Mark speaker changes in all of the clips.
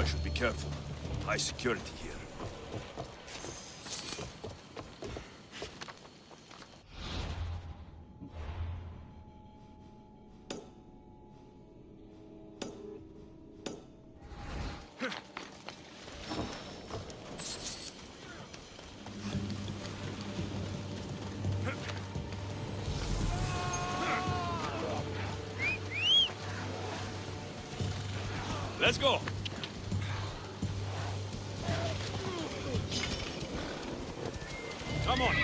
Speaker 1: I should be careful. High security here. Let's go! Come on!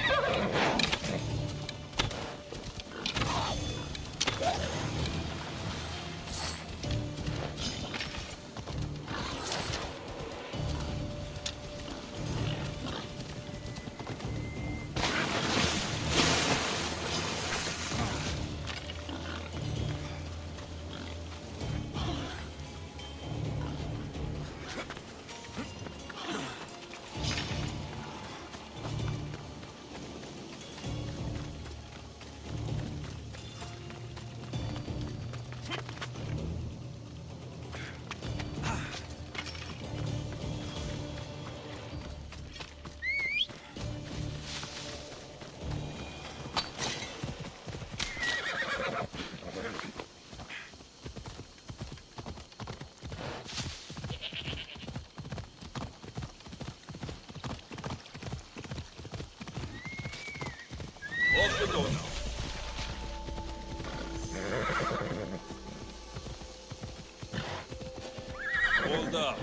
Speaker 1: Off we go now. Hold up.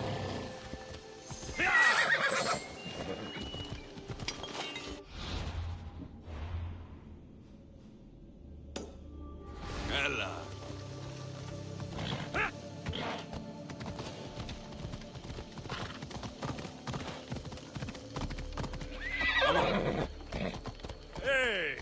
Speaker 1: Ella. Come on. Hey!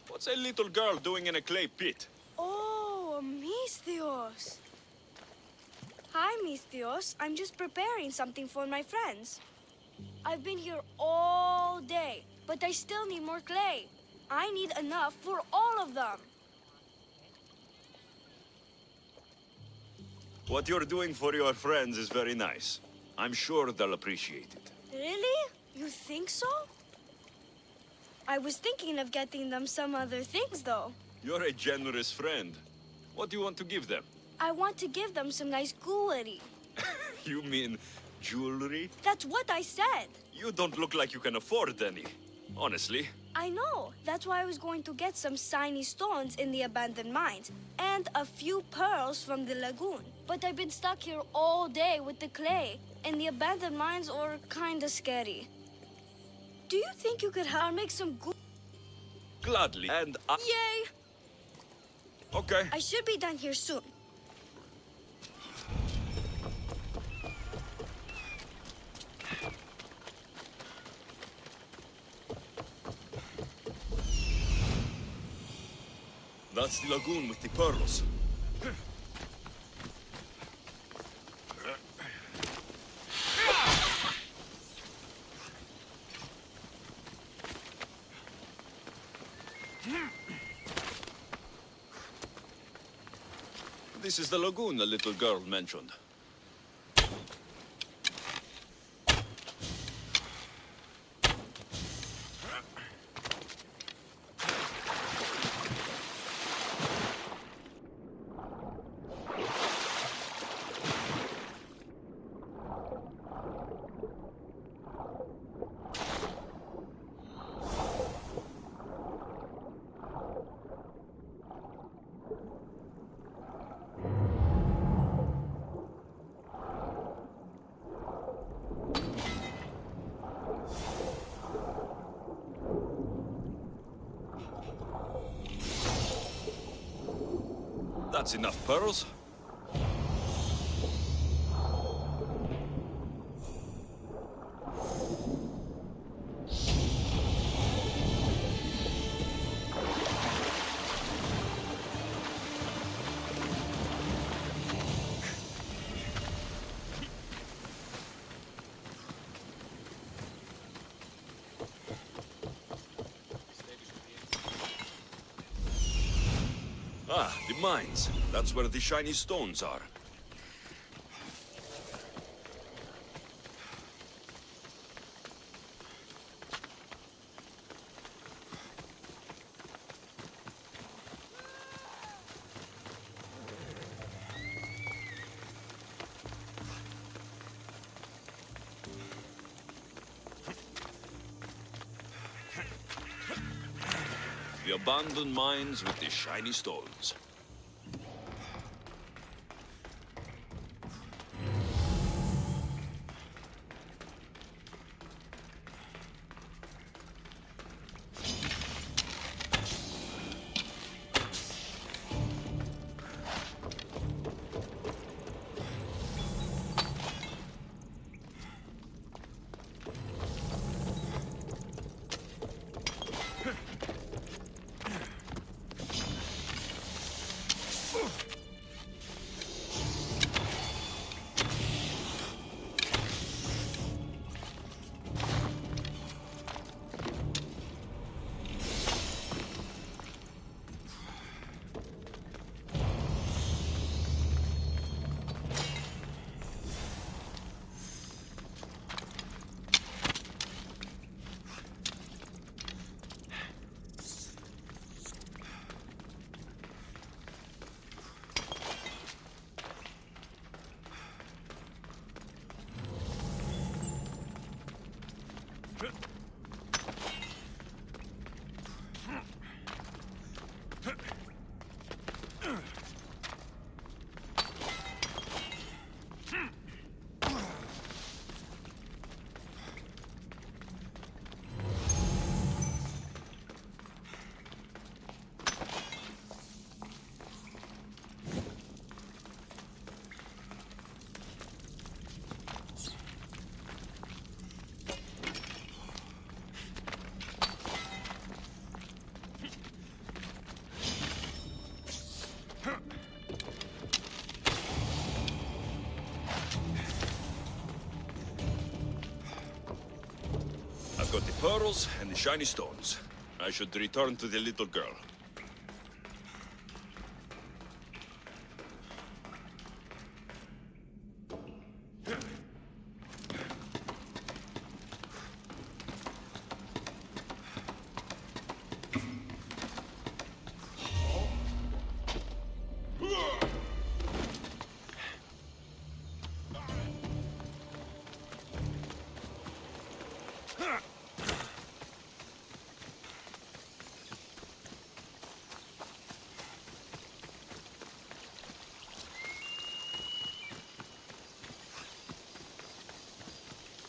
Speaker 1: What's a little girl doing in a clay pit?
Speaker 2: Oh, Misthios. Hi, Misthios. I'm just preparing something for my friends. I've been here all day, but I still need more clay. I need enough for all of them.
Speaker 1: What you're doing for your friends is very nice. I'm sure they'll appreciate it.
Speaker 2: Really? You think so? I was thinking of getting them some other things, though.
Speaker 1: You're a generous friend. What do you want to give them?
Speaker 2: I want to give them some nice jewelry.
Speaker 1: You mean jewelry?
Speaker 2: That's what I said.
Speaker 1: You don't look like you can afford any. Honestly.
Speaker 2: I know. That's why I was going to get some shiny stones in the abandoned mines and a few pearls from the lagoon. But I've been stuck here all day with the clay, and the abandoned mines are kinda scary. Do you think you could help make some good?
Speaker 1: Gladly. And
Speaker 2: Yay!
Speaker 1: Okay.
Speaker 2: I should be done here soon.
Speaker 1: That's the lagoon with the pearls. This is the lagoon the little girl mentioned. That's enough pearls. Ah, the mines. That's where the shiny stones are. The abandoned mines with the shiny stones. I've got the pearls and the shiny stones. I should return to the little girl.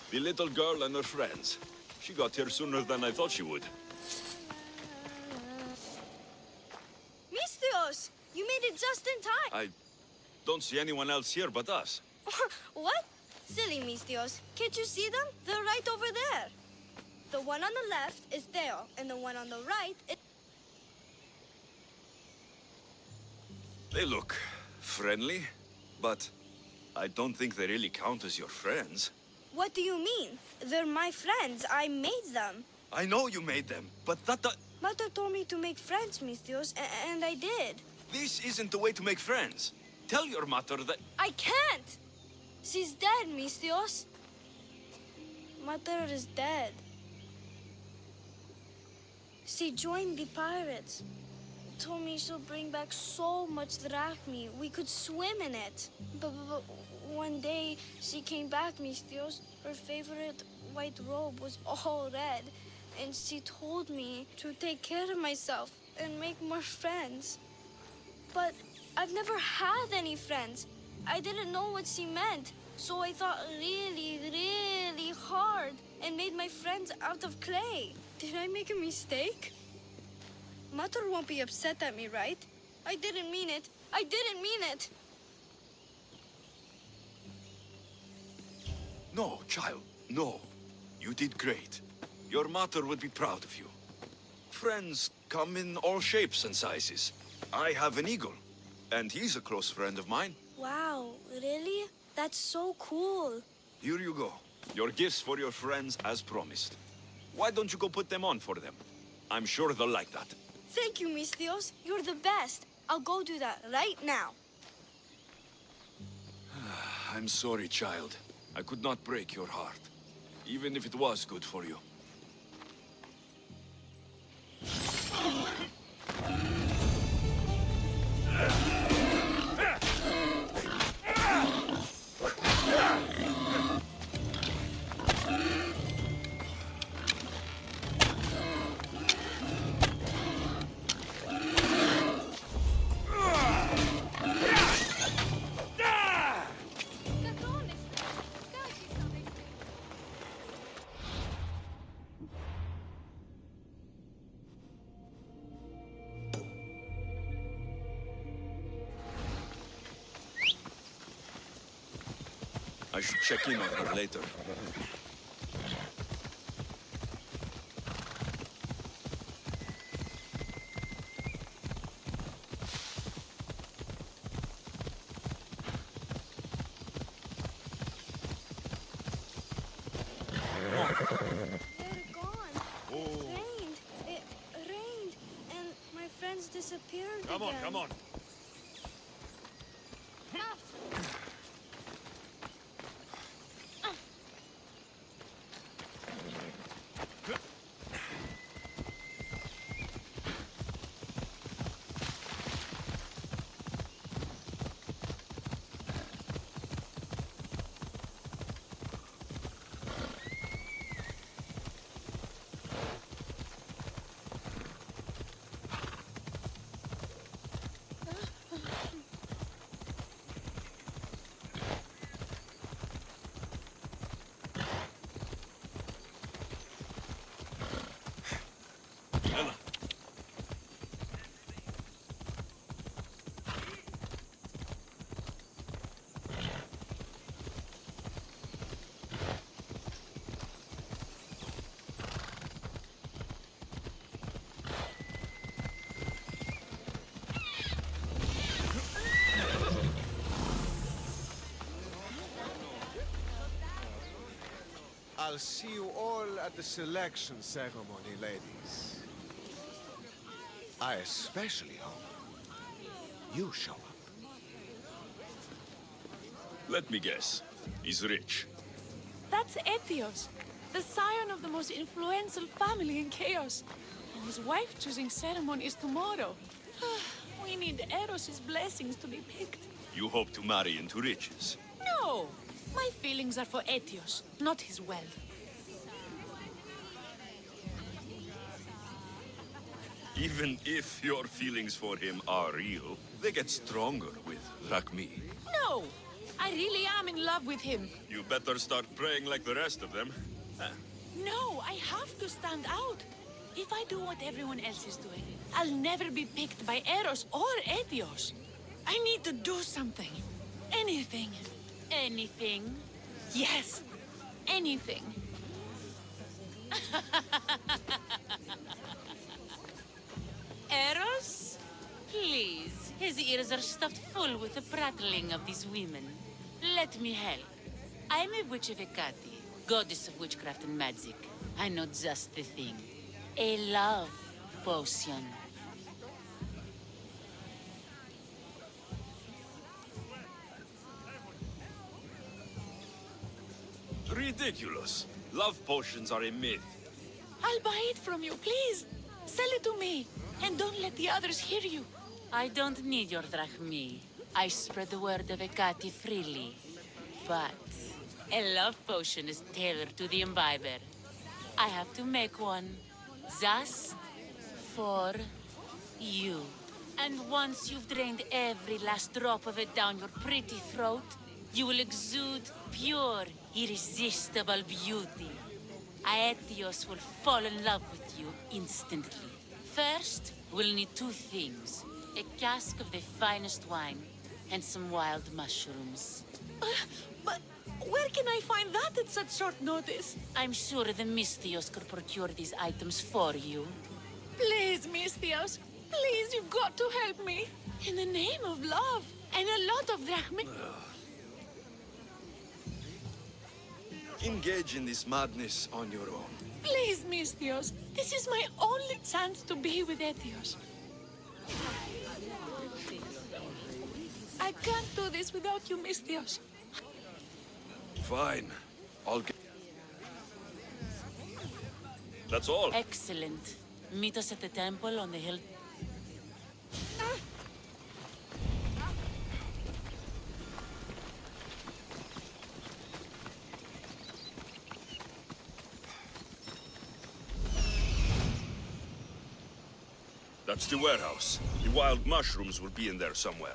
Speaker 1: The little girl and her friends. She got here sooner than I thought she would.
Speaker 2: Mistios! You made it just in time!
Speaker 1: I don't see anyone else here but us.
Speaker 2: What? Silly Mistios. Can't you see them? They're right over there. The one on the left is Theo, and the one on the right is...
Speaker 1: They look friendly, but I don't think they really count as your friends.
Speaker 2: What do you mean? They're my friends. I made them.
Speaker 1: I know you made them, but
Speaker 2: Mother told me to make friends, Mistios, and I did.
Speaker 1: this isn't the way to make friends. Tell your mother that...
Speaker 2: I can't! She's dead, Mistios. Mother is dead. She joined the pirates. Told me she'll bring back so much drachmi. We could swim in it. But one day, she came back, Mistios. Her favorite white robe was all red. And she told me to take care of myself and make more friends. But I've never had any friends. I didn't know what she meant. So I thought really, really hard and made my friends out of clay. Did I make a mistake? Mother won't be upset at me, right? I didn't mean it. I didn't mean it.
Speaker 1: No, child, no. You did great. Your mother would be proud of you. Friends come in all shapes and sizes. I have an eagle, and he's a close friend of mine.
Speaker 2: Wow, really? That's so cool.
Speaker 1: Here you go. Your gifts for your friends as promised. Why don't you go put them on for them? I'm sure they'll like that.
Speaker 2: Thank you, Mistios. You're the best. I'll go do that right now.
Speaker 1: I'm sorry, child. I could not break your heart, even if it was good for you. I should check in on her later.
Speaker 2: They're gone. It rained. It rained. And my friends disappeared again.
Speaker 1: Come on.
Speaker 3: I'll see you all at the selection ceremony, ladies. I especially hope you show up.
Speaker 1: Let me guess. He's rich.
Speaker 4: That's Etios, the scion of the most influential family in Chaos. And his wife-choosing ceremony is tomorrow. We need Eros' blessings to be picked.
Speaker 1: You hope to marry into riches.
Speaker 4: No! My feelings are for Etios, not his wealth.
Speaker 1: Even if your feelings for him are real, they get stronger with Drachmi.
Speaker 4: No! I really am in love with him.
Speaker 1: You better start praying like the rest of them.
Speaker 4: No, I have to stand out. If I do what everyone else is doing, I'll never be picked by Eros or Etios. I need to do something. Anything. Anything? Yes, anything. Eros? Please, his ears are stuffed full with the prattling of these women. Let me help. I'm a witch of Hecate, goddess of witchcraft and magic. I know just the thing. A love potion.
Speaker 1: Ridiculous. Love potions are a myth.
Speaker 4: I'll buy it from you, please. Sell it to me. And don't let the others hear you. I don't need your drachmi. I spread the word of Hecate freely. But a love potion is tailored to the imbiber. I have to make one just for you. And once you've drained every last drop of it down your pretty throat, you will exude pure, irresistible beauty. Aetios will fall in love with you instantly. First, we'll need two things. A cask of the finest wine and some wild mushrooms. But where can I find that at such short notice? I'm sure the Misthios could procure these items for you. Please, Misthios. Please, you've got to help me. In the name of love and a lot of drachmi.
Speaker 1: Engage in this madness on your own.
Speaker 4: Please, Misthios. This is my only chance to be with Etios. I can't do this without you, Misthios.
Speaker 1: Fine. I'll get... That's all.
Speaker 4: Excellent. Meet us at the temple on the hill.
Speaker 1: That's the warehouse. The wild mushrooms will be in there somewhere.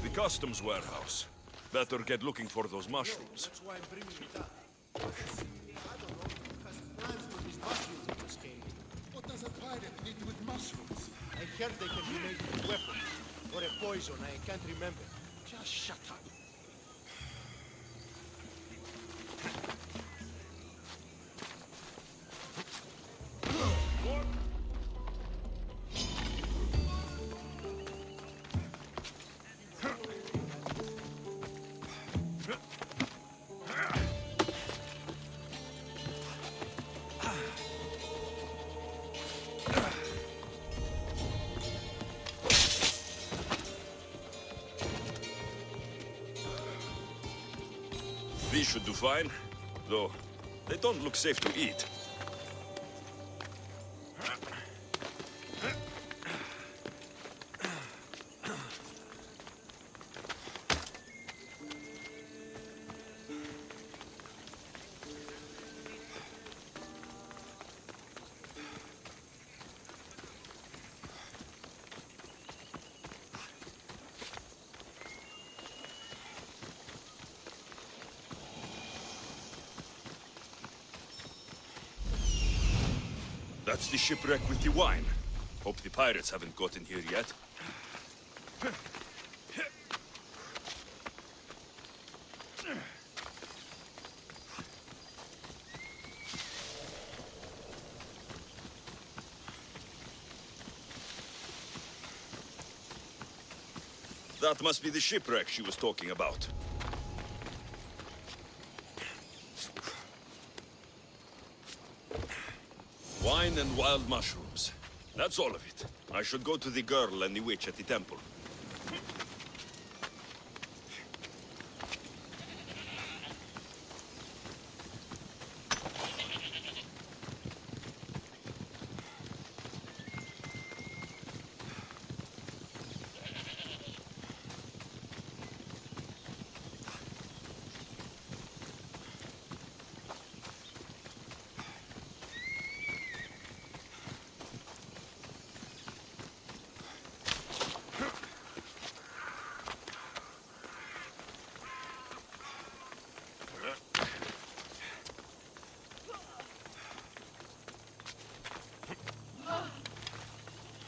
Speaker 1: The customs warehouse. Better get looking for those mushrooms.
Speaker 3: That's why I'm bringing it up. I don't know who has plans for these mushrooms in this game. What does a pirate need with mushrooms? I heard they can be made into weapons. Or a poison, I can't remember. Just shut up.
Speaker 1: These should do fine, though they don't look safe to eat. That's the shipwreck with the wine. Hope the pirates haven't gotten here yet. That must be the shipwreck she was talking about. Wine and wild mushrooms. That's all of it. I should go to the girl and the witch at the temple.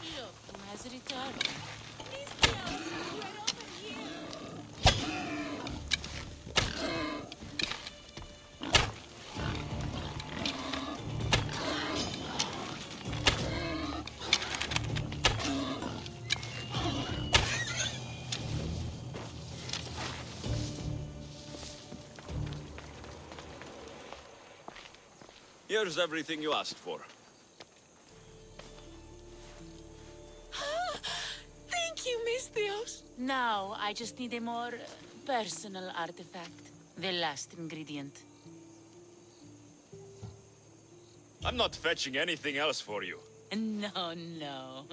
Speaker 4: Look who has returned.
Speaker 1: Here's everything you asked for.
Speaker 4: Thank you, Misthios. Now, I just need a more personal artifact. The last ingredient.
Speaker 1: I'm not fetching anything else for you.
Speaker 4: No, no.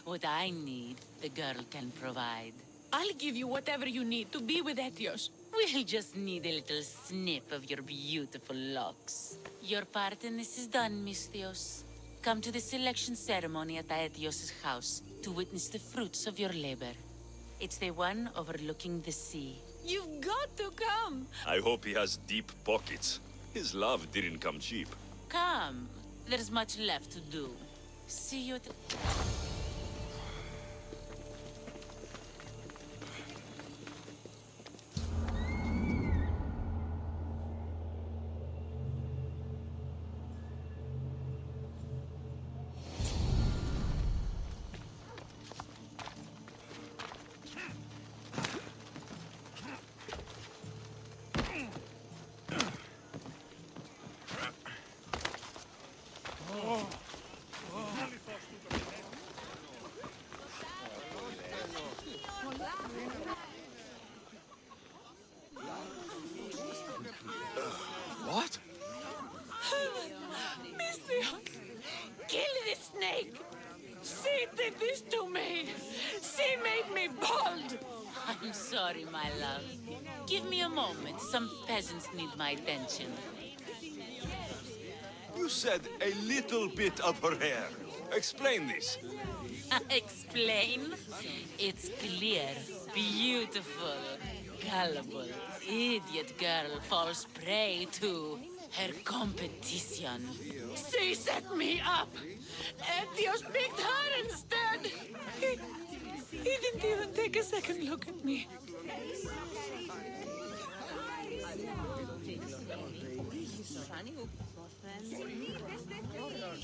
Speaker 4: What I need, the girl can provide. I'll give you whatever you need to be with Etios. We'll just need a little snip of your beautiful locks. Your part in this is done, Misthios. Come to the selection ceremony at Aetios' house to witness the fruits of your labor. It's the one overlooking the sea. You've got to come!
Speaker 1: I hope he has deep pockets. His love didn't come cheap.
Speaker 4: Come. There's much left to do. See you at the...
Speaker 1: What?
Speaker 4: Misthios! Kill this snake! She did this to me! She made me bald! I'm sorry, my love. Give me a moment. Some peasants need my attention.
Speaker 1: You said a little bit of her hair. Explain this.
Speaker 4: Explain? It's clear, beautiful, gullible, idiot girl falls prey to her competition. She set me up! Etios picked her instead! He didn't even take a second look at me.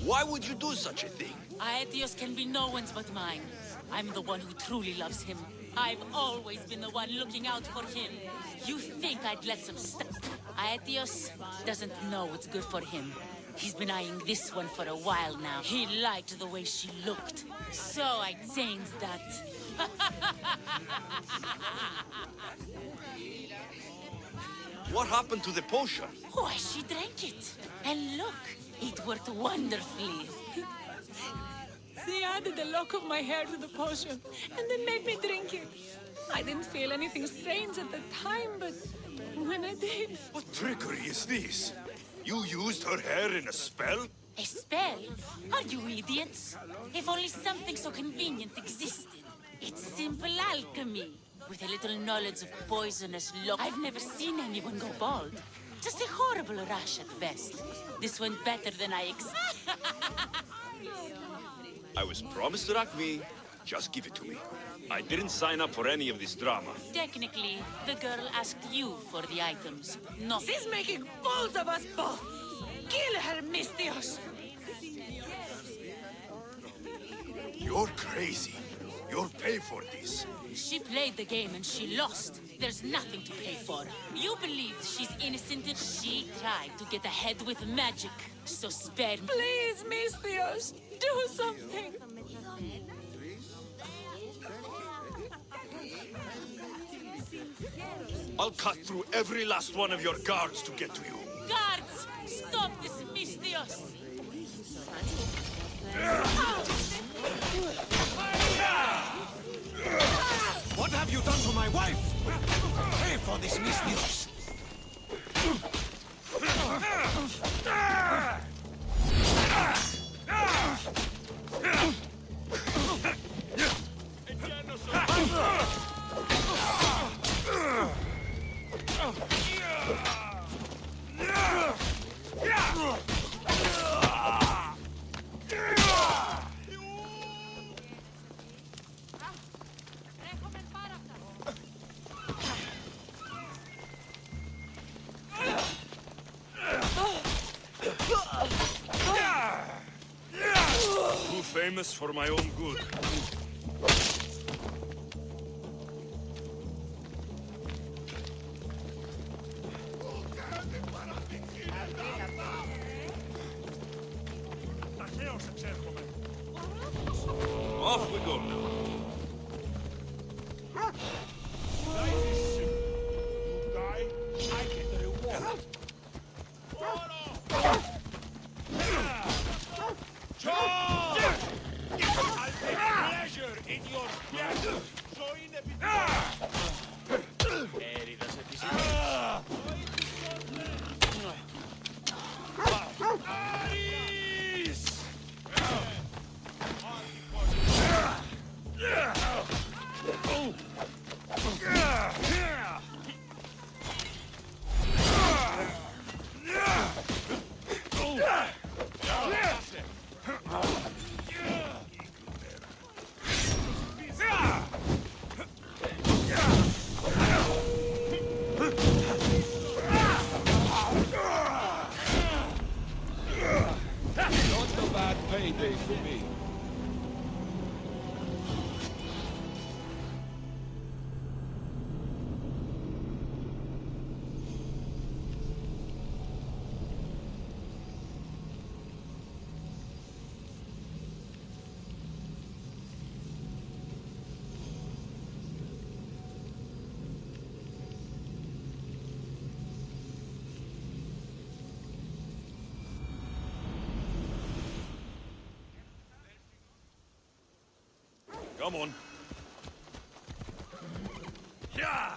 Speaker 1: Why would you do such a thing?
Speaker 4: Aetios can be no one's but mine. I'm the one who truly loves him. I've always been the one looking out for him. You think I'd let some stuff? Aetios doesn't know what's good for him. He's been eyeing this one for a while now. He liked the way she looked. So I changed that.
Speaker 1: What happened to the potion?
Speaker 4: Why, she drank it. And look, it worked wonderfully. She added a lock of my hair to the potion and then made me drink it. I didn't feel anything strange at the time, but when I did...
Speaker 1: What trickery is this? You used her hair in a spell?
Speaker 4: A spell? Are you idiots? If only something so convenient existed. It's simple alchemy. With a little knowledge of poisonous lock, I've never seen anyone go bald. Just a horrible rash at best. This went better than I
Speaker 1: I was promised Rakmi. Just give it to me. I didn't sign up for any of this drama.
Speaker 4: Technically, the girl asked you for the items. No. She's making fools of us both! Kill her, Misthios!
Speaker 1: You're crazy. You'll pay for this.
Speaker 4: She played the game and she lost. There's nothing to pay for. You believe she's innocent and she tried to get ahead with magic. So spare me. Please, Misthios, do something.
Speaker 1: I'll cut through every last one of your guards to get to you.
Speaker 4: Guards, stop this Misthios.
Speaker 3: What have you done to my wife? Pay for this, Misthios.
Speaker 1: Too famous for my own good. Off we go now.
Speaker 5: Not a bad payday for me.
Speaker 1: Come on. Yeah!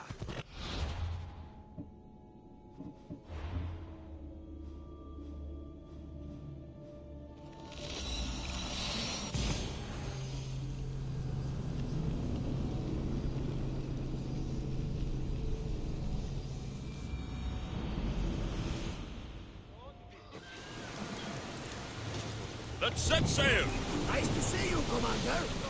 Speaker 1: Let's set sail!
Speaker 3: Nice to see you, Commander.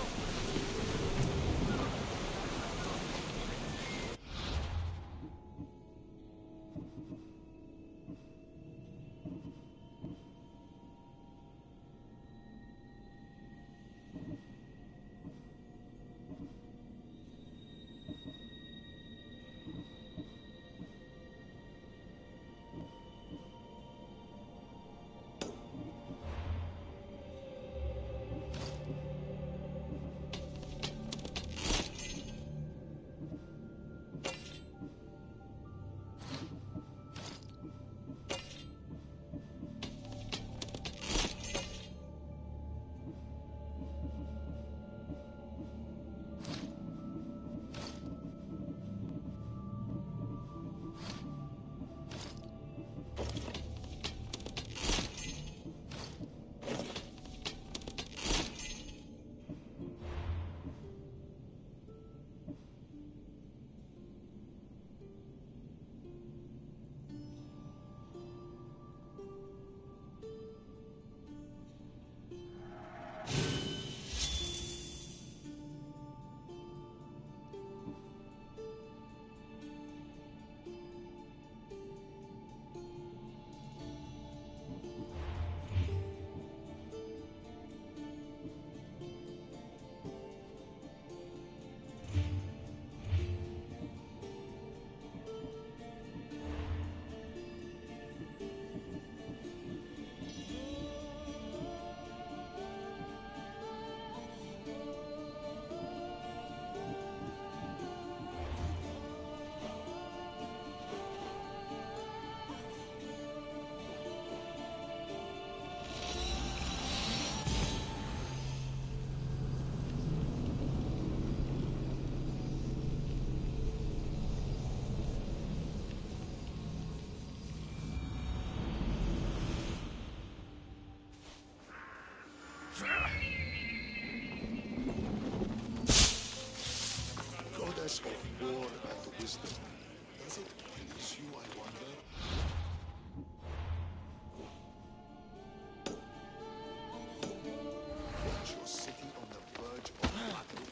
Speaker 3: goddess of war and wisdom. Does it please you, I wonder? Watch your city on the verge of battle.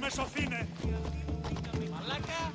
Speaker 6: με σωθήνε! Μαλάκα!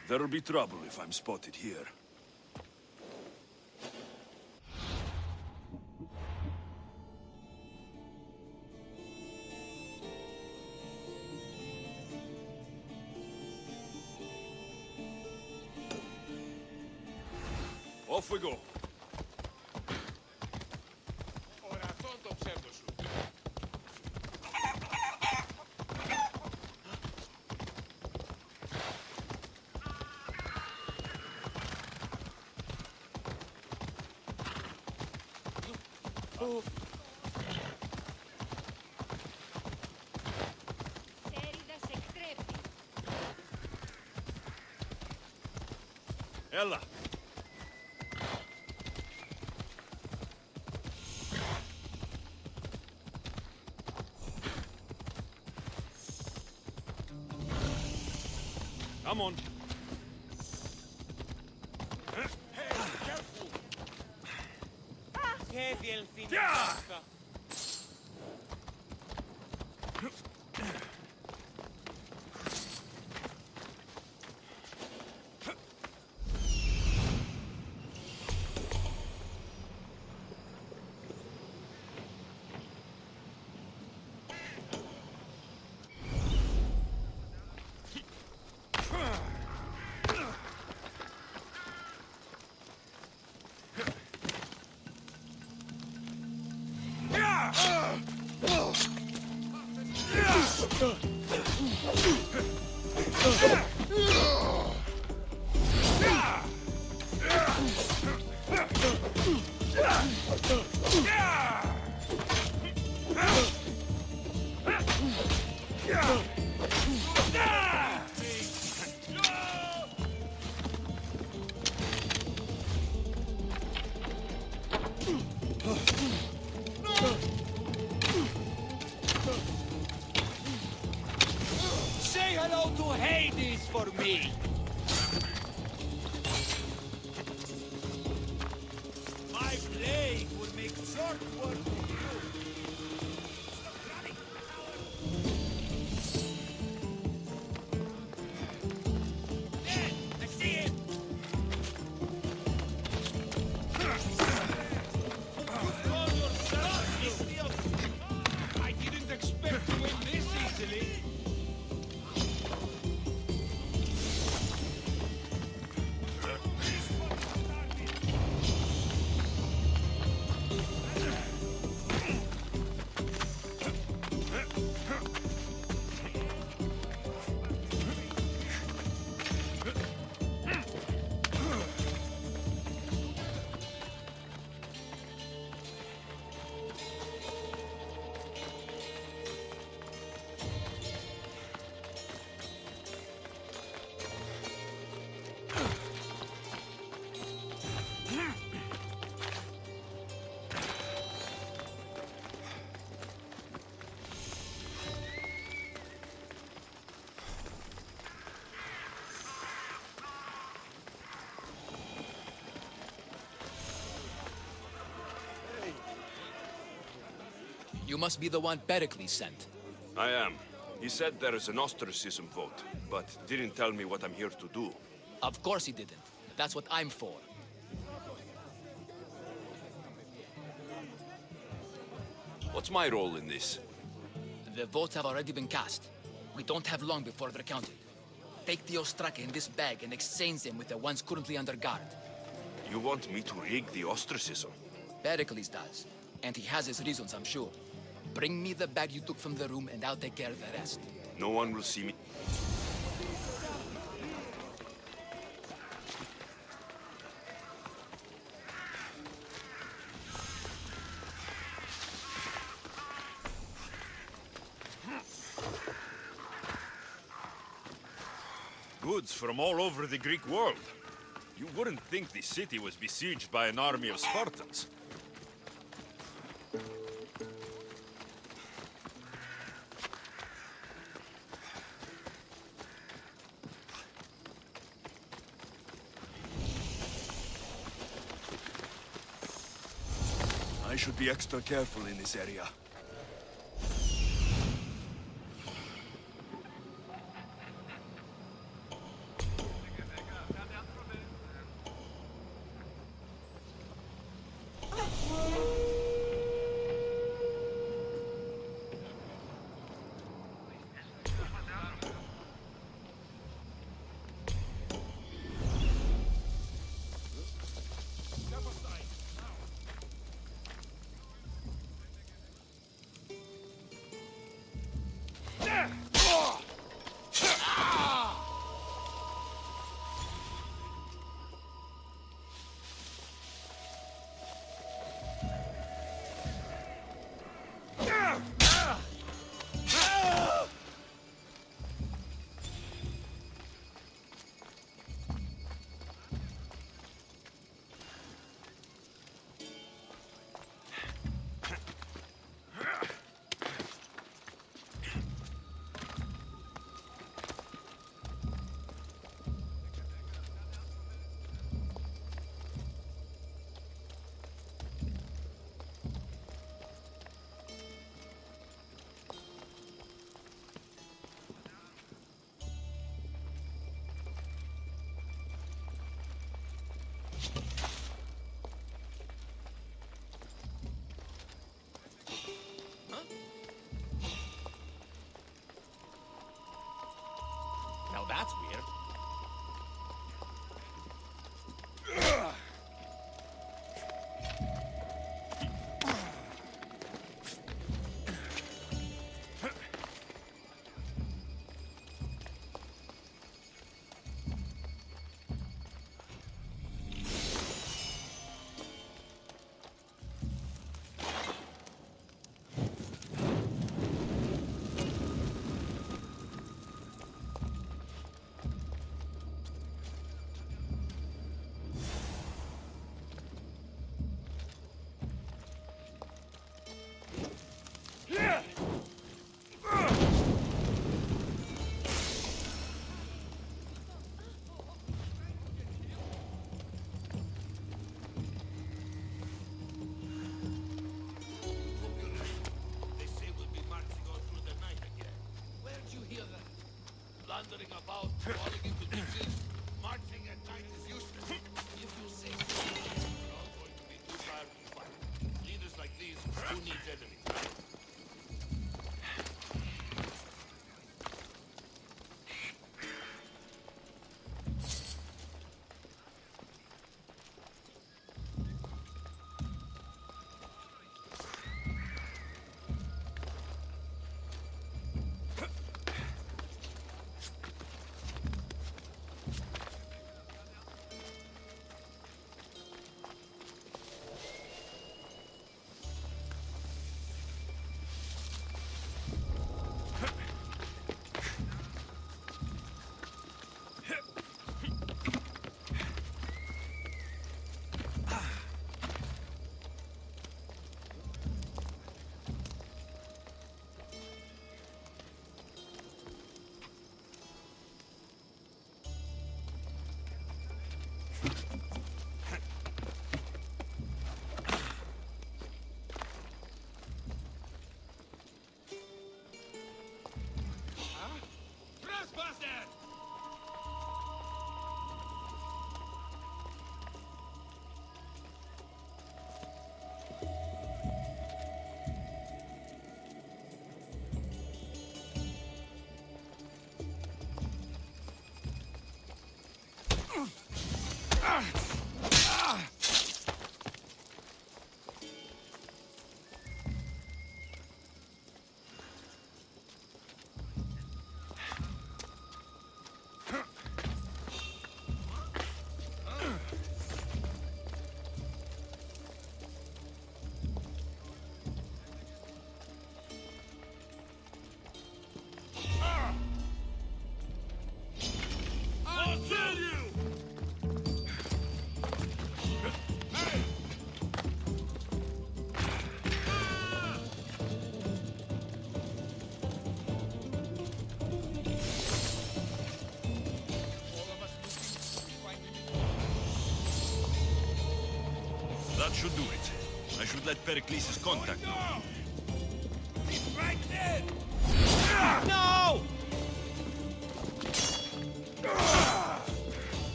Speaker 1: There'll be trouble if I'm spotted here. Off we go.
Speaker 5: Ορατών το ψεύδο σου.
Speaker 1: Ella. Come on. Yeah!
Speaker 6: Say hello to Hades for me! My blade will make short work of you! Stop running! There! I see him! Call yourself, idiot! I didn't expect to win this easily!
Speaker 7: You must be the one Pericles sent.
Speaker 1: I am. He said there is an ostracism vote, but didn't tell me what I'm here to do.
Speaker 7: Of course he didn't. That's what I'm for.
Speaker 1: What's my role in this?
Speaker 7: The votes have already been cast. We don't have long before they're counted. Take the Ostraka in this bag and exchange them with the ones currently under guard.
Speaker 1: You want me to rig the ostracism?
Speaker 7: Pericles does. And he has his reasons, I'm sure. Bring me the bag you took from the room and I'll take care of the rest.
Speaker 1: No one will see me. Goods from all over the Greek world. You wouldn't think the city was besieged by an army of Spartans. I should be extra careful in this area.
Speaker 6: Now that's weird.
Speaker 5: They say we'll be marching all through the night again. Where'd you hear that? Blundering about, falling into ditches. Marching at night is useless. If you say so, we're all going to be too tired to fight. Leaders like these, who needs enemies, right?
Speaker 1: That should do it. I should let Pericles' contact know.
Speaker 6: He's right there!
Speaker 1: No!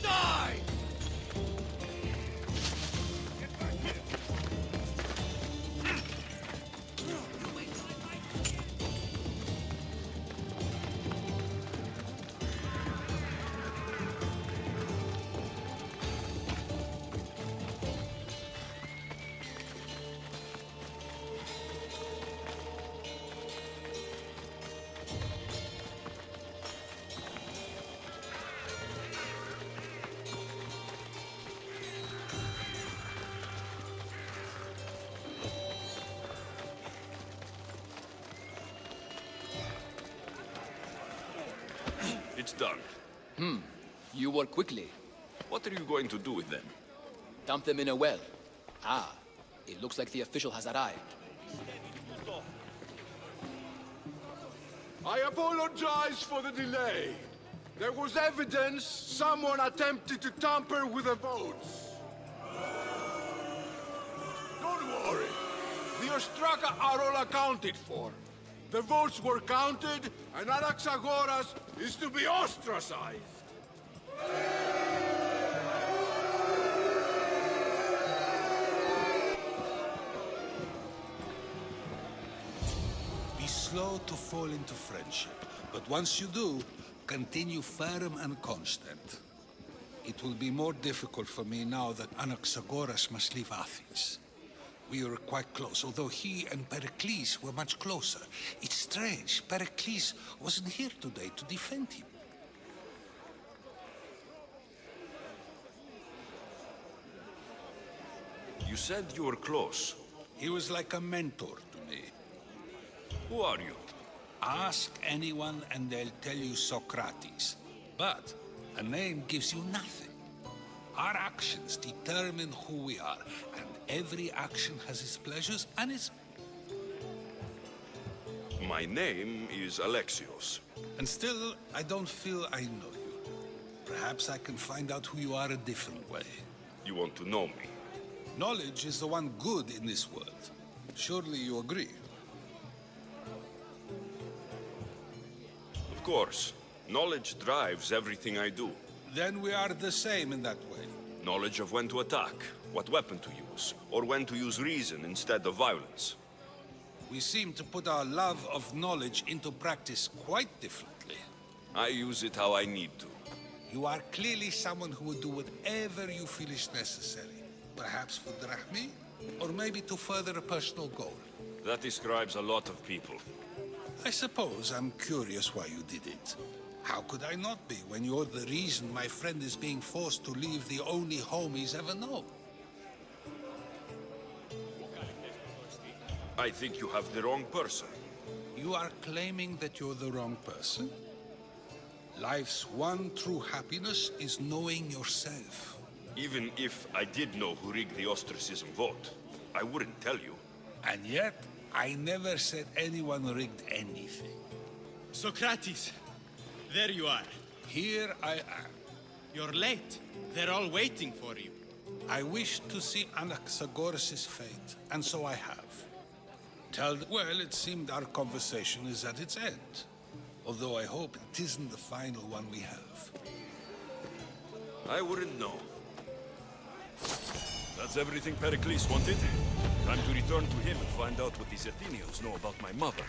Speaker 6: Die!
Speaker 1: It's done.
Speaker 7: You work quickly.
Speaker 1: What are you going to do with them?
Speaker 7: Dump them in a well. Ah, it looks like the official has arrived.
Speaker 3: I apologize for the delay. There was evidence someone attempted to tamper with the votes. Don't worry. The Ostraka are all accounted for. The votes were counted, and Anaxagoras is to be ostracized.
Speaker 8: Be slow to fall into friendship, but once you do, continue firm and constant. It will be more difficult for me now that Anaxagoras must leave Athens. We were quite close, although he and Pericles were much closer. It's strange, Pericles wasn't here today to defend him.
Speaker 1: You said you were close.
Speaker 8: He was like a mentor to me.
Speaker 1: Who are you?
Speaker 8: Ask anyone and they'll tell you Socrates. But a name gives you nothing. Our actions determine who we are, and every action has its pleasures and its...
Speaker 1: My name is Alexios.
Speaker 8: And still, I don't feel I know you. Perhaps I can find out who you are a different way.
Speaker 1: You want to know me?
Speaker 8: Knowledge is the one good in this world. Surely you agree?
Speaker 1: Of course. Knowledge drives everything I do.
Speaker 8: Then we are the same in that way.
Speaker 1: Knowledge of when to attack, what weapon to use, or when to use reason instead of violence.
Speaker 8: We seem to put our love of knowledge into practice quite differently.
Speaker 1: I use it how I need to.
Speaker 8: You are clearly someone who would do whatever you feel is necessary. Perhaps for drachmi, or maybe to further a personal goal.
Speaker 1: That describes a lot of people.
Speaker 8: I suppose I'm curious why you did it. How could I not be when you're the reason my friend is being forced to leave the only home he's ever known?
Speaker 1: I think you have the wrong person.
Speaker 8: You are claiming that you're the wrong person? Life's one true happiness is knowing yourself.
Speaker 1: Even if I did know who rigged the ostracism vote, I wouldn't tell you.
Speaker 8: And yet, I never said anyone rigged anything.
Speaker 9: Socrates, there you are.
Speaker 8: Here I am.
Speaker 9: You're late. They're all waiting for you.
Speaker 8: I wish to see Anaxagoras' fate, and so I have. Well, it seemed our conversation is at its end. Although I hope it isn't the final one we have.
Speaker 1: I wouldn't know. That's everything Pericles wanted. Time to return to him and find out what these Athenians know about my mother.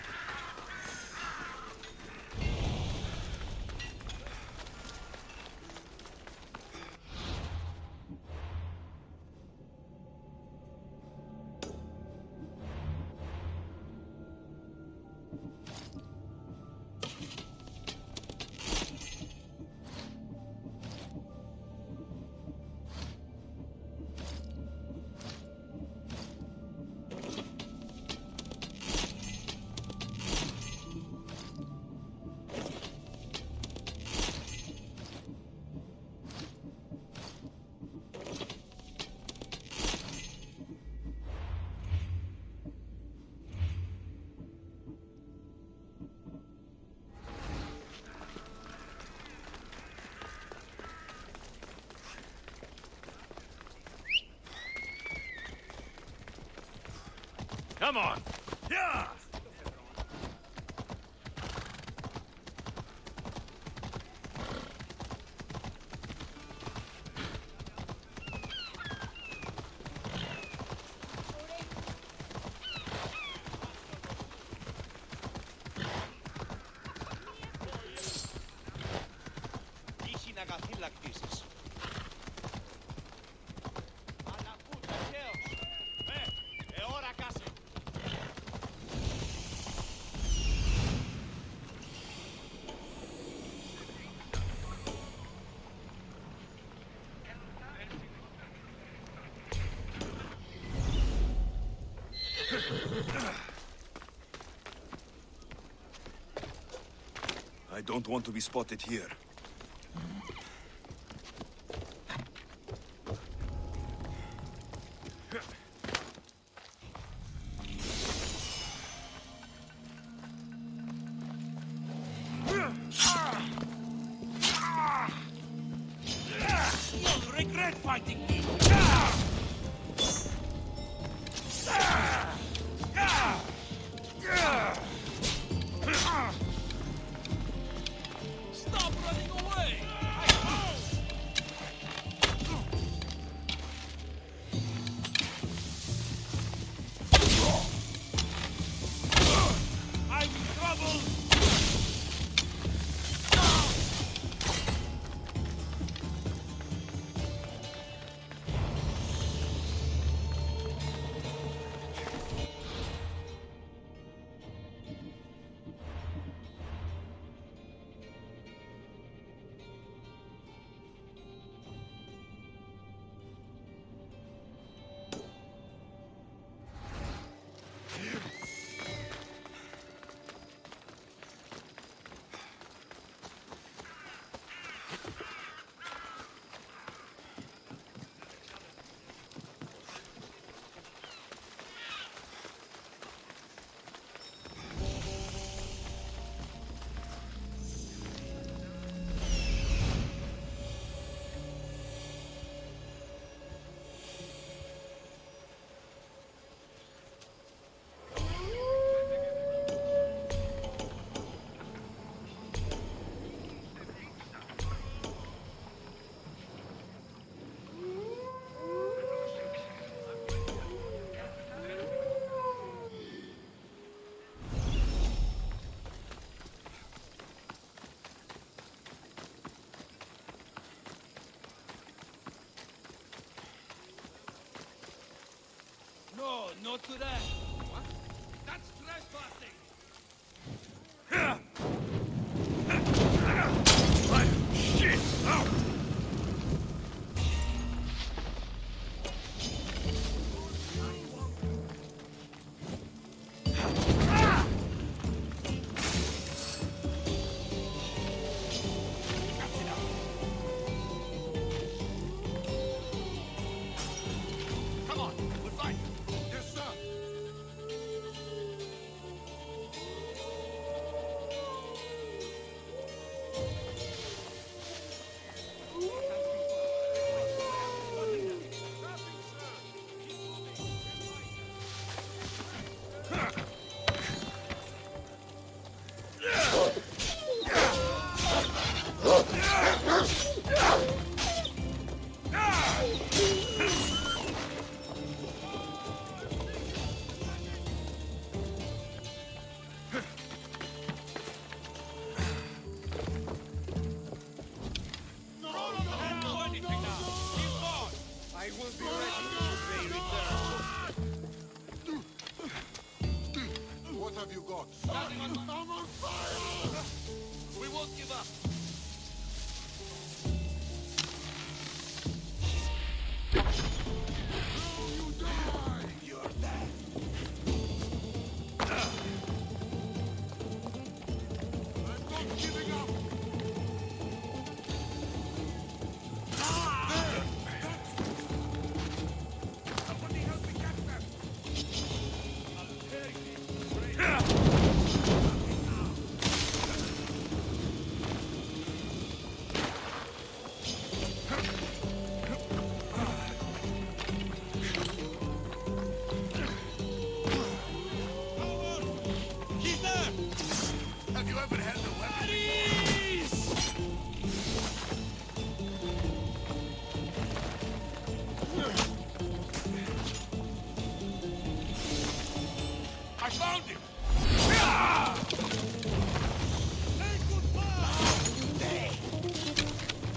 Speaker 6: Come on! Yeah!
Speaker 5: Ήσουν αγαθήλακτης. Ανακού ταχαίως. Εώρα κάσε.
Speaker 1: I don't want to be spotted here.
Speaker 6: You'll regret fighting me! Stop running away! I'm in trouble! No, not to that. What? That's trespassing. Shit! Out! Come on, we'll fight. Yes, sir. I will be ready should they return.
Speaker 3: What have you got?
Speaker 5: I'm on fire! We won't give up.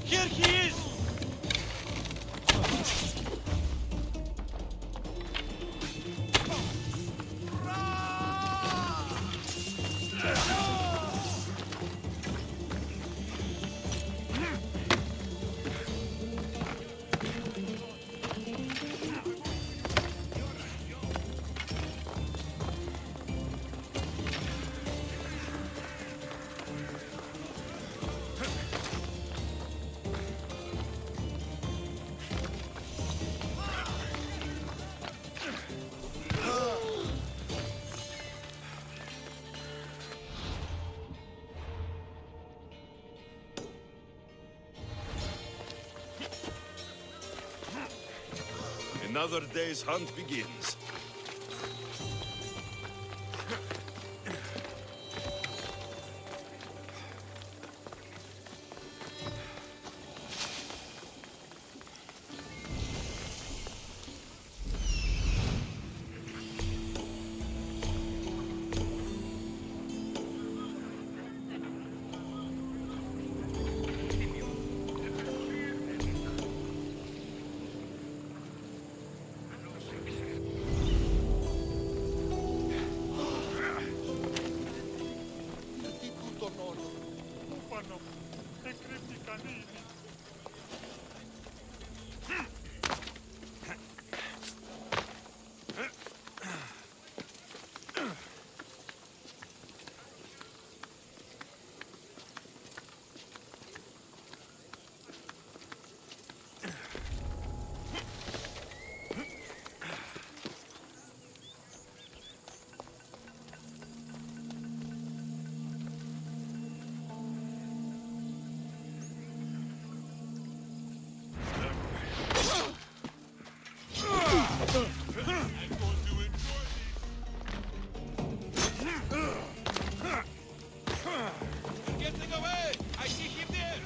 Speaker 6: Here he is!
Speaker 1: Another day's hunt begins.
Speaker 3: Di tutto nono.
Speaker 6: Ufano, e cripti canini. Getting away! I see him there!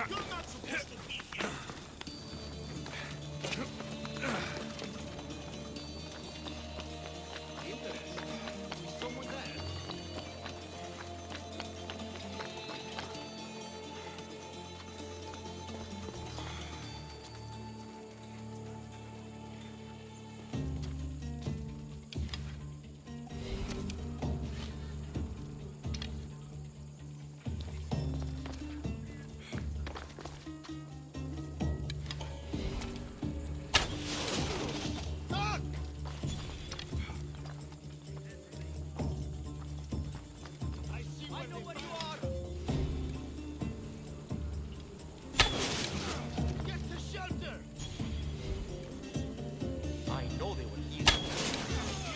Speaker 6: You're not supposed to be here! Interesting. Is someone there? I know where you are! Get to shelter! I know they were here. The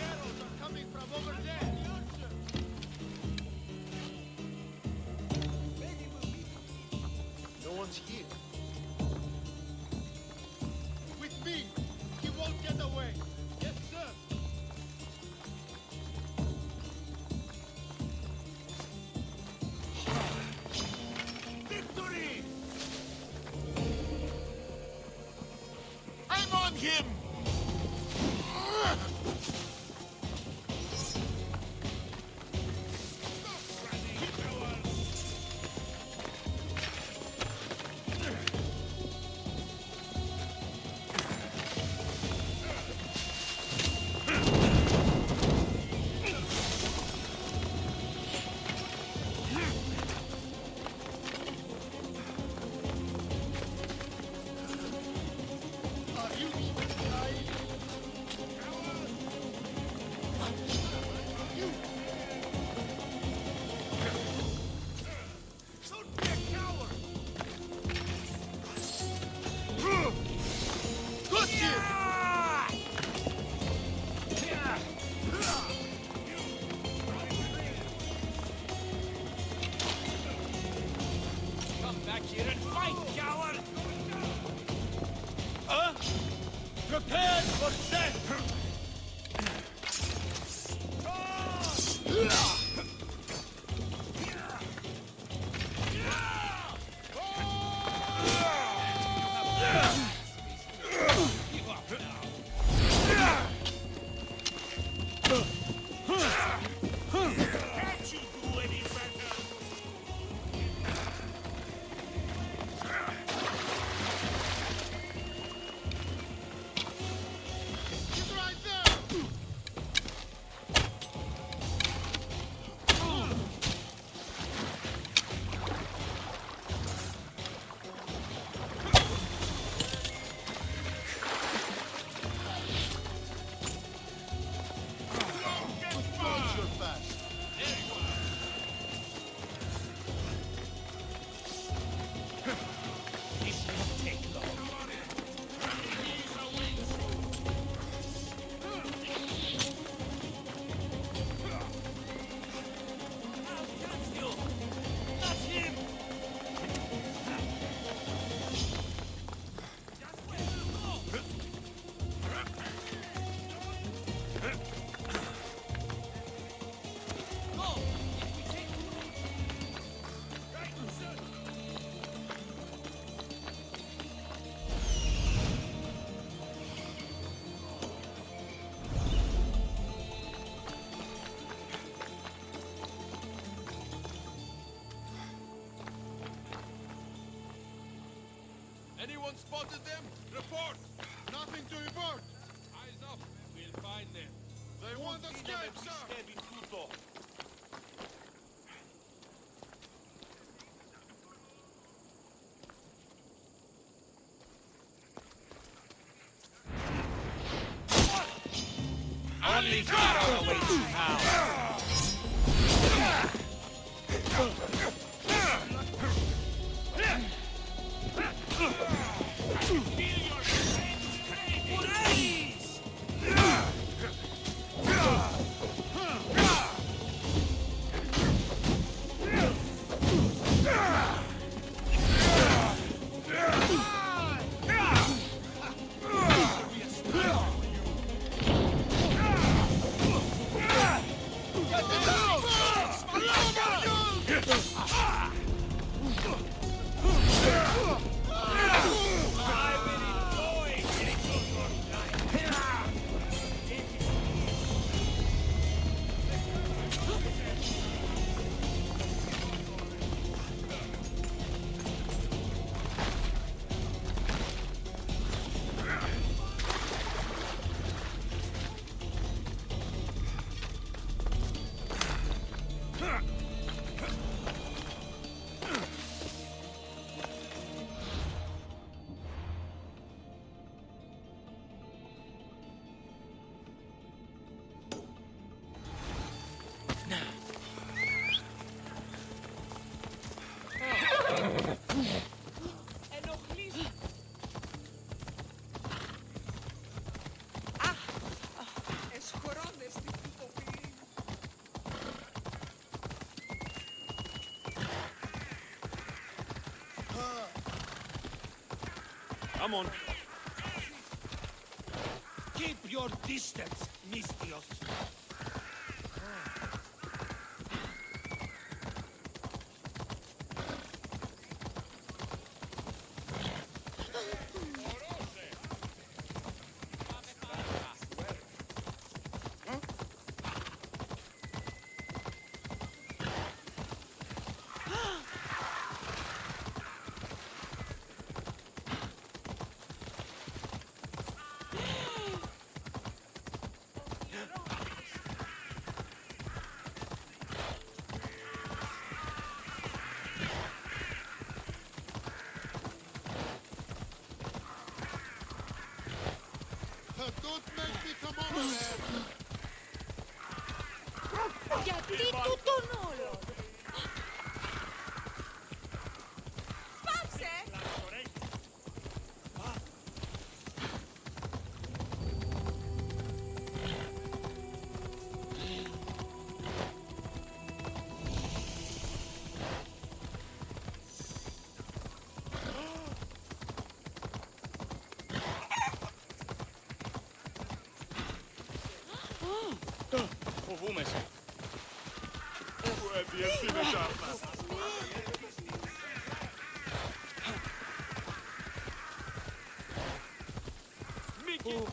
Speaker 6: arrows are coming from over there! No one's here. With me! He won't get away! Yes, sir! Victory! I'm on him! Are you even trying? back here and fight, coward! Huh? Prepare for death!
Speaker 5: Anyone spotted them? Report!
Speaker 3: Nothing to report.
Speaker 5: Eyes up. We'll find them.
Speaker 3: They won't
Speaker 5: See them
Speaker 3: escape,
Speaker 5: if we
Speaker 3: sir.
Speaker 5: stand in Pluto.
Speaker 6: Only Pharaoh awaits you now! Come on. Keep your distance, Mistios.
Speaker 3: Don't make me come over there.
Speaker 4: Γιατί τούτον όλο. Πάψε!
Speaker 6: φοβούμαι σε. Διεύθυνε κάρτα. Μίκη!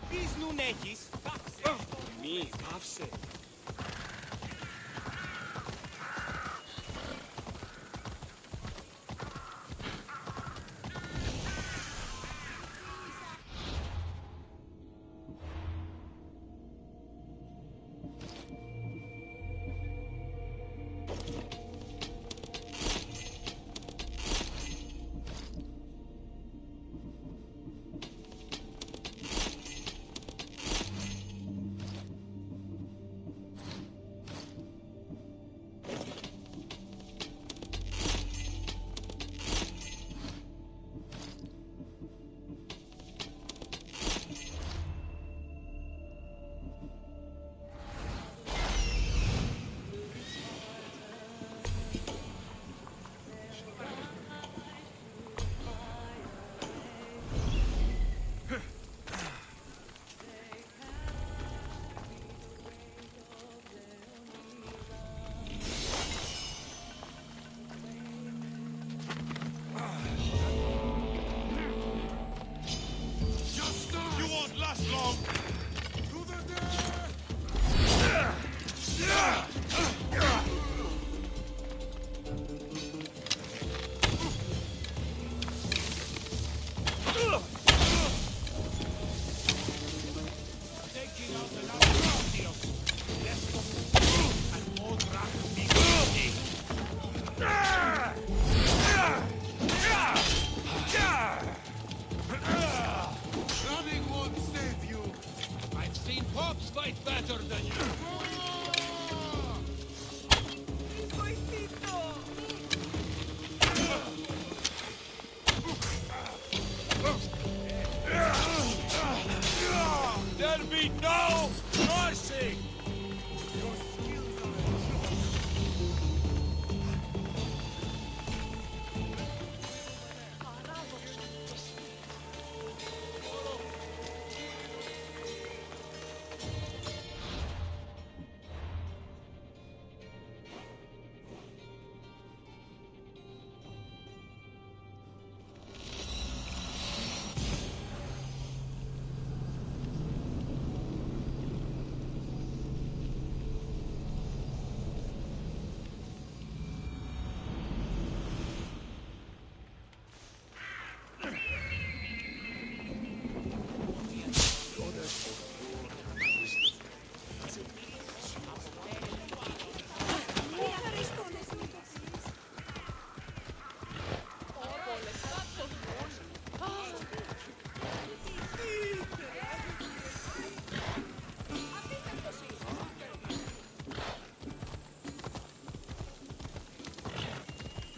Speaker 9: Πεις νουν έχεις. Μη, πάυσε.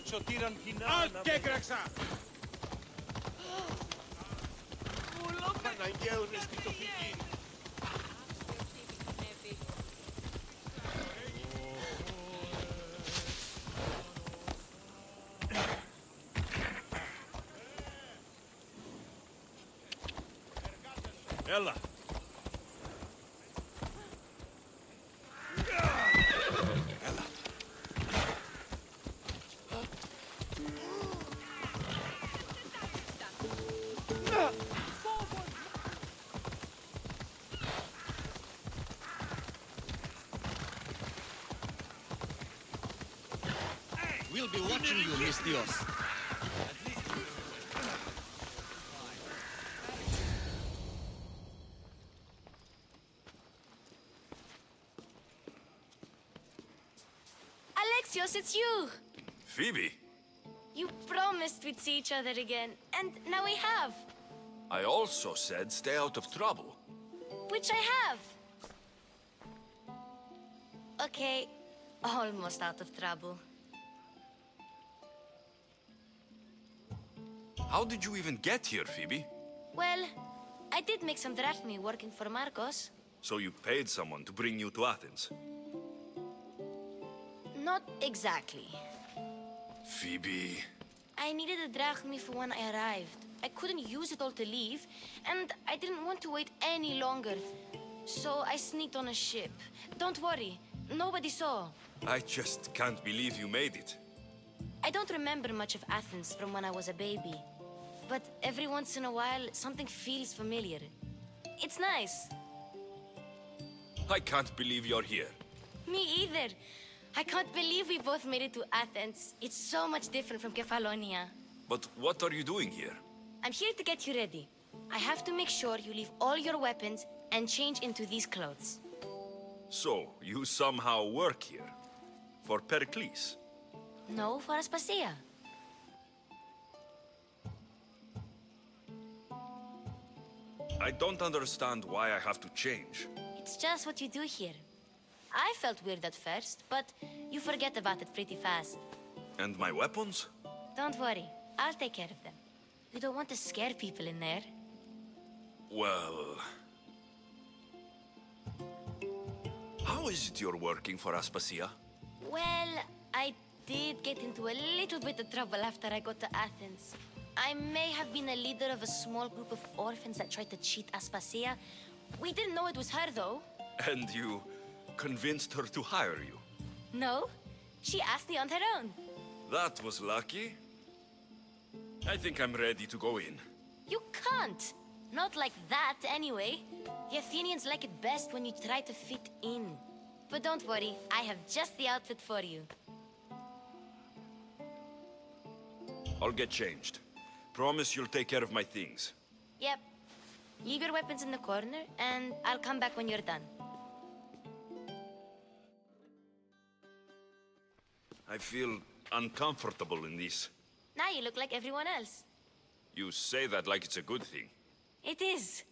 Speaker 3: σωτήραν κοινά.
Speaker 6: Αντέκραξα!
Speaker 3: Αναγκαίων εστί το φυγή.
Speaker 6: Έλα.
Speaker 9: We'll be watching you, Miss Dios.
Speaker 2: Alexios, it's you!
Speaker 1: Phoebe,
Speaker 2: You promised we'd see each other again, and now we have.
Speaker 1: I also said stay out of trouble.
Speaker 2: Which I have. Okay, almost out of trouble.
Speaker 1: How did you even get here, Phoebe?
Speaker 2: Well, I did make some drachmi working for Marcos.
Speaker 1: So you paid someone to bring you to Athens?
Speaker 2: Not exactly.
Speaker 1: Phoebe...
Speaker 2: I needed a drachmi for when I arrived. I couldn't use it all to leave, and I didn't want to wait any longer. So I sneaked on a ship. Don't worry, nobody saw.
Speaker 1: I just can't believe you made it.
Speaker 2: I don't remember much of Athens from when I was a baby. But every once in a while, something feels familiar. It's nice.
Speaker 1: I can't believe you're here.
Speaker 2: Me either. I can't believe we both made it to Athens. It's so much different from Kefalonia.
Speaker 1: But what are you doing here?
Speaker 2: I'm here to get you ready. I have to make sure you leave all your weapons and change into these clothes.
Speaker 1: So, you somehow work here? For Pericles?
Speaker 2: No, for Aspasia.
Speaker 1: I don't understand why I have to change.
Speaker 2: It's just what you do here. I felt weird at first, but you forget about it pretty fast.
Speaker 1: And my weapons?
Speaker 2: Don't worry, I'll take care of them. You don't want to scare people in there.
Speaker 1: Well... How is it you're working for Aspasia?
Speaker 2: Well, I did get into a little bit of trouble after I got to Athens. I may have been a leader of a small group of orphans that tried to cheat Aspasia. We didn't know it was her, though.
Speaker 1: And you convinced her to hire you?
Speaker 2: No, she asked me on her own.
Speaker 1: That was lucky. I think I'm ready to go in.
Speaker 2: You can't. Not like that, anyway. The Athenians like it best when you try to fit in. But don't worry, I have just the outfit for you.
Speaker 1: I'll get changed. Promise you'll take care of my things.
Speaker 2: Yep. Leave your weapons in the corner, and I'll come back when you're done.
Speaker 1: I feel uncomfortable in this.
Speaker 2: Now you look like everyone else.
Speaker 1: You say that like it's a good thing.
Speaker 2: It is.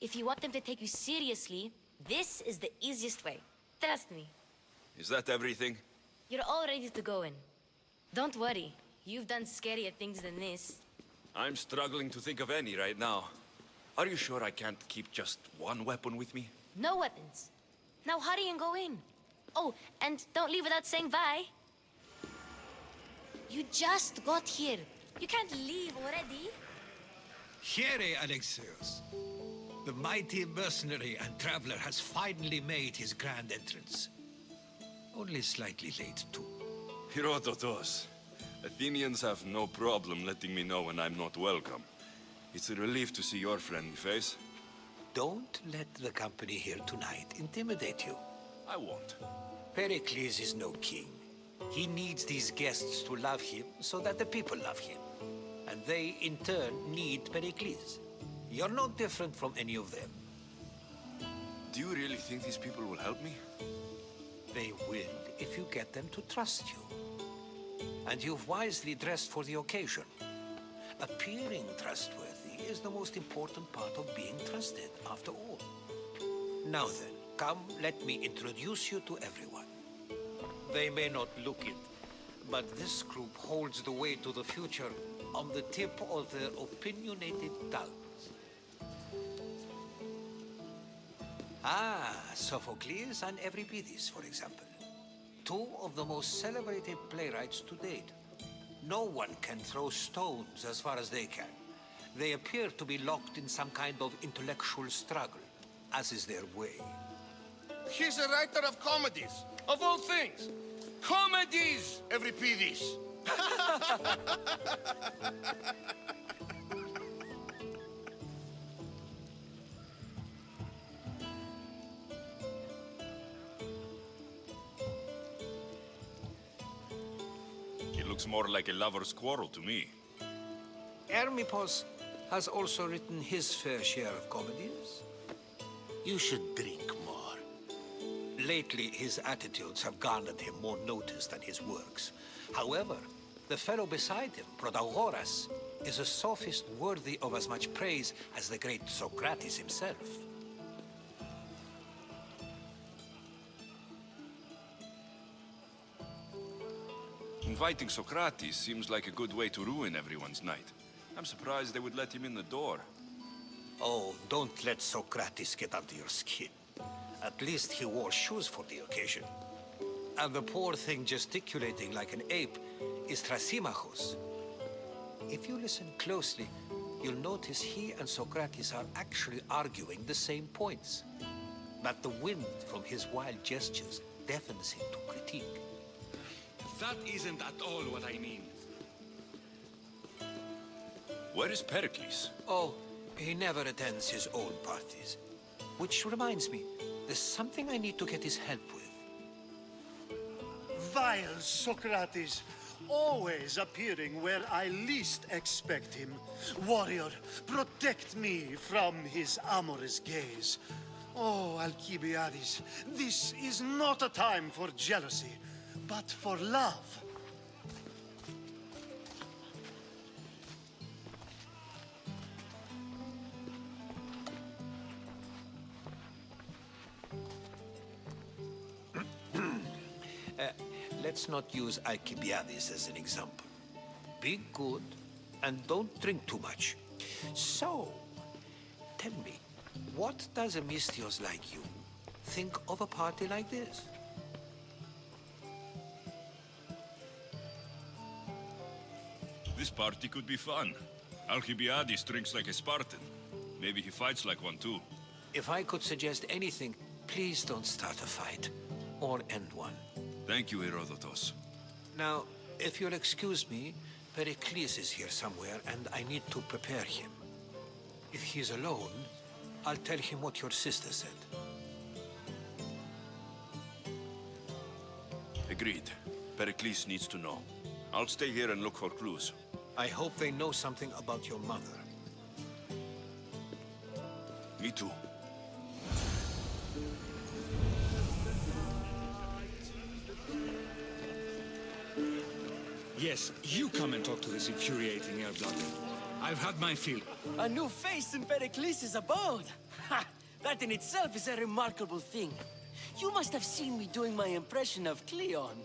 Speaker 2: If you want them to take you seriously, this is the easiest way. Trust me.
Speaker 1: Is that everything?
Speaker 2: You're all ready to go in. Don't worry. You've done scarier things than this.
Speaker 1: I'm struggling to think of any right now. Are you sure I can't keep just one weapon with me?
Speaker 2: No weapons. Now hurry and go in. Oh, and don't leave without saying bye. You just got here. You can't leave already.
Speaker 8: Here, Alexios. The mighty mercenary and traveler has finally made his grand entrance. Only slightly late, too.
Speaker 1: Herodotos. Athenians have no problem letting me know when I'm not welcome. It's a relief to see your friendly face.
Speaker 10: Don't let the company here tonight intimidate you.
Speaker 1: I won't.
Speaker 10: Pericles is no king. He needs these guests to love him so that the people love him. And they, in turn, need Pericles. You're no different from any of them.
Speaker 1: Do you really think these people will help me?
Speaker 10: They will if you get them to trust you. And you've wisely dressed for the occasion. Appearing trustworthy is the most important part of being trusted, after all. Now then, come, let me introduce you to everyone. They may not look it, But this group holds the way to the future on the tip of their opinionated tongues. Ah, Sophocles and Euripides, for example. Two of the most celebrated playwrights to date. No one can throw stones as far as they can. They appear to be locked in some kind of intellectual struggle, as is their way.
Speaker 5: He's a writer of comedies, of all things. Comedies, Euripides.
Speaker 1: It looks more like a lover's quarrel to me.
Speaker 10: Hermippos has also written his fair share of comedies. You should drink more. Lately, his attitudes have garnered him more notice than his works. However, the fellow beside him, Protagoras, is a sophist worthy of as much praise as the great Socrates himself.
Speaker 1: Inviting Socrates seems like a good way to ruin everyone's night. I'm surprised they would let him in the door.
Speaker 10: Oh, don't let Socrates get under your skin. At least he wore shoes for the occasion. And the poor thing gesticulating like an ape is Thrasymachos. If you listen closely, you'll notice he and Socrates are actually arguing the same points. But the wind from his wild gestures deafens him to critique.
Speaker 9: That isn't at all what I mean.
Speaker 1: Where is Pericles?
Speaker 10: Oh, he never attends his own parties. Which reminds me, there's something I need to get his help with.
Speaker 3: Vile Socrates, always appearing where I least expect him. Warrior, protect me from his amorous gaze. Oh, Alcibiades, this is not a time for jealousy, but for love.
Speaker 10: Let's not use Alcibiades as an example. Be good and don't drink too much. So, tell me, what does a Mystios like you think of a party like this?
Speaker 1: This party could be fun. Alcibiades drinks like a Spartan. Maybe he fights like one too.
Speaker 10: If I could suggest anything, please don't start a fight or end one.
Speaker 1: Thank you, Herodotus.
Speaker 10: Now, if you'll excuse me, Pericles is here somewhere and I need to prepare him. If he's alone, I'll tell him what your sister said.
Speaker 1: Agreed. Pericles needs to know. I'll stay here and look for clues.
Speaker 10: I hope they know something about your mother.
Speaker 1: Me too.
Speaker 9: Yes, you come and talk to this infuriating air-blooded. I've had my fill.
Speaker 11: A new face in Pericles' abode! Ha! That in itself is a remarkable thing. You must have seen me doing my impression of Cleon.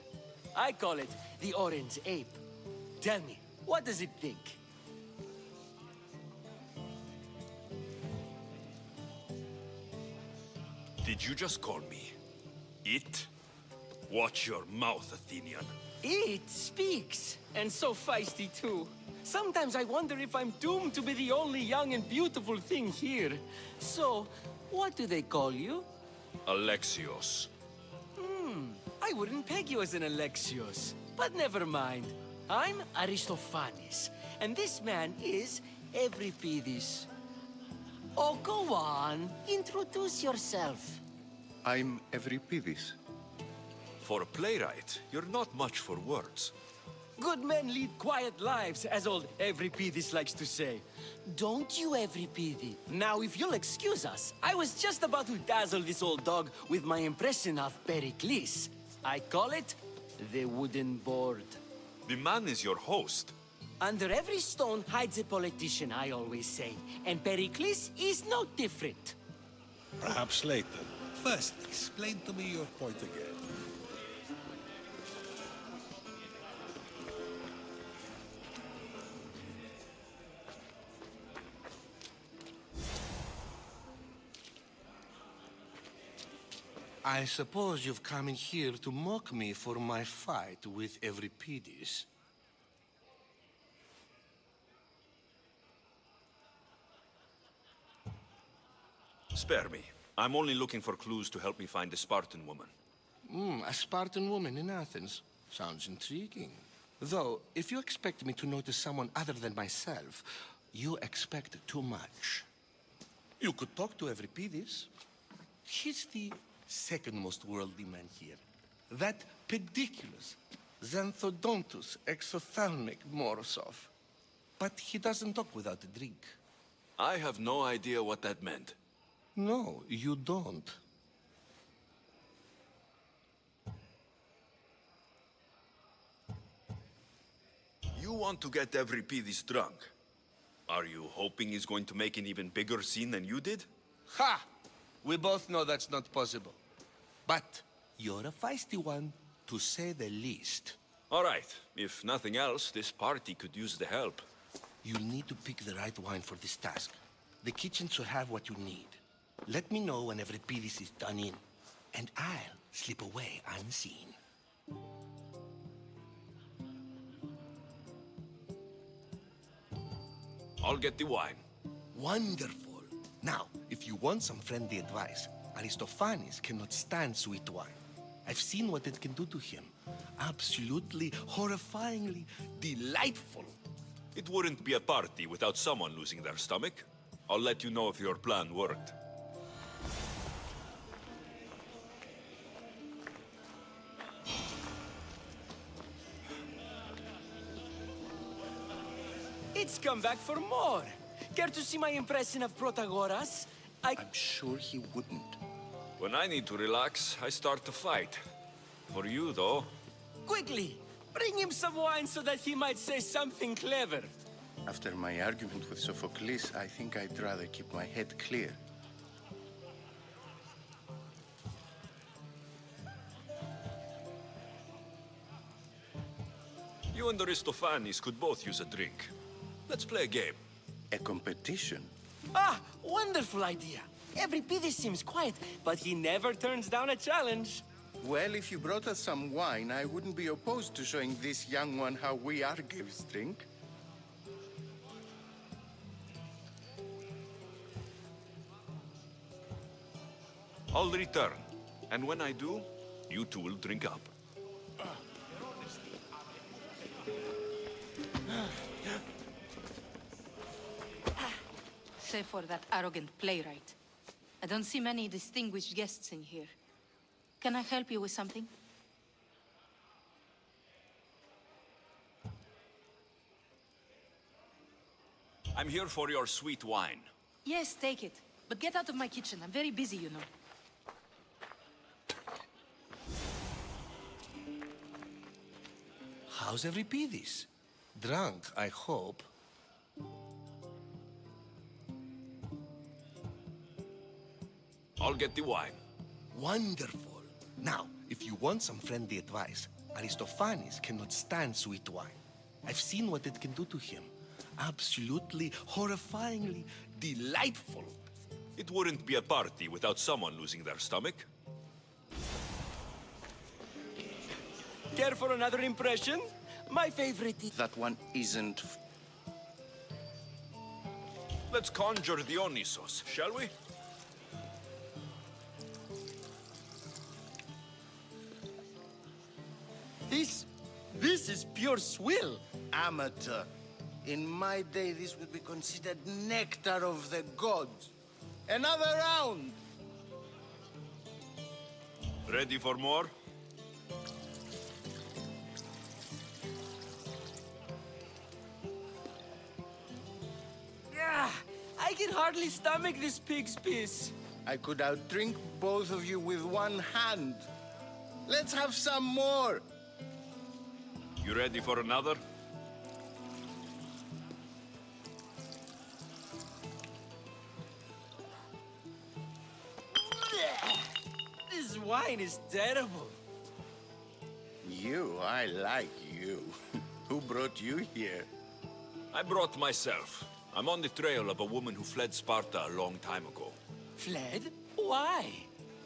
Speaker 11: I call it the Orange Ape. Tell me, what does it think?
Speaker 1: Did you just call me it? Watch your mouth, Athenian.
Speaker 11: It speaks, and so feisty too. Sometimes I wonder if I'm doomed to be the only young and beautiful thing here. So, what do they call you?
Speaker 1: Alexios.
Speaker 11: I wouldn't peg you as an Alexios, but never mind. I'm Aristophanes, and this man is Euripides. Oh, go on. Introduce yourself.
Speaker 12: I'm Euripides.
Speaker 1: For a playwright, you're not much for words.
Speaker 11: Good men lead quiet lives, as old Euripides likes to say. Don't you, Euripides? Now, if you'll excuse us, I was just about to dazzle this old dog with my impression of Pericles. I call it the wooden board.
Speaker 1: The man is your host.
Speaker 11: Under every stone hides a politician, I always say. And Pericles is no different.
Speaker 8: Perhaps later. First, explain to me your point again.
Speaker 3: I suppose you've come in here to mock me for my fight with Euripides.
Speaker 1: Spare me. I'm only looking for clues to help me find the Spartan woman.
Speaker 3: A Spartan woman in Athens. Sounds intriguing. Though, if you expect me to notice someone other than myself, you expect too much. You could talk to Euripides. He's the second most worldly man here. That pediculous, xanthodontus, exophthalmic Morosov. But he doesn't talk without a drink.
Speaker 1: I have no idea what that meant.
Speaker 3: No, you don't.
Speaker 1: You want to get Euripides drunk. Are you hoping he's going to make an even bigger scene than you did?
Speaker 3: Ha! We both know that's not possible. But you're a feisty one, to say the least.
Speaker 1: All right. If nothing else, this party could use the help.
Speaker 3: You'll need to pick the right wine for this task. The kitchen should have what you need. Let me know when Euripides is done in, and I'll slip away unseen.
Speaker 1: I'll get the wine.
Speaker 3: Wonderful. Now, if you want some friendly advice, Aristophanes cannot stand sweet wine. I've seen what it can do to him. Absolutely, horrifyingly delightful.
Speaker 1: It wouldn't be a party without someone losing their stomach. I'll let you know if your plan worked.
Speaker 11: It's come back for more. Care to see my impression of Protagoras?
Speaker 12: I'm sure he wouldn't.
Speaker 1: When I need to relax, I start to fight. For you, though.
Speaker 11: Quickly, bring him some wine so that he might say something clever.
Speaker 12: After my argument with Sophocles, I think I'd rather keep my head clear.
Speaker 1: You and Aristophanes could both use a drink. Let's play a game.
Speaker 12: A competition?
Speaker 11: Ah, wonderful idea. Euripides seems quiet, but he never turns down a challenge.
Speaker 12: Well, if you brought us some wine, I wouldn't be opposed to showing this young one how we Argives drink.
Speaker 1: I'll return. And when I do, you two will drink up.
Speaker 13: Save for that arrogant playwright. I don't see many distinguished guests in here. Can I help you with something?
Speaker 1: I'm here for your sweet wine.
Speaker 13: Yes, take it. But get out of my kitchen. I'm very busy, you know.
Speaker 3: How's Euripides? Drunk, I hope.
Speaker 1: I'll get the wine.
Speaker 3: Wonderful. Now, if you want some friendly advice, Aristophanes cannot stand sweet wine. I've seen what it can do to him. Absolutely, horrifyingly delightful.
Speaker 1: It wouldn't be a party without someone losing their stomach.
Speaker 11: Care for another impression? My favorite is...
Speaker 12: That one isn't...
Speaker 1: Let's conjure Dionysos, shall we?
Speaker 11: This is pure swill.
Speaker 3: Amateur. In my day, this would be considered nectar of the gods. Another round!
Speaker 1: Ready for more?
Speaker 11: I can hardly stomach this pig's piss.
Speaker 3: I could outdrink both of you with one hand. Let's have some more.
Speaker 1: You ready for another?
Speaker 11: This wine is terrible.
Speaker 12: You, I like you. Who brought you here?
Speaker 1: I brought myself. I'm on the trail of a woman who fled Sparta a long time ago.
Speaker 11: Fled? Why?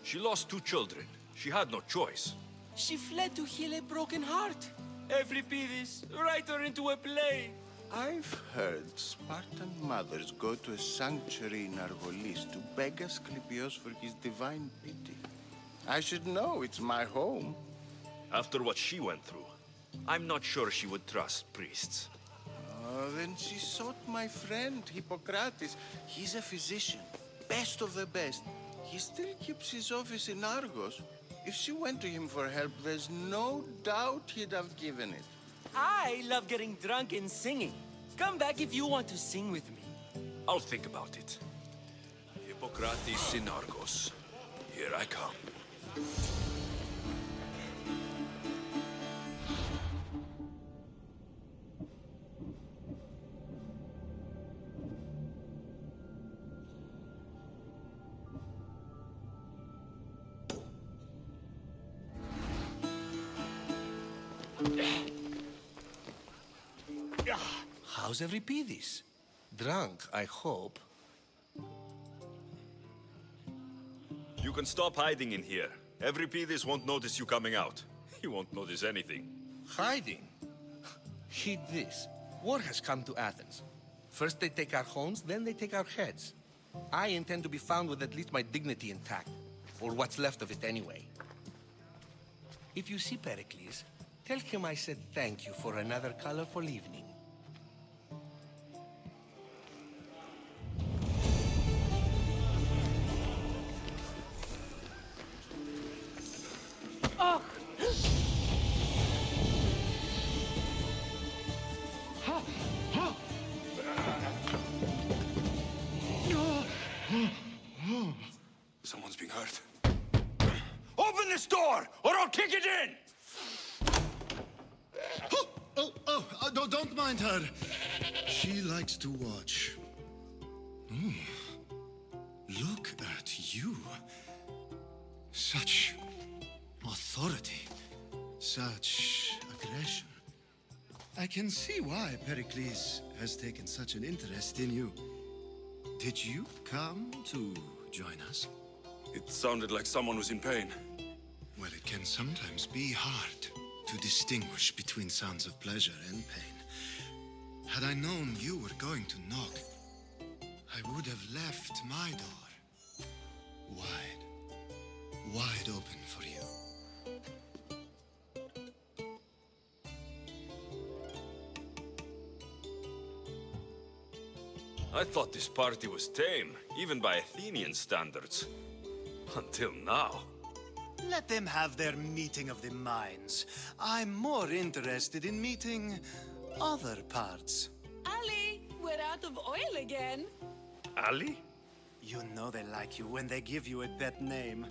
Speaker 1: She lost 2 children. She had no choice.
Speaker 11: She fled to heal a broken heart. Euripides, write her into a play.
Speaker 12: I've heard Spartan mothers go to a sanctuary in Argolis to beg Asclepios for his divine pity. I should know, it's my home.
Speaker 1: After what she went through, I'm not sure she would trust priests.
Speaker 12: Oh, then she sought my friend, Hippocrates. He's a physician, best of the best. He still keeps his office in Argos. If she went to him for help, there's no doubt he'd have given it.
Speaker 11: I love getting drunk and singing. Come back if you want to sing with me.
Speaker 1: I'll think about it. Hippocrates in Argos. Here I come.
Speaker 10: How's Euripides? Drunk, I hope.
Speaker 1: You can stop hiding in here. Euripides won't notice you coming out. He won't notice anything.
Speaker 10: Hiding? Heed this. War has come to Athens. First they take our homes, then they take our heads. I intend to be found with at least my dignity intact. Or what's left of it anyway. If you see Pericles, tell him I said thank you for another colorful evening.
Speaker 1: Someone's being hurt. Open this door, or I'll kick it in!
Speaker 3: No, don't mind her. She likes to watch. Look at you. Such authority. Such aggression. I can see why Pericles has taken such an interest in you. Did you come to join us?
Speaker 1: It sounded like someone was in pain.
Speaker 3: Well, it can sometimes be hard to distinguish between sounds of pleasure and pain. Had I known you were going to knock, I would have left my door wide open for you.
Speaker 1: I thought this party was tame, even by Athenian standards. Until now.
Speaker 3: Let them have their meeting of the minds. I'm more interested in meeting other parts.
Speaker 4: Ali, we're out of oil again.
Speaker 1: Ali?
Speaker 3: You know they like you when they give you a pet name.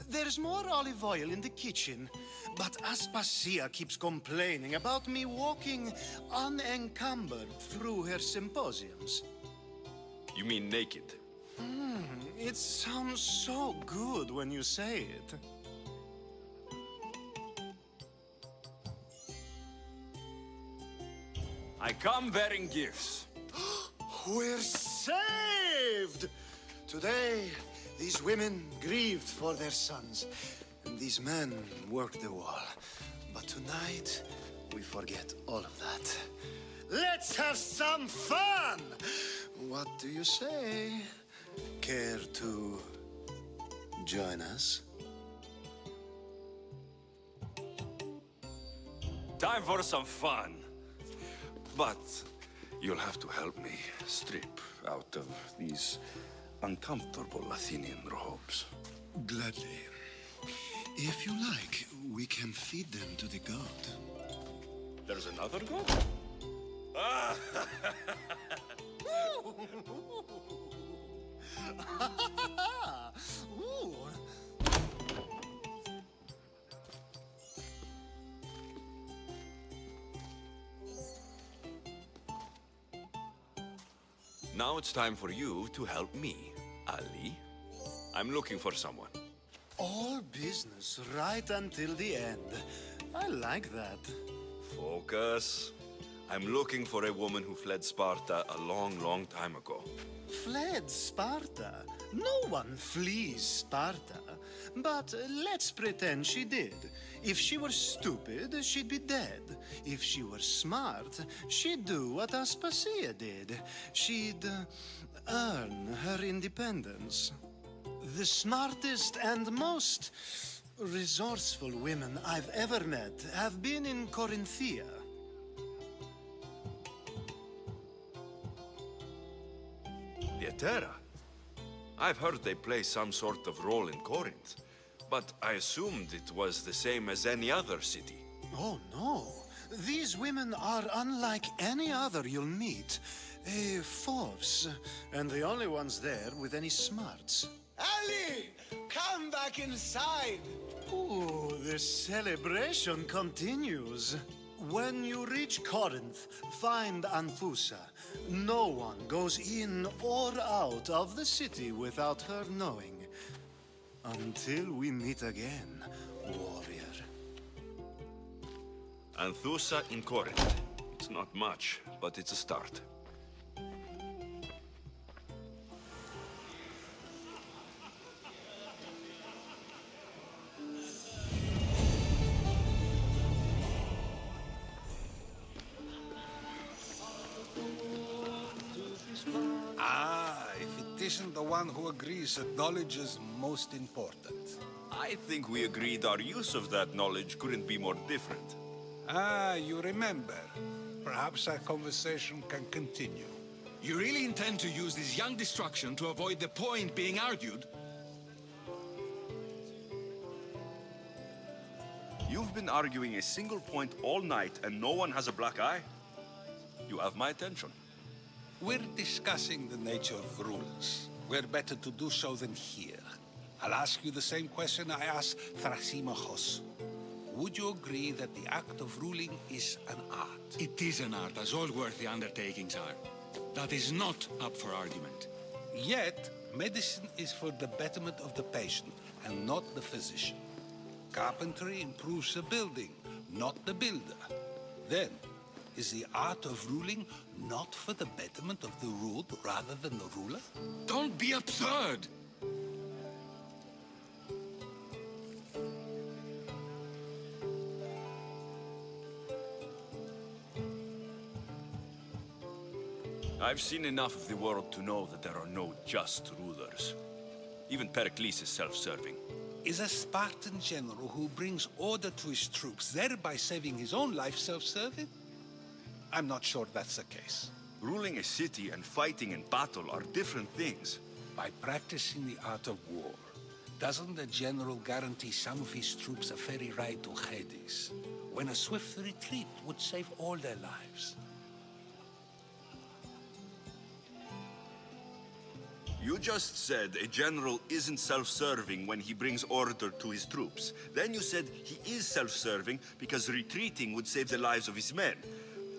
Speaker 3: There's more olive oil in the kitchen, but Aspasia keeps complaining about me walking unencumbered through her symposiums.
Speaker 1: You mean naked?
Speaker 3: It sounds so good when you say it.
Speaker 1: I come bearing gifts.
Speaker 3: We're saved! Today, these women grieved for their sons, and these men worked the wall. But tonight, we forget all of that. Let's have some fun! What do you say? Care to join us?
Speaker 1: Time for some fun. But you'll have to help me strip out of these uncomfortable Athenian robes.
Speaker 3: Gladly. If you like, we can feed them to the god.
Speaker 1: There's another god? Ah!
Speaker 3: Ooh.
Speaker 1: Now it's time for you to help me, Ali. I'm looking for someone.
Speaker 3: All business right until the end. I like that.
Speaker 1: Focus. I'm looking for a woman who fled Sparta a long, long time ago.
Speaker 3: Fled Sparta? No one flees Sparta. But let's pretend she did. If she were stupid, she'd be dead. If she were smart, she'd do what Aspasia did. She'd earn her independence. The smartest and most resourceful women I've ever met have been in Corinthia.
Speaker 1: The Etera? I've heard they play some sort of role in Corinth, but I assumed it was the same as any other city.
Speaker 3: Oh, no. These women are unlike any other you'll meet. A force, and the only ones there with any smarts.
Speaker 14: Ali! Come back inside!
Speaker 3: Ooh, the celebration continues. When you reach Corinth, find Anfusa. No one goes in or out of the city without her knowing. Until we meet again, warrior.
Speaker 1: Anthusa in Corinth. It's not much, but it's a start.
Speaker 8: If it isn't the one who agrees that knowledge is most important.
Speaker 1: I think we agreed our use of that knowledge couldn't be more different.
Speaker 8: You remember. Perhaps our conversation can continue.
Speaker 9: You really intend to use this young destruction to avoid the point being argued?
Speaker 1: You've been arguing a single point all night and no one has a black eye? You have my attention.
Speaker 8: We're discussing the nature of rulers. Where better to do so than here? I'll ask you the same question I asked Thrasymachos. Would you agree that the act of ruling is an art?
Speaker 9: It is an art, as all worthy undertakings are. That is not up for argument.
Speaker 8: Yet, medicine is for the betterment of the patient and not the physician. Carpentry improves the building, not the builder. Then, is the art of ruling not for the betterment of the ruled rather than the ruler?
Speaker 9: Don't be absurd!
Speaker 1: I've seen enough of the world to know that there are no just rulers. Even Pericles is self-serving.
Speaker 8: Is a Spartan general who brings order to his troops, thereby saving his own life, self-serving? I'm not sure that's the case.
Speaker 1: Ruling a city and fighting in battle are different things.
Speaker 8: By practicing the art of war, doesn't the general guarantee some of his troops a ferry ride to Hades, when a swift retreat would save all their lives?
Speaker 1: You just said a general isn't self-serving when he brings order to his troops. Then you said he is self-serving because retreating would save the lives of his men.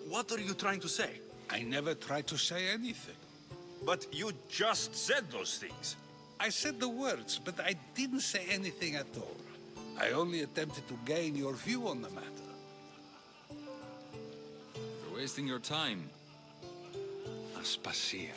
Speaker 1: What are you trying to say?
Speaker 8: I never tried to say anything.
Speaker 1: But you just said those things.
Speaker 8: I said the words, but I didn't say anything at all. I only attempted to gain your view on the matter.
Speaker 9: You're wasting your time. Aspasia.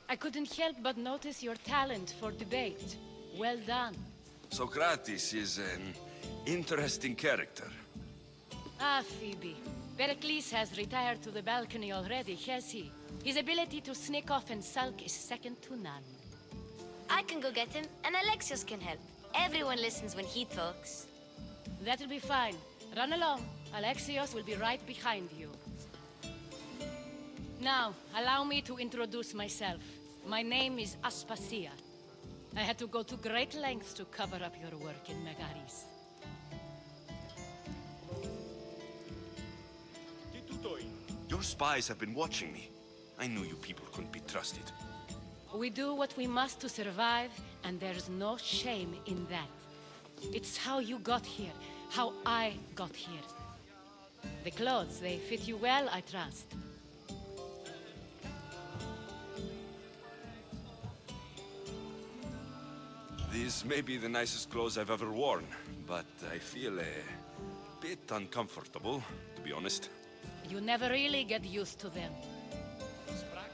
Speaker 15: I couldn't help but notice your talent for debate. Well done.
Speaker 1: Socrates is an interesting character.
Speaker 15: Ah, Phoebe. Pericles has retired to the balcony already, has he? His ability to sneak off and sulk is second to none.
Speaker 2: I can go get him, and Alexios can help. Everyone listens when he talks.
Speaker 15: That'll be fine. Run along. Alexios will be right behind you. Now, allow me to introduce myself. My name is Aspasia. I had to go to great lengths to cover up your work in Megaris.
Speaker 1: Your spies have been watching me. I knew you people couldn't be trusted.
Speaker 15: We do what we must to survive, and there's no shame in that. It's how you got here, how I got here. The clothes, they fit you well, I trust.
Speaker 1: These may be the nicest clothes I've ever worn, but I feel a bit uncomfortable, to be honest.
Speaker 15: You never really get used to them.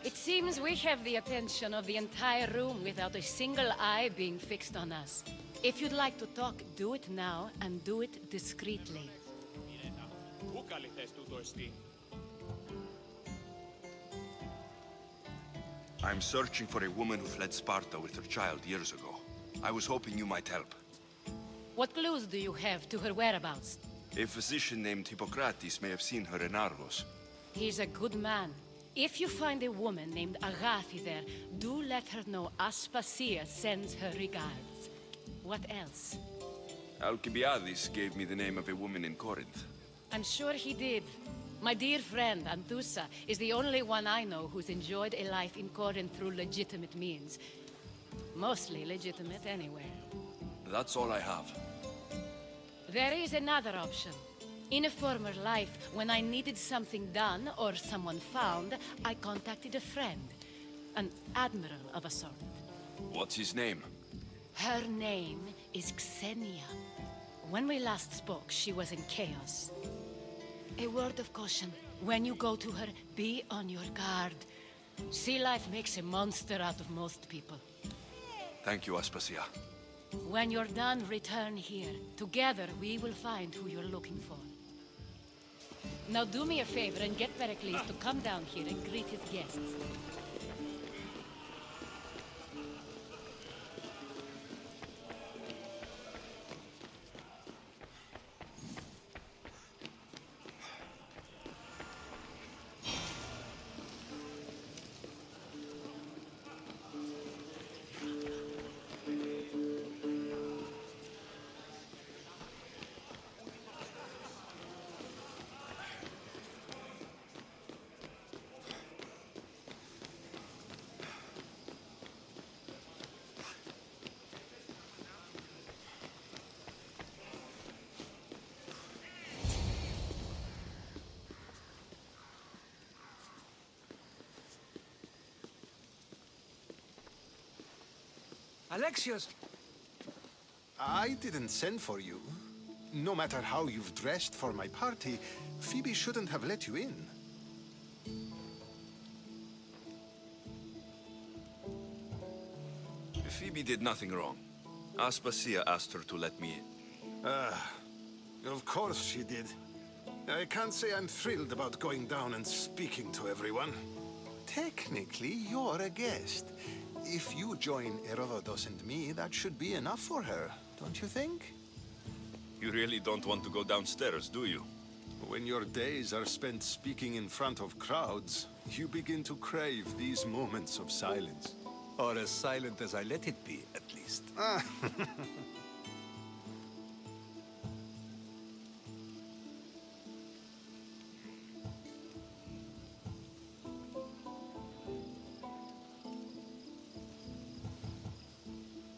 Speaker 15: It seems we have the attention of the entire room without a single eye being fixed on us. If you'd like to talk, do it now, and do it discreetly.
Speaker 1: I'm searching for a woman who fled Sparta with her child years ago. I was hoping you might help.
Speaker 15: What clues do you have to her whereabouts?
Speaker 1: A physician named Hippocrates may have seen her in Argos.
Speaker 15: He's a good man. If you find a woman named Agathi there, do let her know Aspasia sends her regards. What else?
Speaker 1: Alcibiades gave me the name of a woman in Corinth.
Speaker 15: I'm sure he did. My dear friend, Anthusa, is the only one I know who's enjoyed a life in Corinth through legitimate means. Mostly legitimate anyway.
Speaker 1: That's all I have.
Speaker 15: There is another option. In a former life, when I needed something done or someone found, I contacted a friend. An admiral of a sort.
Speaker 1: What's his name?
Speaker 15: Her name is Xenia. When we last spoke, she was in chaos. A word of caution. When you go to her, be on your guard. Sea life makes a monster out of most people.
Speaker 1: Thank you, Aspasia.
Speaker 15: When you're done, return here. Together, we will find who you're looking for. Now do me a favor and get Pericles to come down here and greet his guests.
Speaker 16: Alexios! I didn't send for you. No matter how you've dressed for my party, Phoebe shouldn't have let you in.
Speaker 1: Phoebe did nothing wrong. Aspasia asked her to let me in.
Speaker 16: Of course she did. I can't say I'm thrilled about going down and speaking to everyone. Technically, you're a guest. If you join Herodotus and me, that should be enough for her, don't you think?
Speaker 1: You really don't want to go downstairs, do you?
Speaker 16: When your days are spent speaking in front of crowds, you begin to crave these moments of silence.
Speaker 10: Or as silent as I let it be, at least.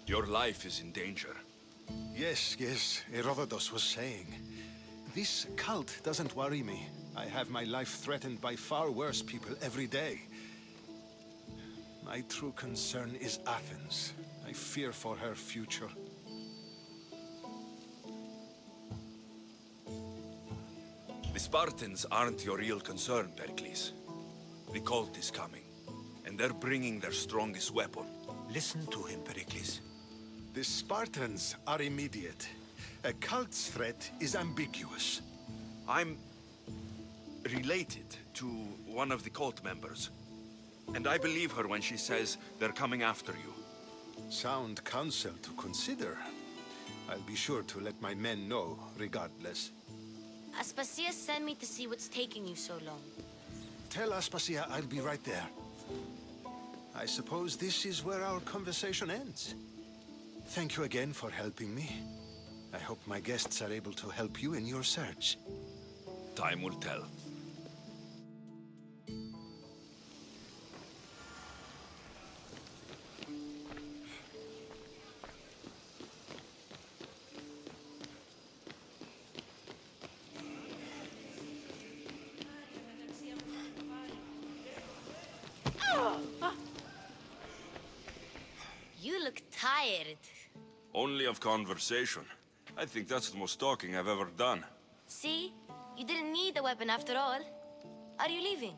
Speaker 1: Your life is in danger.
Speaker 16: Yes, Herodotus was saying. This cult doesn't worry me. I have my life threatened by far worse people every day. My true concern is Athens. I fear for her future.
Speaker 1: The Spartans aren't your real concern, Pericles. The cult is coming, and they're bringing their strongest weapon.
Speaker 10: Listen to him, Pericles.
Speaker 16: The Spartans are immediate. A cult's threat is ambiguous.
Speaker 1: I'm related to one of the cult members. And I believe her when she says they're coming after you.
Speaker 16: Sound counsel to consider. I'll be sure to let my men know, regardless.
Speaker 17: Aspasia sent me to see what's taking you so long.
Speaker 16: Tell Aspasia I'll be right there. I suppose this is where our conversation ends. Thank you again for helping me. I hope my guests are able to help you in your search.
Speaker 1: Time will tell.
Speaker 17: tired.
Speaker 1: Only of conversation. I think that's the most talking I've ever done.
Speaker 17: See? You didn't need the weapon after all. Are you leaving?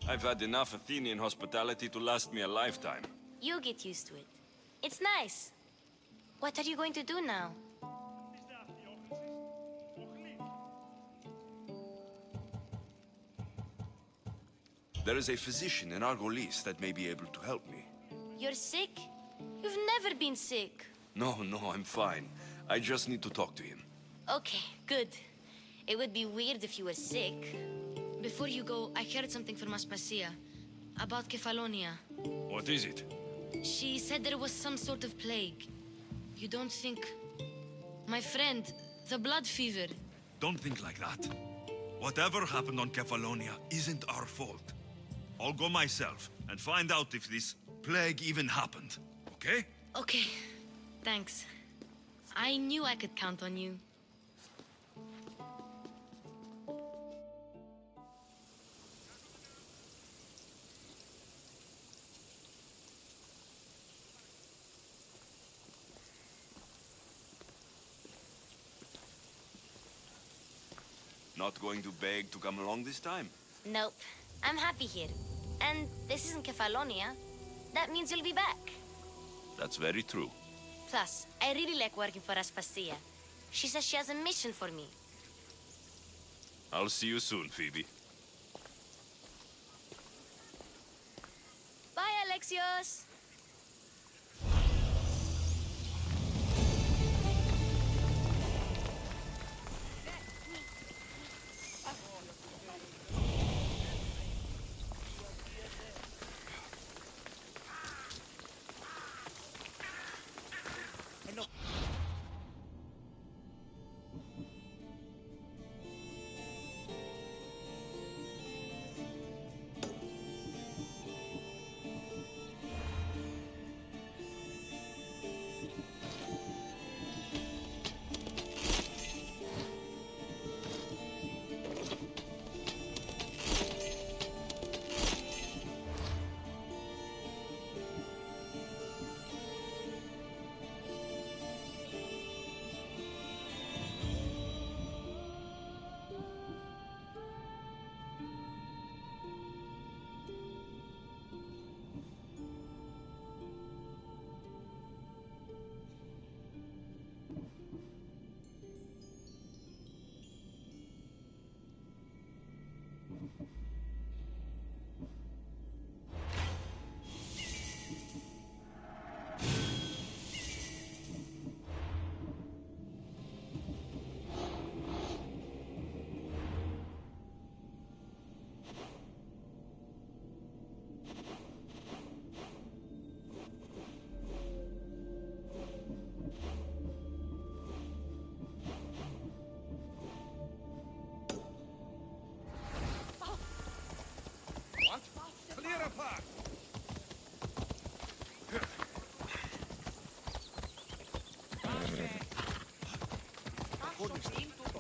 Speaker 1: I've had enough Athenian hospitality to last me a lifetime.
Speaker 17: You get used to it. It's nice. What are you going to do now?
Speaker 1: There is a physician in Argolis that may be able to help me.
Speaker 17: You're sick? You've never been sick.
Speaker 1: No, I'm fine. I just need to talk to him.
Speaker 17: Okay, good. It would be weird if you were sick. Before you go, I heard something from Aspasia. About Kefalonia.
Speaker 1: What is it?
Speaker 17: She said there was some sort of plague. You don't think... My friend, the blood fever.
Speaker 1: Don't think like that. Whatever happened on Kefalonia isn't our fault. I'll go myself and find out if this plague even happened, okay?
Speaker 17: Okay, thanks. I knew I could count on you.
Speaker 1: Not going to beg to come along this time?
Speaker 17: Nope. I'm happy here. And this isn't Kefalonia. That means you'll be back.
Speaker 1: That's very true.
Speaker 17: Plus, I really like working for Aspasia. She says she has a mission for me.
Speaker 1: I'll see you soon, Phoebe.
Speaker 17: Bye, Alexios!
Speaker 6: Clear apart!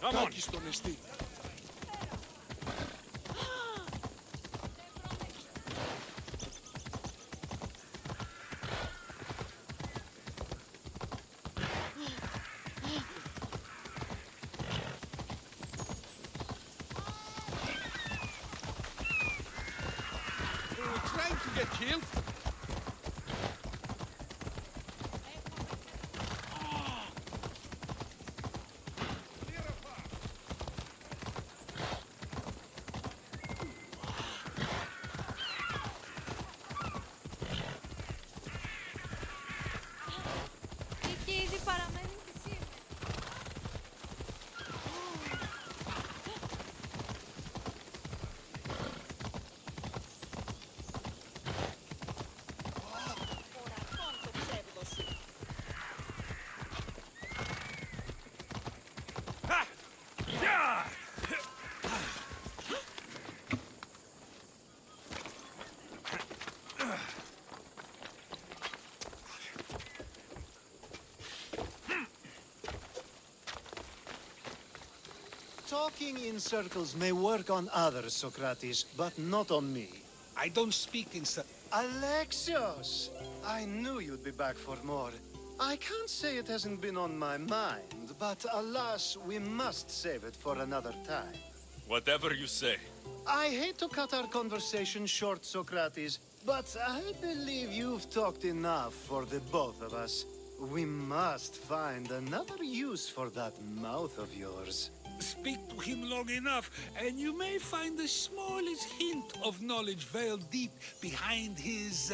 Speaker 3: Come on! στον εστί.
Speaker 6: Trying to get killed?
Speaker 18: Talking in circles may work on others, Socrates, but not on me.
Speaker 8: I don't speak in
Speaker 18: Alexios! I knew you'd be back for more. I can't say it hasn't been on my mind, but alas, we must save it for another time.
Speaker 1: Whatever you say.
Speaker 18: I hate to cut our conversation short, Socrates, but I believe you've talked enough for the both of us. We must find another use for that mouth of yours.
Speaker 8: Speak to him long enough, and you may find the smallest hint of knowledge veiled deep behind his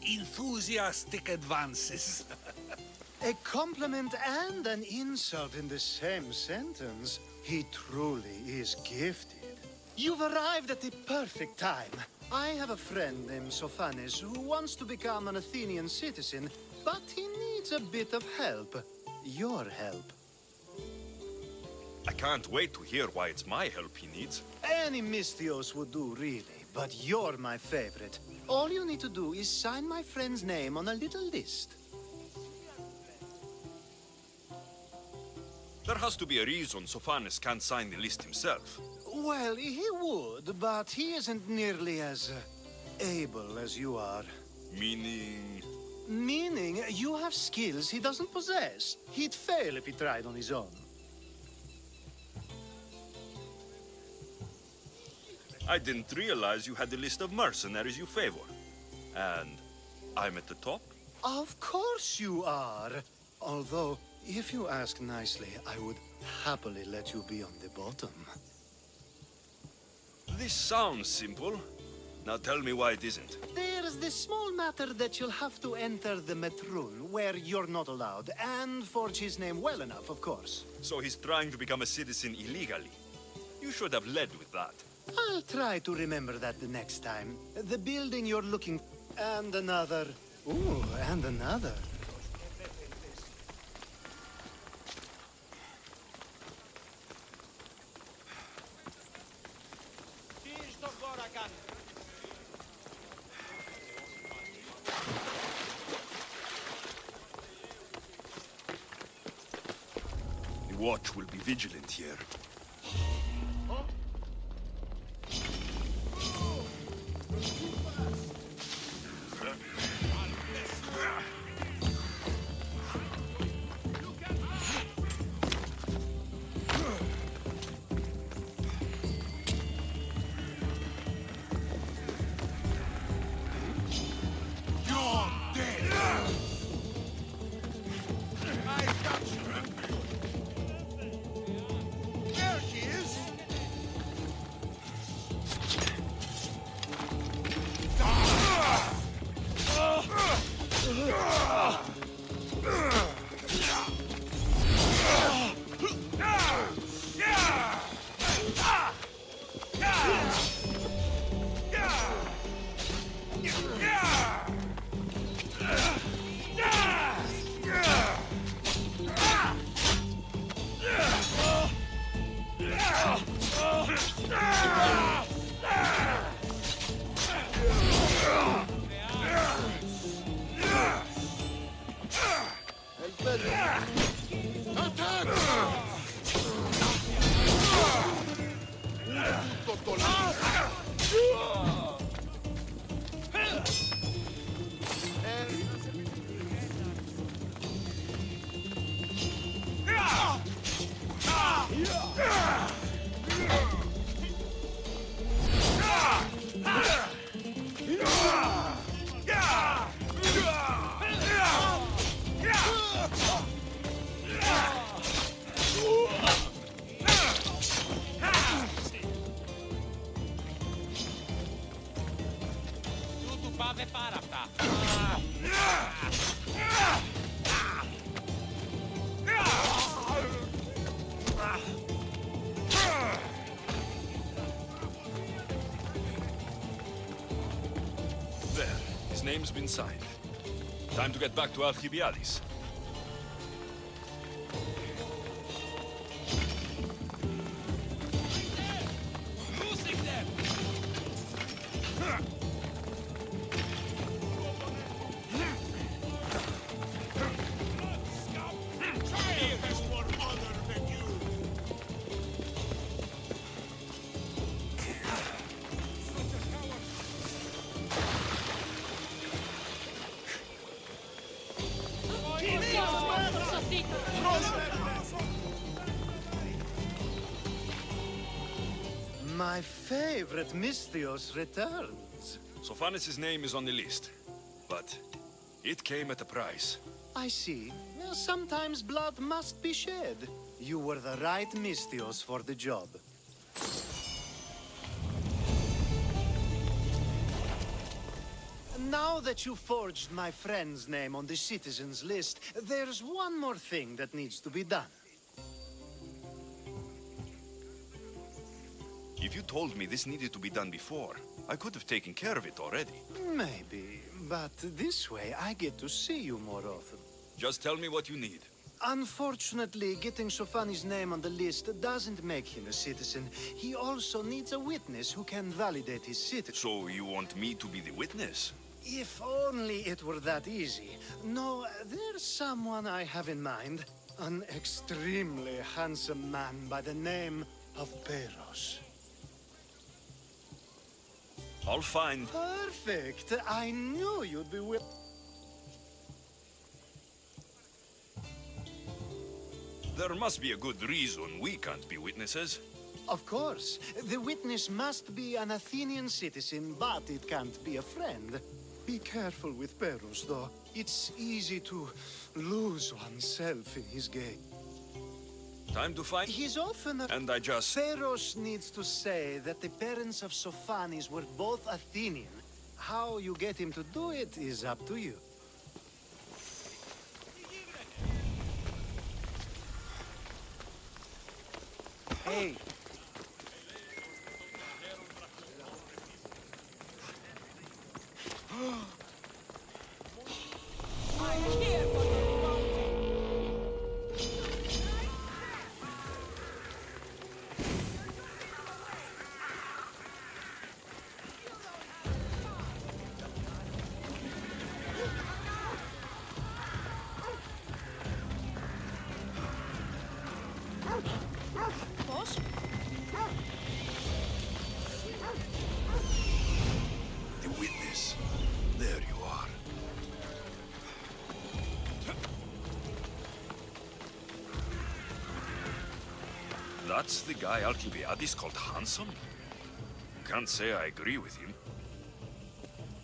Speaker 8: enthusiastic advances.
Speaker 18: A compliment and an insult in the same sentence. He truly is gifted. You've arrived at the perfect time. I have a friend named Sophanes who wants to become an Athenian citizen, but he needs a bit of help. Your help.
Speaker 1: I can't wait to hear why it's my help he needs.
Speaker 18: Any Mystios would do, really, but you're my favorite. All you need to do is sign my friend's name on a little list.
Speaker 1: There has to be a reason Sophanes can't sign the list himself.
Speaker 18: Well, he would, but he isn't nearly as able as you are.
Speaker 1: Meaning...
Speaker 18: Meaning, you have skills he doesn't possess. He'd fail if he tried on his own.
Speaker 1: I didn't realize you had a list of mercenaries you favor. And I'm at the top?
Speaker 18: Of course you are. Although, if you ask nicely, I would happily let you be on the bottom.
Speaker 1: This sounds simple. Now tell me why it isn't.
Speaker 18: There's this small matter that you'll have to enter the Metroon, where you're not allowed, and forge his name well enough, of course.
Speaker 1: So he's trying to become a citizen illegally. You should have led with that.
Speaker 18: I'll try to remember that the next time. The building you're looking... and another... Ooh, and another.
Speaker 1: The watch will be vigilant here. Name's been signed. Time to get back to Alcibiades.
Speaker 18: My favorite Mystios returns.
Speaker 1: Sophanis' name is on the list, but it came at a price.
Speaker 18: I see. Well, sometimes blood must be shed. You were the right Mystios for the job. Now that you forged my friend's name on the citizens list, there's one more thing that needs to be done.
Speaker 1: If you told me this needed to be done before, I could have taken care of it already.
Speaker 18: Maybe, but this way I get to see you more often.
Speaker 1: Just tell me what you need.
Speaker 18: Unfortunately, getting Sofani's name on the list doesn't make him a citizen. He also needs a witness who can validate his citizenship.
Speaker 1: So you want me to be the witness?
Speaker 18: If only it were that easy. No, there's someone I have in mind. An extremely handsome man by the name of Peros.
Speaker 1: I'll find...
Speaker 18: Perfect! I knew you'd be with...
Speaker 1: There must be a good reason we can't be witnesses.
Speaker 18: Of course. The witness must be an Athenian citizen, but it can't be a friend. Be careful with Peros, though. It's easy to lose oneself in his game.
Speaker 1: Time to find...
Speaker 18: He's often a...
Speaker 1: And I just...
Speaker 18: Peros needs to say that the parents of Sophanis were both Athenian. How you get him to do it is up to you.
Speaker 11: Hey.
Speaker 6: I'm here for your bounty.
Speaker 2: Boss?
Speaker 1: The witness. There you are. That's the guy Alcibiades called handsome? Can't say I agree with him.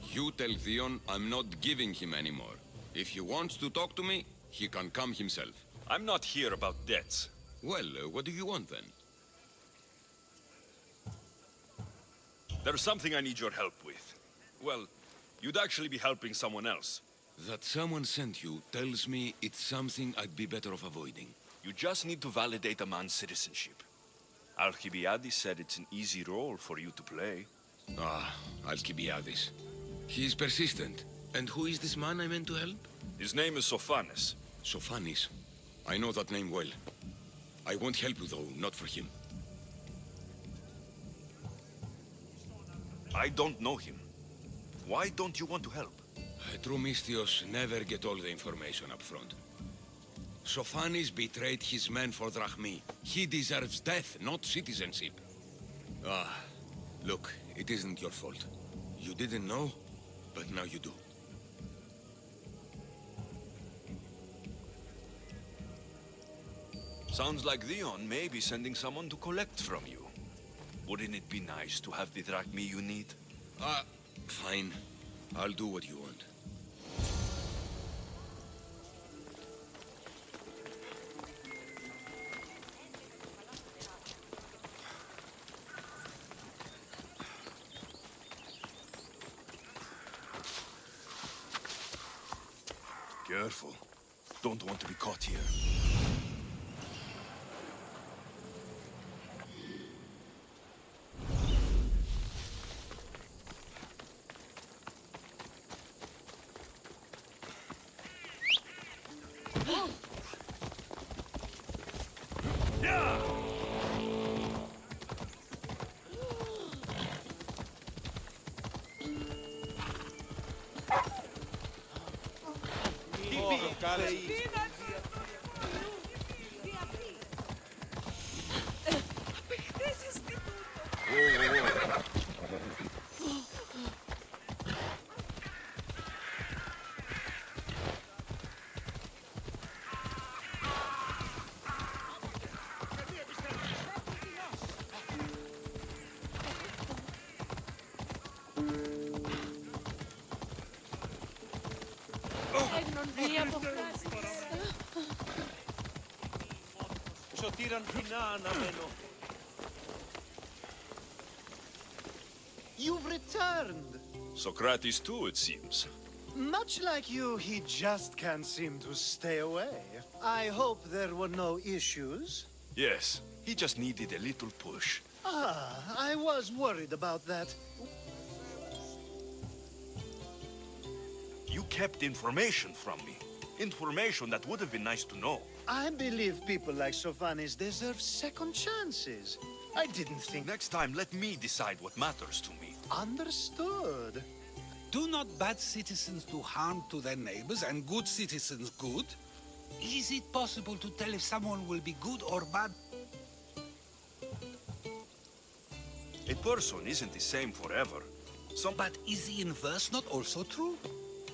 Speaker 19: You tell Theon I'm not giving him anymore. If he wants to talk to me, he can come himself.
Speaker 1: I'm not here about debts.
Speaker 19: Well, what do you want then?
Speaker 1: There's something I need your help with. Well, you'd actually be helping someone else.
Speaker 19: That someone sent you tells me it's something I'd be better off avoiding.
Speaker 1: You just need to validate a man's citizenship. Alcibiades said it's an easy role for you to play.
Speaker 19: Ah, Alcibiades. He's persistent. And who is this man I meant to help?
Speaker 1: His name is Sophanis.
Speaker 19: Sophanis. I know that name well. I won't help you, though, not for him.
Speaker 1: I don't know him. Why don't you want to help?
Speaker 19: True Mystios never get all the information up front. Sophanis betrayed his men for Drachmi. He deserves death, not citizenship. Ah, look, it isn't your fault. You didn't know, but now you do.
Speaker 1: Sounds like Theon may be sending someone to collect from you. Wouldn't it be nice to have the drachmi you need?
Speaker 19: Fine. I'll do what you want.
Speaker 1: Careful. Don't want to be caught here.
Speaker 18: You've returned.
Speaker 1: Socrates too, it seems.
Speaker 18: Much like you, he just can't seem to stay away. I hope there were no issues.
Speaker 1: Yes, he just needed a little push.
Speaker 18: Ah, I was worried about that.
Speaker 1: You kept information from me. Information that would have been nice to know.
Speaker 18: I believe people like Sophanis deserve second chances. I didn't think...
Speaker 1: Next time, let me decide what matters to me.
Speaker 18: Understood.
Speaker 8: Do not bad citizens do harm to their neighbors and good citizens good? Is it possible to tell if someone will be good or bad?
Speaker 1: A person isn't the same forever.
Speaker 8: But is the inverse not also true?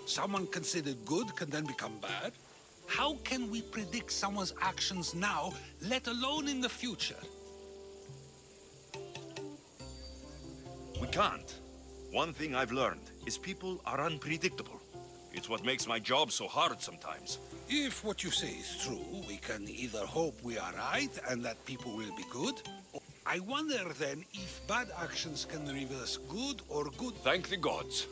Speaker 8: Someone considered good can then become bad? How can we predict someone's actions now, let alone in the future?
Speaker 1: We can't. One thing I've learned is people are unpredictable. It's what makes my job so hard sometimes.
Speaker 8: If what you say is true, we can either hope we are right and that people will be good. I wonder then if bad actions can reverse good or good...
Speaker 1: Thank the gods.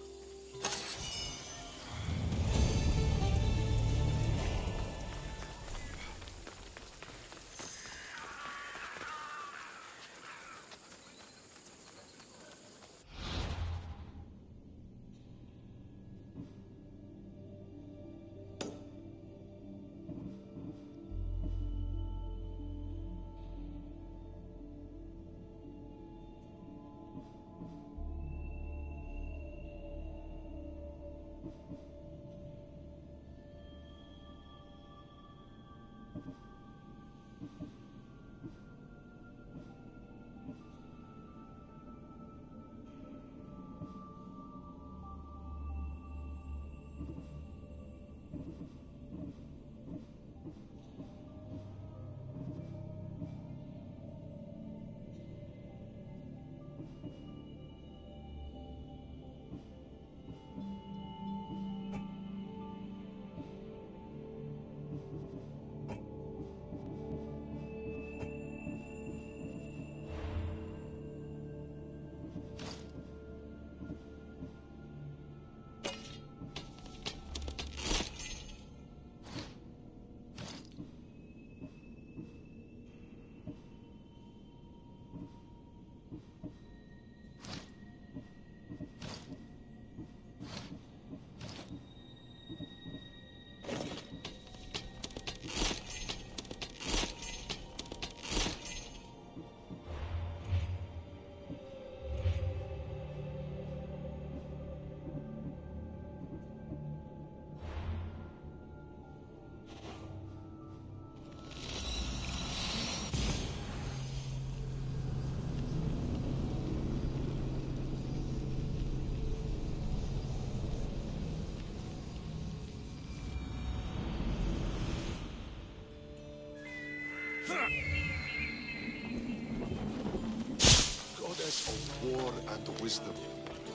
Speaker 20: Goddess of war and wisdom,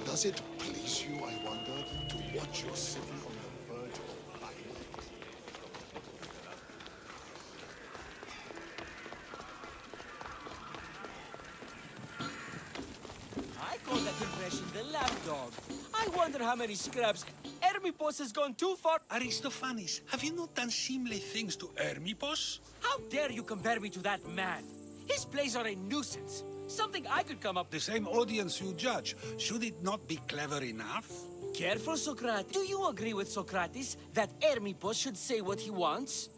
Speaker 20: does it please you, I wonder, to watch your city on the verge of battle?
Speaker 11: I call that impression the lapdog. I wonder how many scraps Hermipos has gone too far.
Speaker 8: Aristophanes, have you not done seemly things to Hermipos?
Speaker 11: How dare you compare me to that man? His plays are a nuisance. Something I could come up...
Speaker 8: The same audience you judge. Should it not be clever enough?
Speaker 11: Careful, Socrates. Do you agree with Socrates that Hermipos should say what he wants?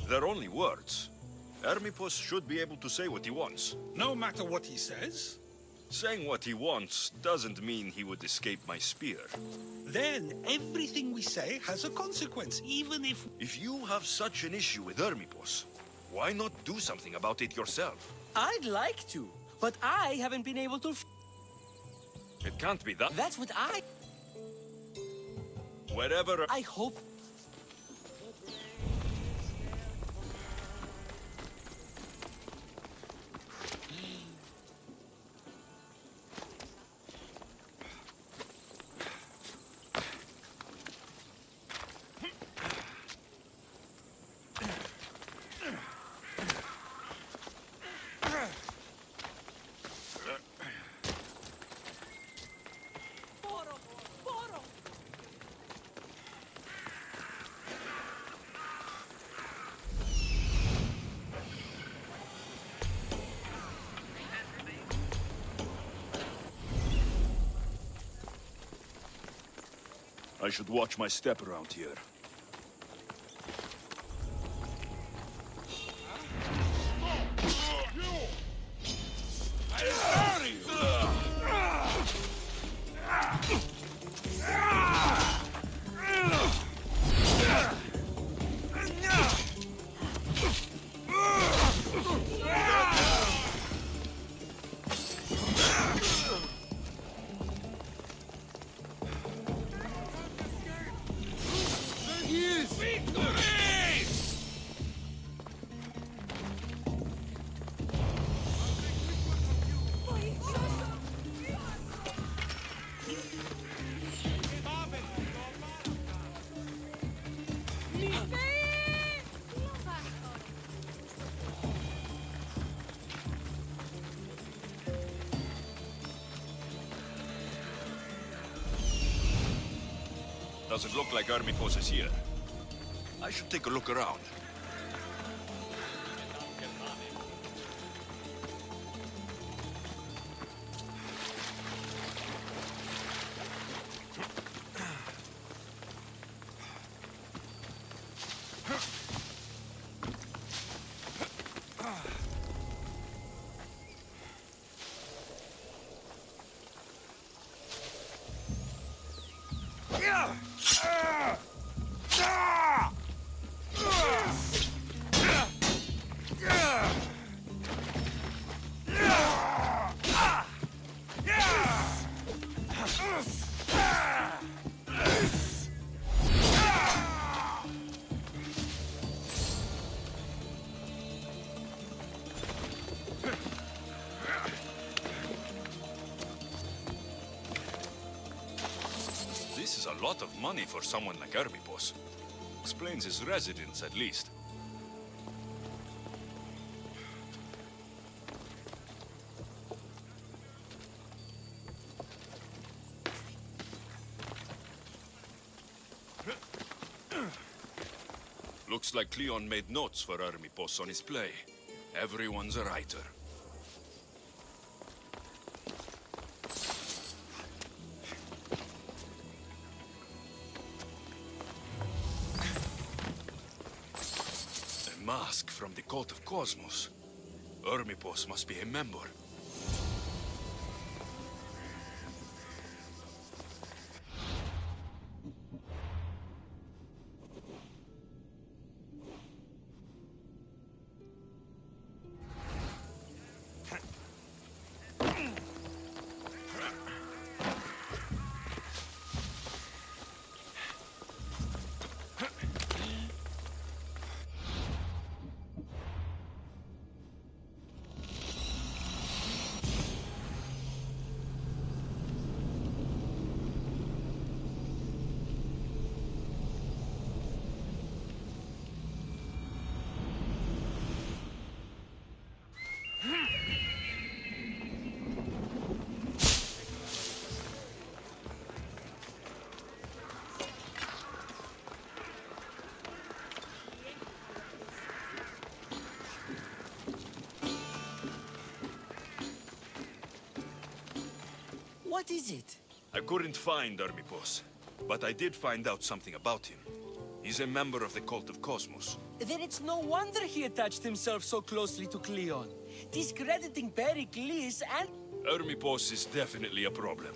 Speaker 1: They're only words. Hermipos should be able to say what he wants.
Speaker 8: No matter what he says?
Speaker 1: Saying what he wants doesn't mean he would escape my spear.
Speaker 8: Then everything we say has a consequence, even if...
Speaker 1: If you have such an issue with Hermipos, why not do something about it yourself?
Speaker 11: I'd like to, but I haven't been able to...
Speaker 1: It can't be that.
Speaker 11: That's what I...
Speaker 1: Wherever...
Speaker 11: I hope...
Speaker 1: I should watch my step around here. Doesn't look like army force is here. I should take a look around. This is a lot of money for someone like Hermipos. Explains his residence, at least. Looks like Cleon made notes for Hermipos on his play. Everyone's a writer. A mask from the Cult of Cosmos. Hermipos must be a member.
Speaker 11: What is it?
Speaker 1: I couldn't find Hermipos, but I did find out something about him. He's a member of the Cult of Cosmos.
Speaker 11: Then it's no wonder he attached himself so closely to Cleon, discrediting Pericles and...
Speaker 1: Hermipos is definitely a problem.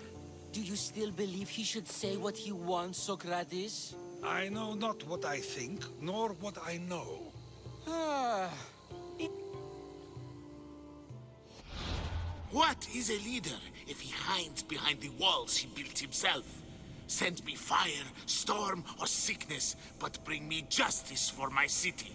Speaker 11: Do you still believe he should say what he wants, Socrates?
Speaker 8: I know not what I think, nor what I know.
Speaker 14: What is a leader if he hides behind the walls he built himself? Send me fire, storm, or sickness, but bring me justice for my city.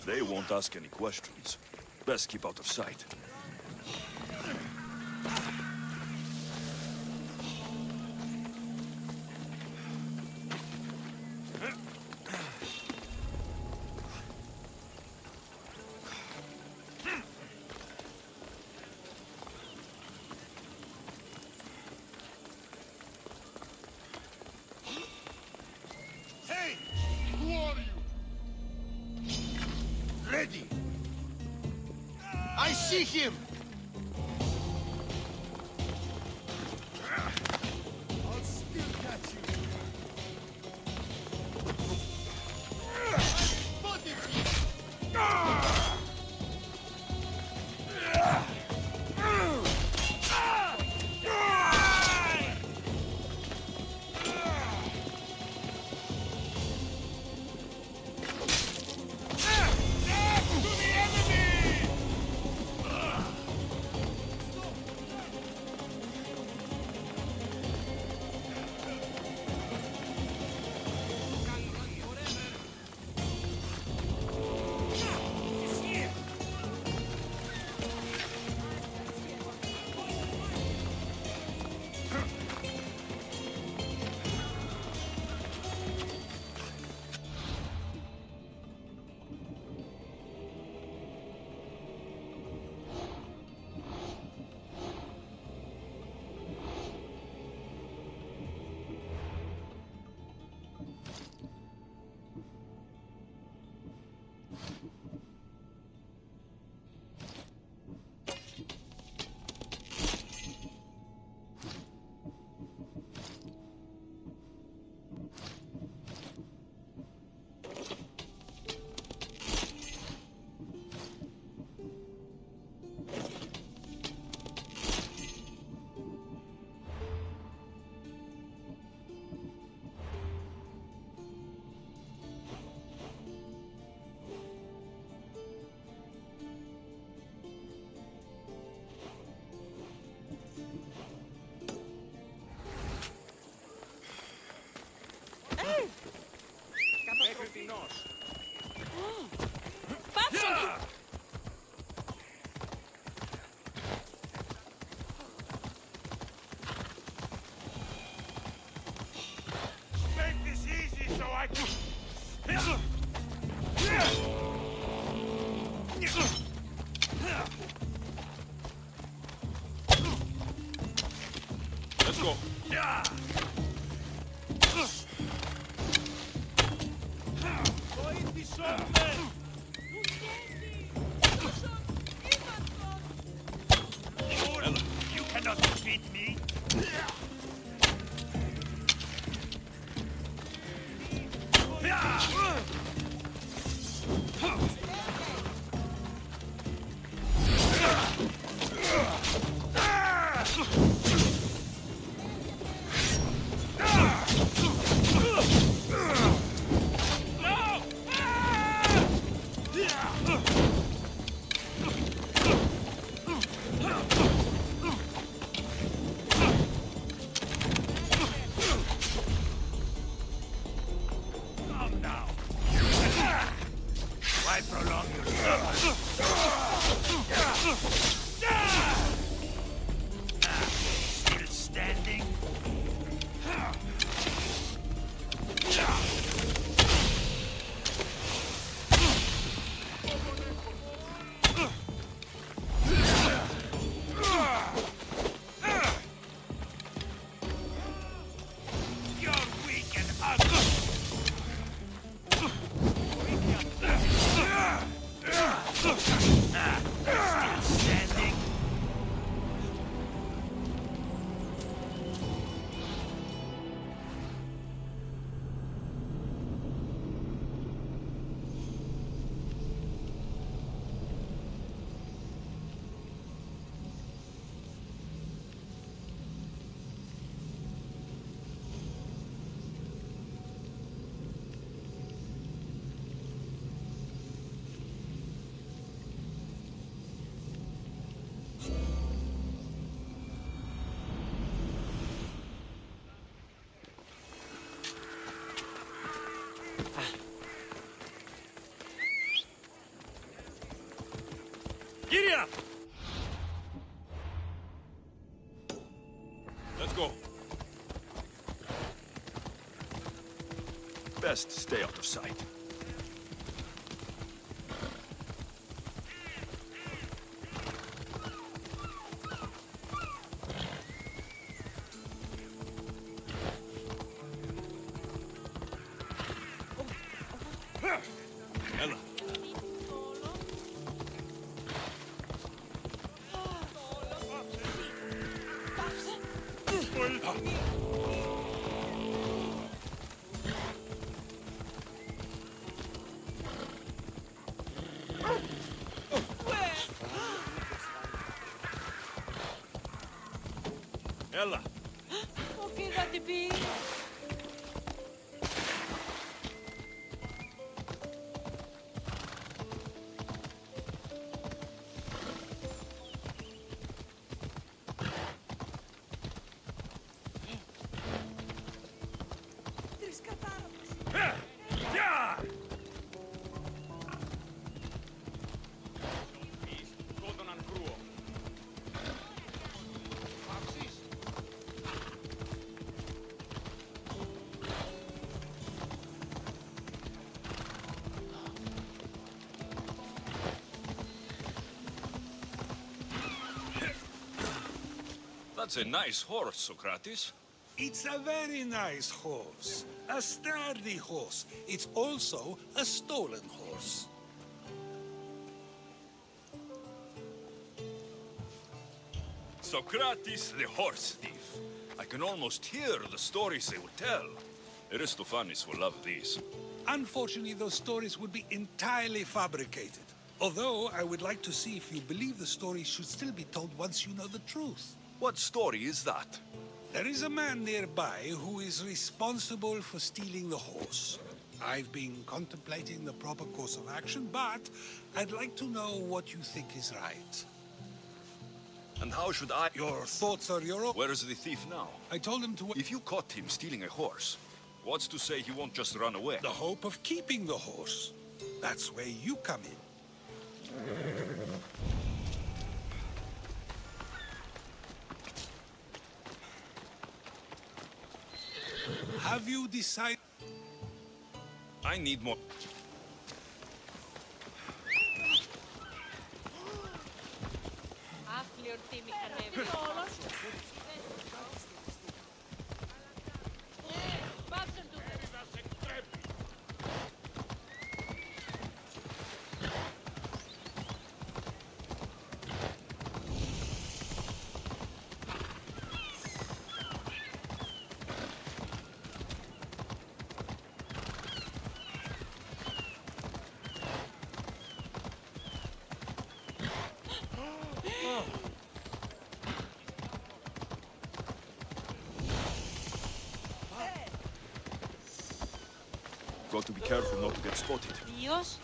Speaker 1: They won't ask any questions. Best keep out of sight.
Speaker 5: Hey! Who are you? Ready! I see him! I'll still catch you! I spotted you!
Speaker 6: Make this easy so I can...
Speaker 1: Let's go.
Speaker 6: You cannot defeat me. Giddy up! Let's go.
Speaker 1: Best stay out of sight.
Speaker 6: Ella. Ella.
Speaker 4: Okay, Daddy B.
Speaker 1: That's a nice horse, Socrates.
Speaker 8: It's a very nice horse. A sturdy horse. It's also a stolen horse.
Speaker 1: Socrates, the horse thief. I can almost hear the stories they would tell. Aristophanes will love these.
Speaker 8: Unfortunately, those stories would be entirely fabricated. Although, I would like to see if you believe the stories should still be told once you know the truth.
Speaker 1: What story is that?
Speaker 8: There is a man nearby who is responsible for stealing the horse. I've been contemplating the proper course of action, but I'd like to know what you think is right.
Speaker 1: And how should I...
Speaker 8: Your thoughts are your own.
Speaker 1: Where is the thief now?
Speaker 8: I told him to...
Speaker 1: If you caught him stealing a horse, what's to say he won't just run away?
Speaker 8: The hope of keeping the horse. That's where you come in. Have you decided?
Speaker 1: I need more. Got to be careful not to get spotted.
Speaker 4: Dios,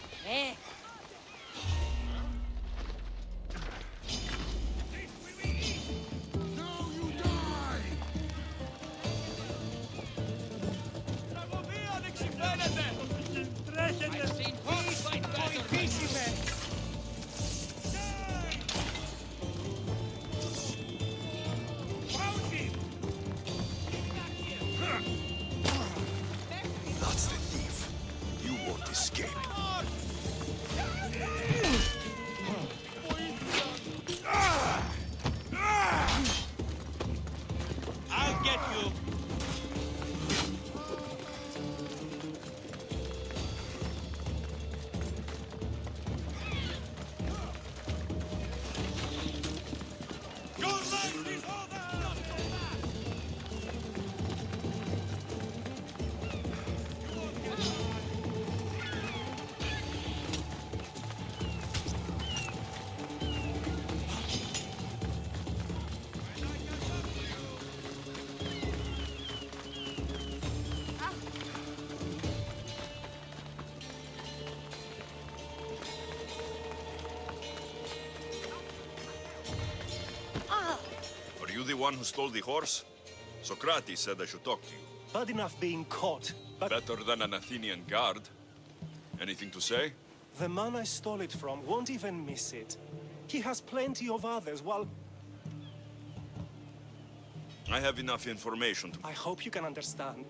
Speaker 1: That's the thief. You won't escape.
Speaker 6: I'll get you.
Speaker 1: Are you the one who stole the horse? Socrates said I should talk to you.
Speaker 11: Bad enough being caught,
Speaker 1: Better than an Athenian guard. Anything to say?
Speaker 21: The man I stole it from won't even miss it. He has plenty of others, while...
Speaker 1: I have enough information to...
Speaker 21: I hope you can understand.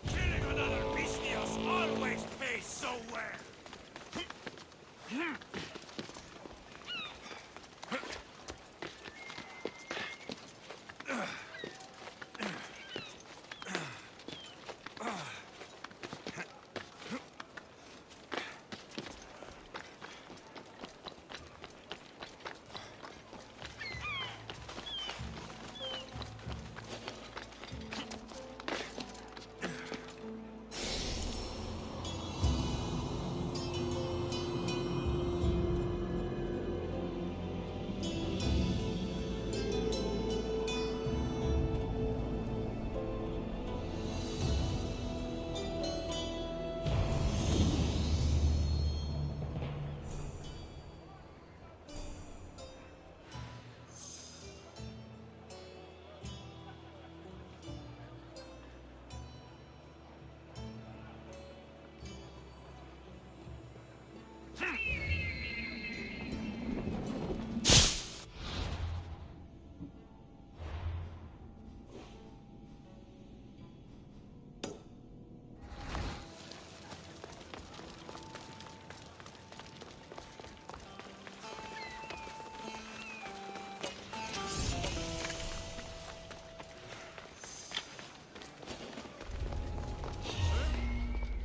Speaker 6: Killing another Pistios always pays so well.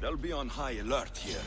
Speaker 1: They'll be on high alert here.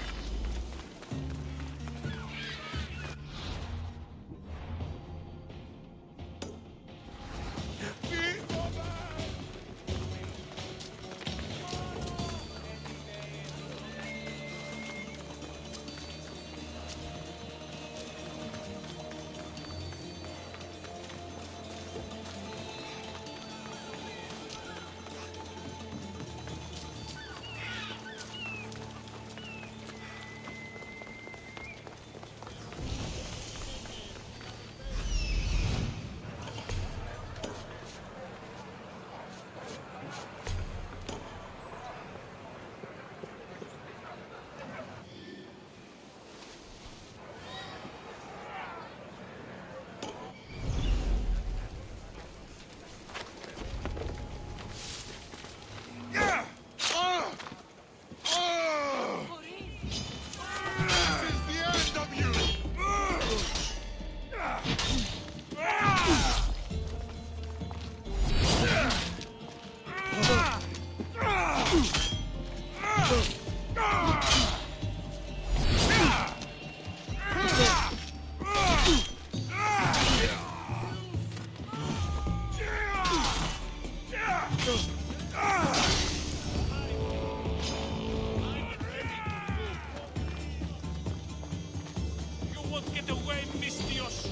Speaker 6: You won't get away, Pistios.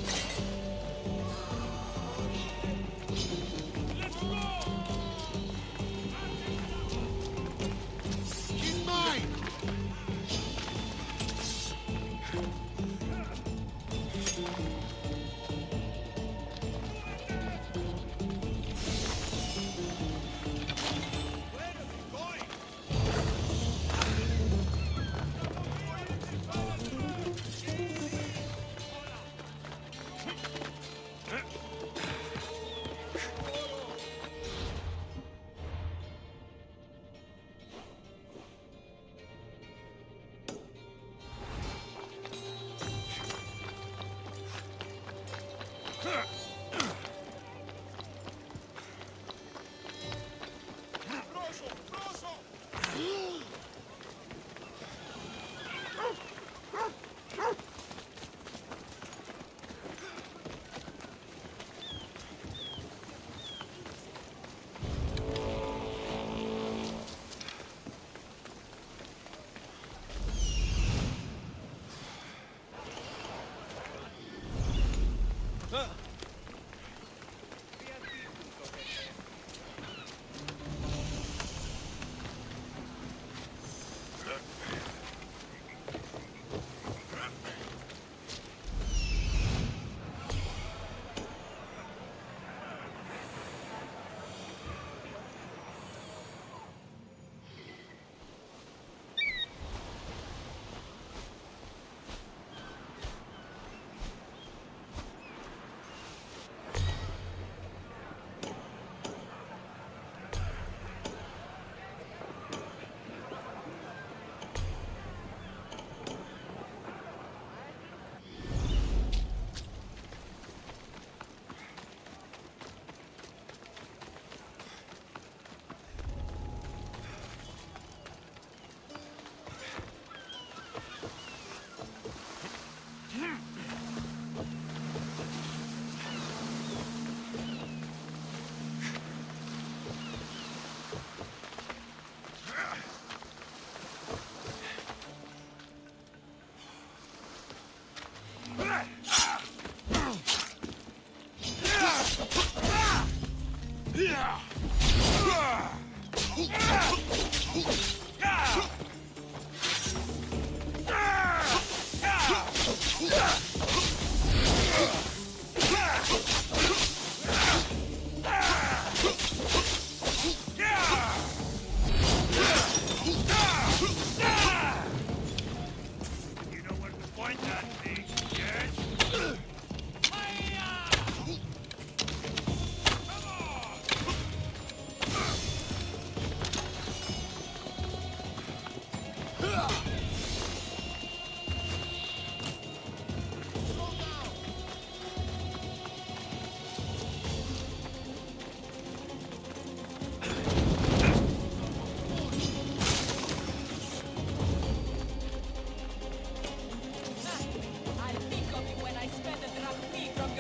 Speaker 6: Let's go!
Speaker 3: He's mine!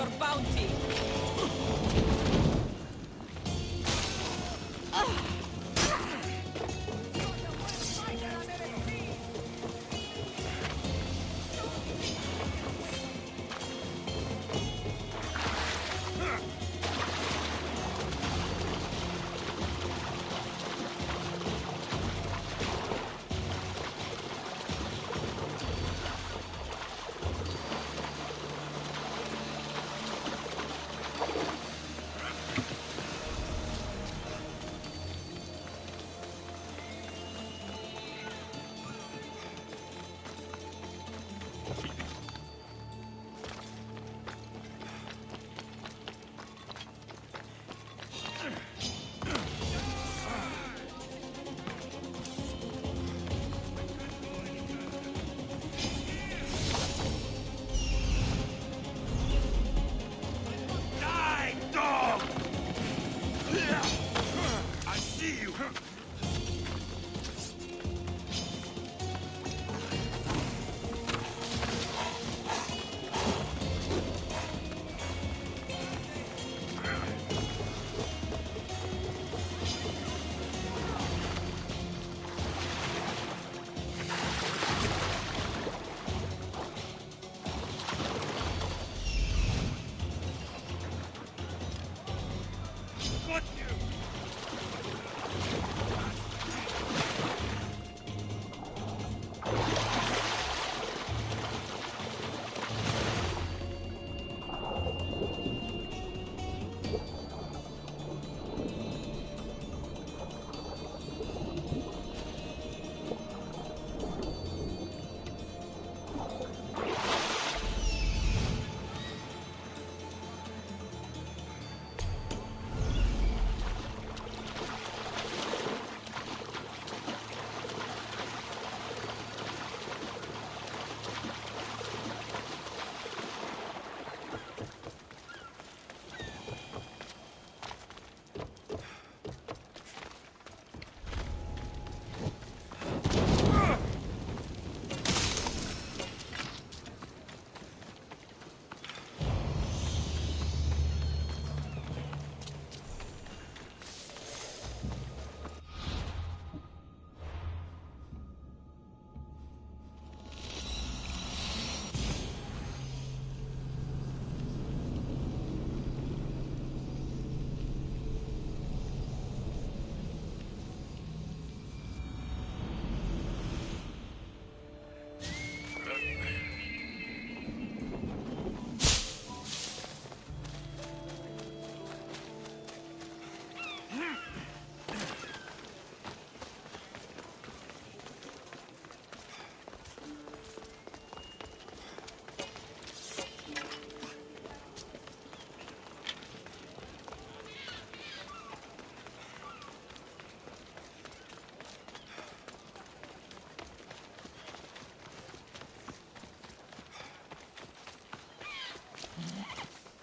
Speaker 4: your bounty.
Speaker 6: Die, dog! I see you! Got you!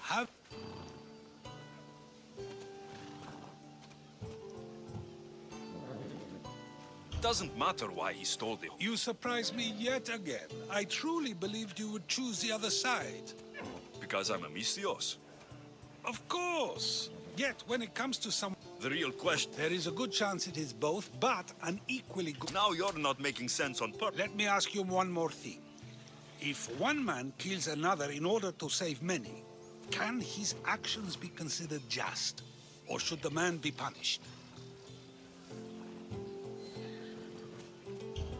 Speaker 8: Have...
Speaker 1: Doesn't matter why he stole the...
Speaker 8: You surprise me yet again. I truly believed you would choose the other side.
Speaker 1: Because I'm a Mistios.
Speaker 8: Of course. Yet, when it comes to some...
Speaker 1: The real question...
Speaker 8: There is a good chance it is both, but an equally good...
Speaker 1: Now you're not making sense on purpose.
Speaker 8: Let me ask you one more thing. If one man kills another in order to save many, can his actions be considered just? Or should the man be punished?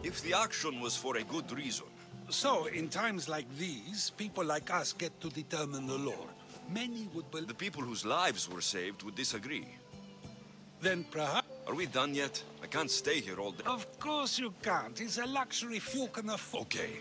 Speaker 1: If the action was for a good reason...
Speaker 8: So, in times like these, people like us get to determine the law. Many would believe...
Speaker 1: The people whose lives were saved would disagree.
Speaker 8: Then perhaps...
Speaker 1: Are we done yet? I can't stay here all day.
Speaker 8: Of course you can't. It's a luxury few can afford.
Speaker 1: Okay.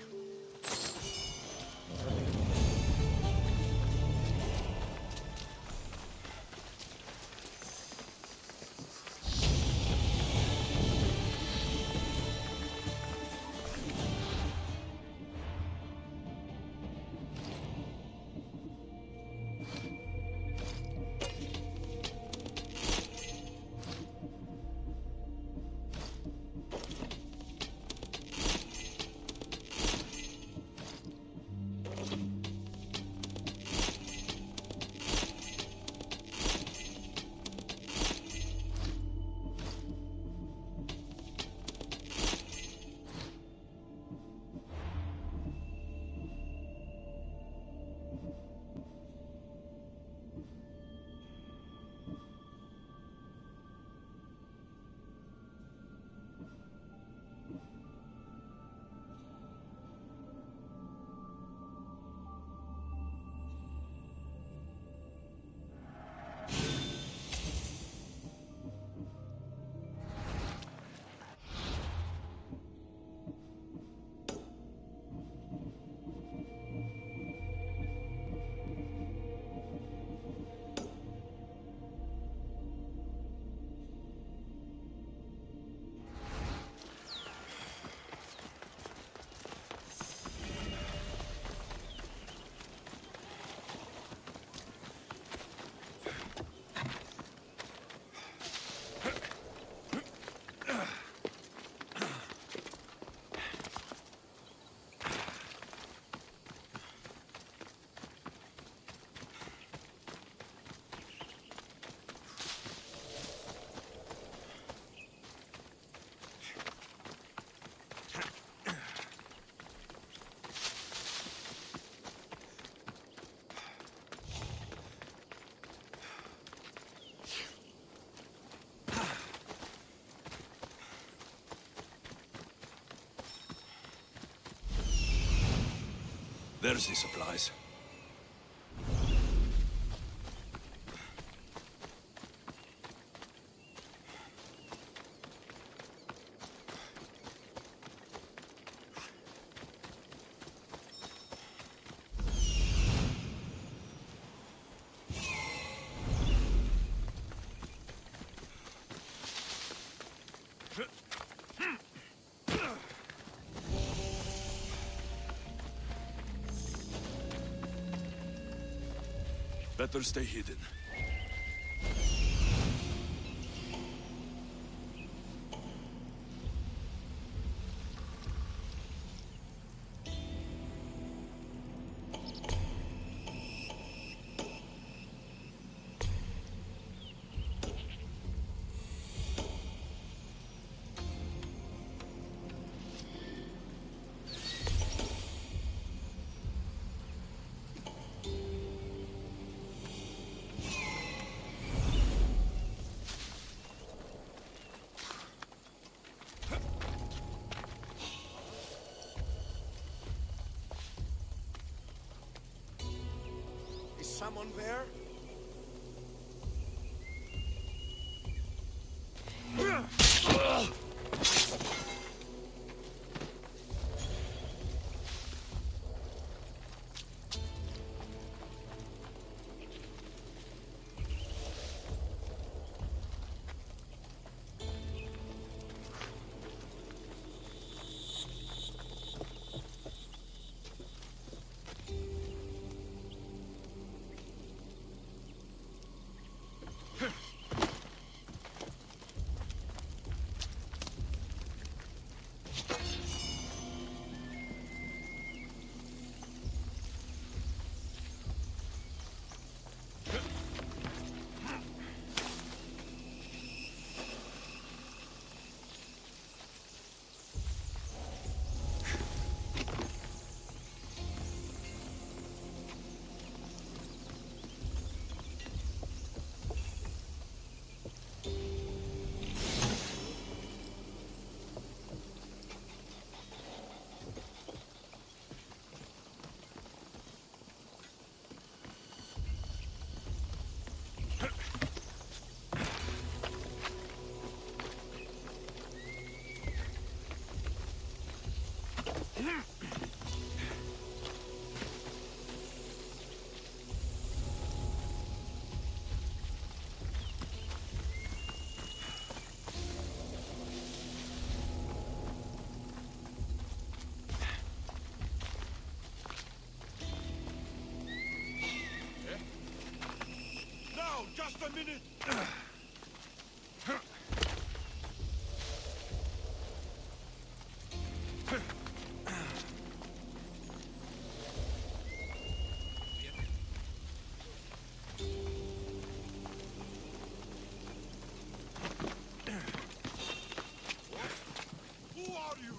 Speaker 1: There's the supplies. Better stay hidden.
Speaker 3: Is someone there?
Speaker 6: Just a minute! Who are you?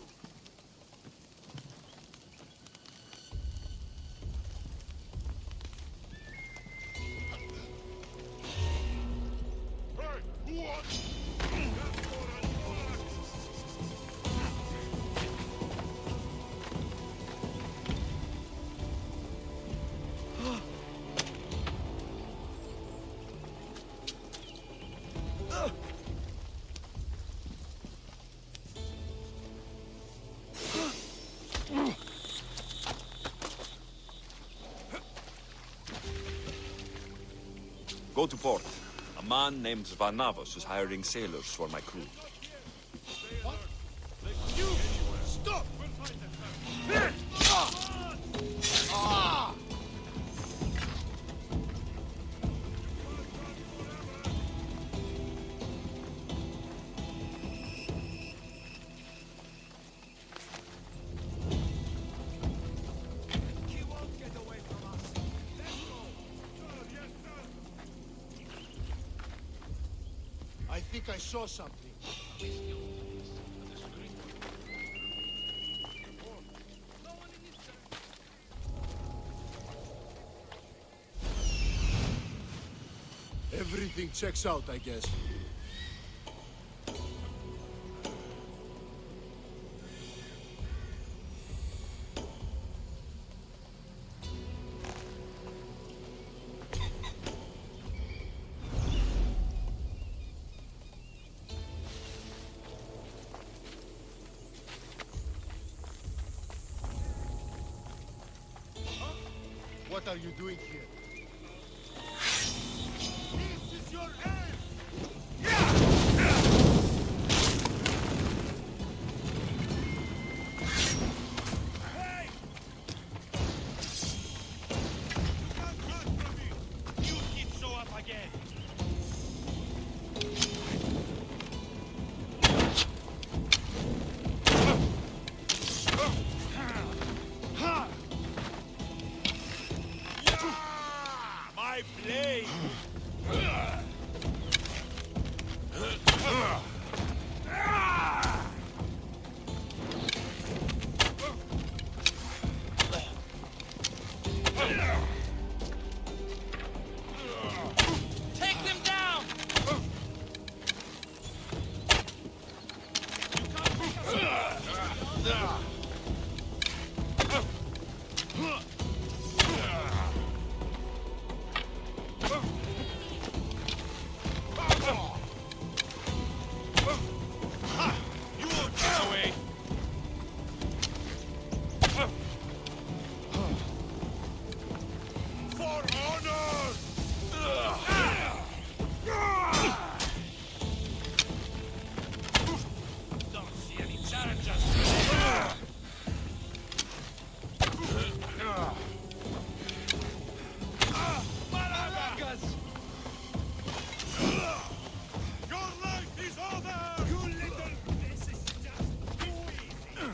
Speaker 1: Go to port. A man named Varnavos is hiring sailors for my crew.
Speaker 3: What? You! Stop! Ah! I think I saw something. Everything checks out, I guess. What are you doing here?
Speaker 5: This is your end!
Speaker 6: Hey! You can't run from me! You keep show up again! My blade!
Speaker 5: Take them down!
Speaker 6: You won't get away! For honor! Don't see any challenges today! Malagas! Your life is over! You little... This is just too easy!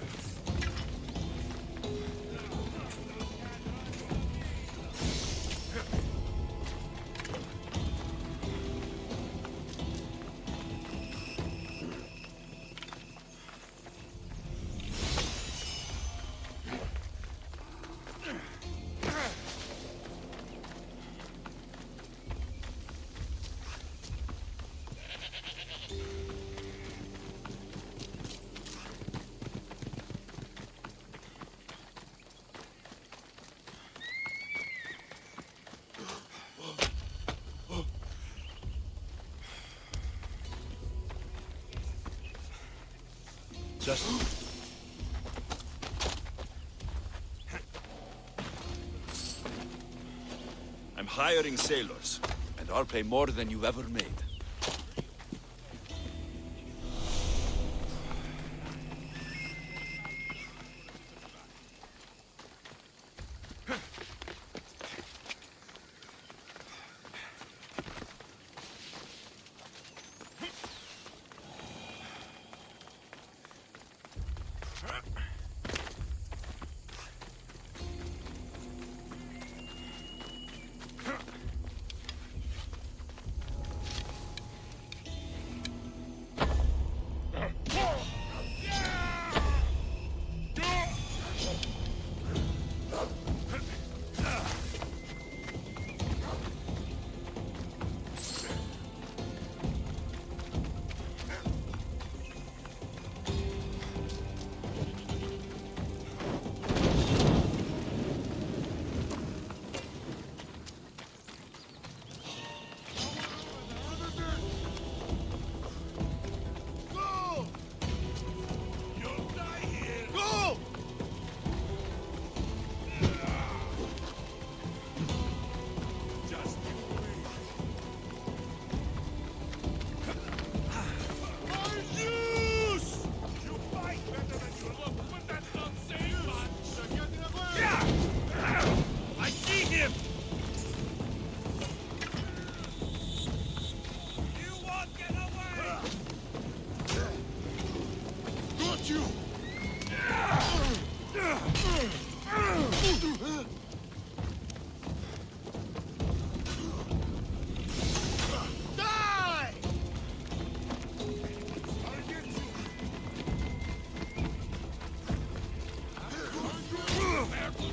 Speaker 1: Just... I'm hiring sailors, and I'll pay more than you've ever made.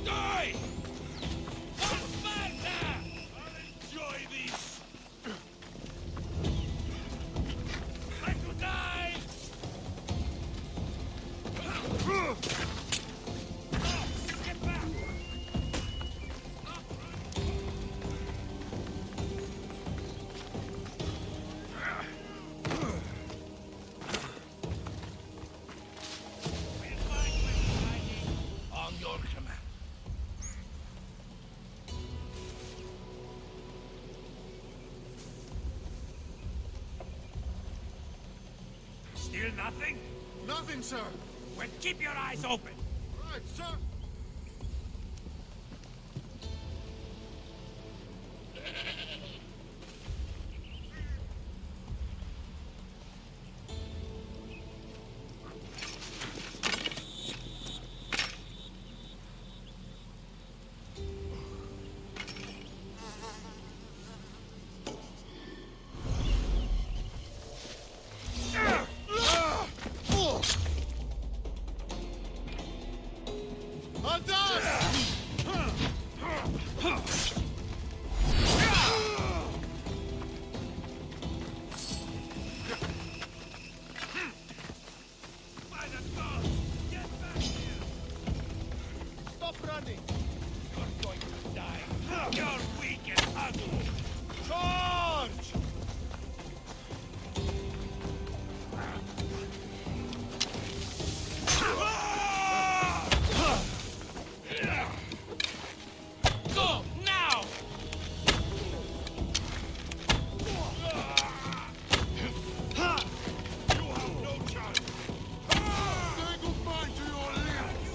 Speaker 6: Die! One Still nothing?
Speaker 3: Nothing, sir.
Speaker 6: Well, keep your eyes open.
Speaker 3: Right, sir. Stop running!
Speaker 6: You're going to die. You're weak and ugly.
Speaker 3: Charge!
Speaker 6: Go, now! You have no chance.
Speaker 3: Say goodbye to your limbs!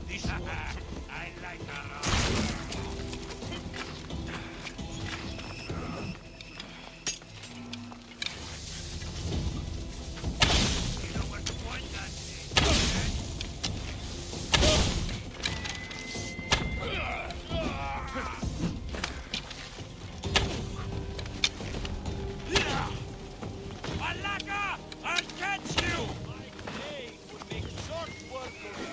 Speaker 6: This I like her. You know where to point that Malaka! I'll catch you!
Speaker 3: My blade will make short work of you.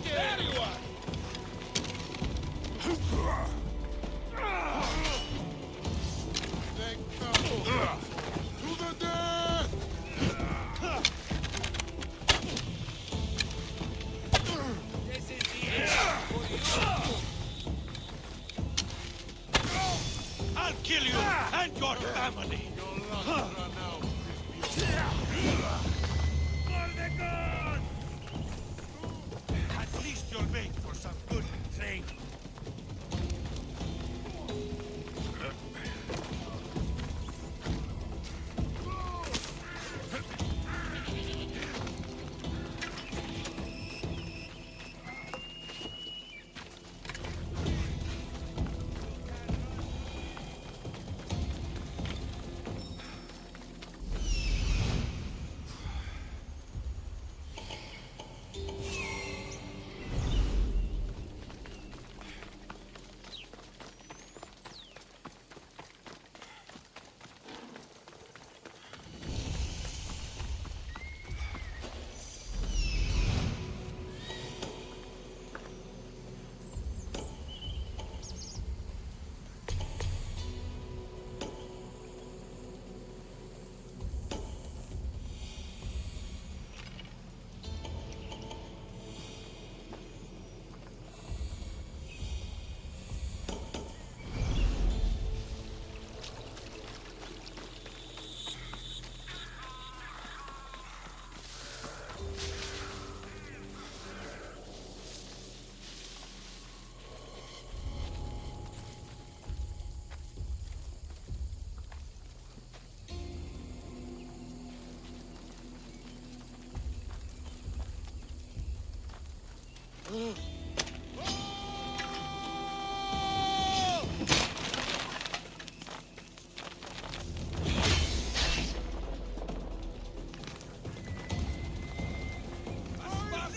Speaker 3: There you are! They come to the death!
Speaker 6: This is the end for you! I'll kill you and your family! For the gods! At least you'll make for some good thing.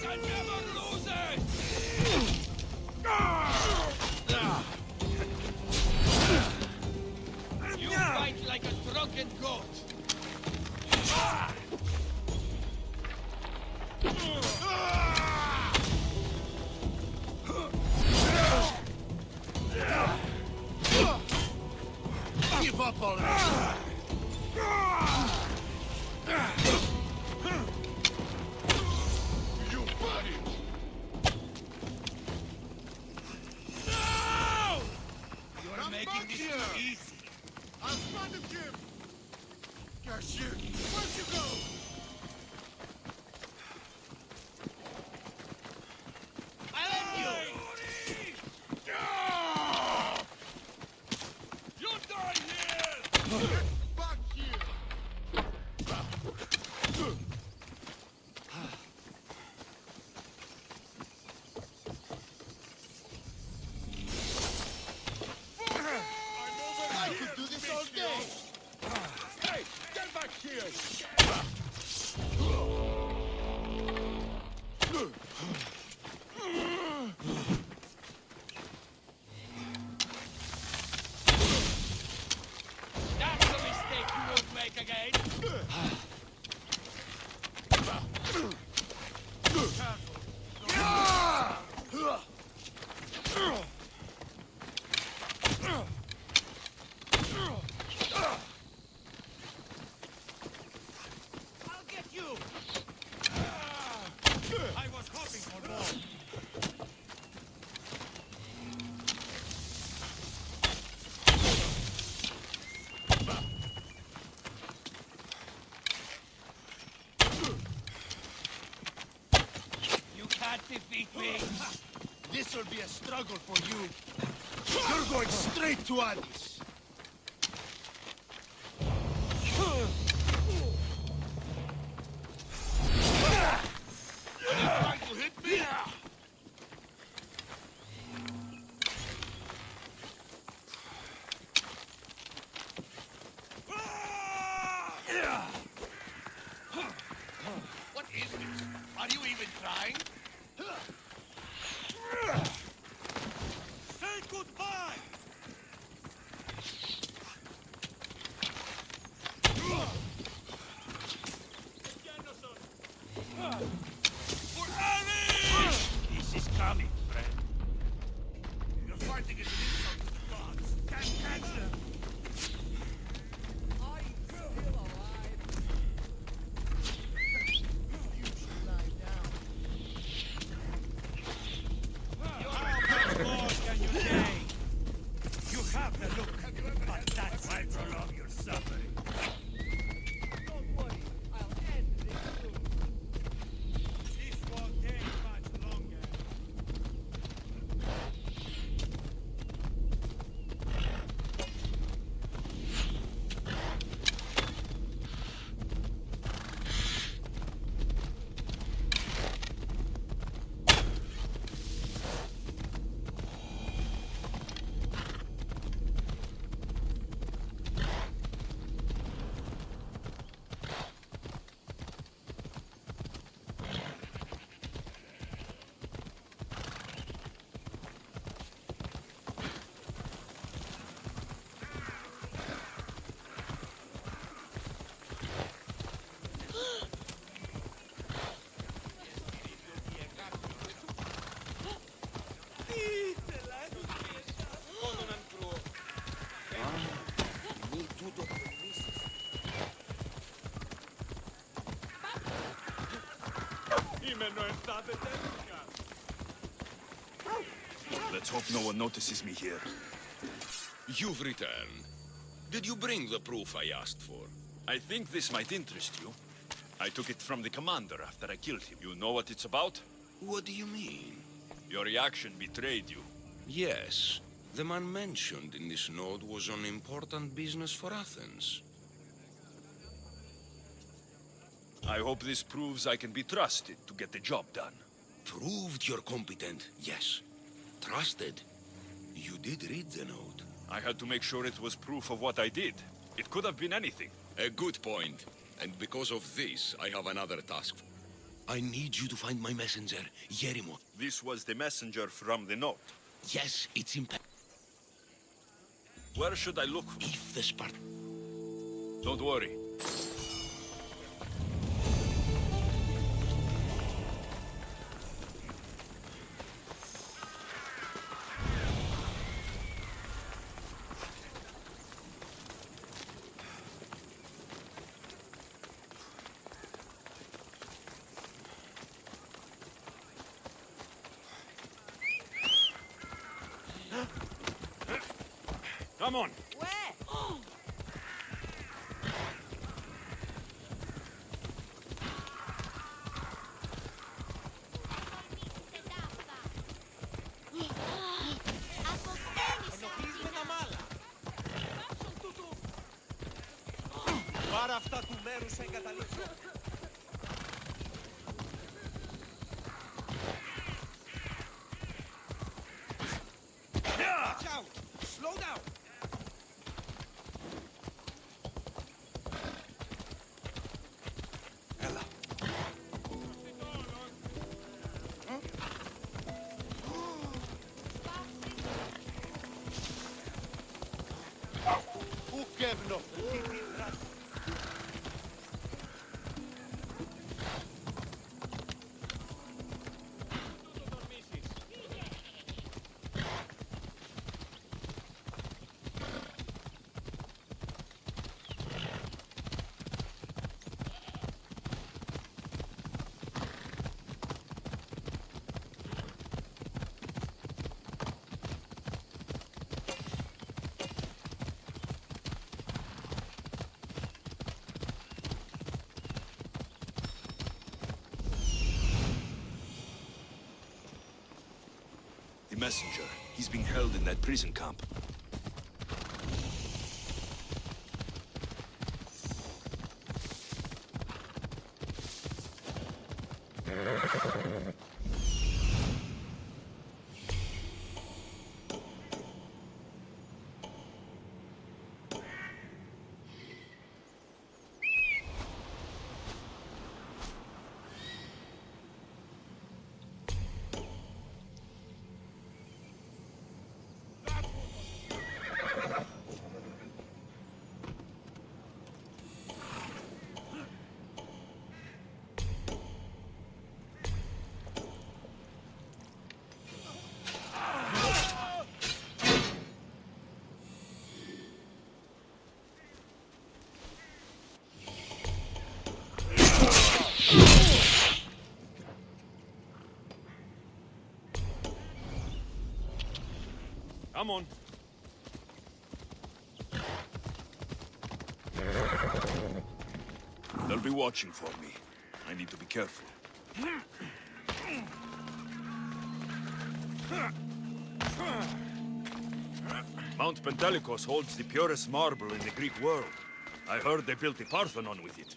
Speaker 6: I never lose it!
Speaker 5: defeat me. This'll be a struggle for you. You're going straight to Hades. Trying to hit me? What is this? Are you even trying? Say goodbye! For Ali! This is coming, friend. You're fighting as an insult to the gods. Can't catch them. Are you still alive? You should lie down.
Speaker 6: How much more can you take? You have the look, but that might prolong your suffering. Don't worry, I'll end this soon. This won't take much longer.
Speaker 1: Let's hope no one notices me here.
Speaker 19: You've returned. Did you bring the proof I asked for?
Speaker 1: I think this might interest you. I took it from the commander after I killed him. You know what it's about?
Speaker 19: What do you mean?
Speaker 1: Your reaction betrayed you.
Speaker 19: Yes. The man mentioned in this note was on important business for Athens.
Speaker 1: I hope this proves I can be trusted to get the job done.
Speaker 19: Proved you're competent, yes. Trusted. You did read the note.
Speaker 1: I had to make sure it was proof of what I did. It could have been anything.
Speaker 19: A good point. And because of this, I have another task. I need you to find my messenger, Yerimo.
Speaker 1: This was the messenger from the note.
Speaker 19: Yes, it's imperative.
Speaker 1: Where should I look?
Speaker 19: If the
Speaker 1: Don't worry.
Speaker 6: Come on.
Speaker 4: Where?
Speaker 6: Ενοχλείς τα μάλα. Πάρε αυτά του μέρους σε εγκαταλείψω. Watch out! Slow down!
Speaker 1: Ella.
Speaker 3: Πού κεύνω!
Speaker 1: The messenger. He's being held in that prison camp.
Speaker 6: Come on.
Speaker 1: They'll be watching for me. I need to be careful. Mount Pentelicus holds the purest marble in the Greek world. I heard they built the Parthenon with it.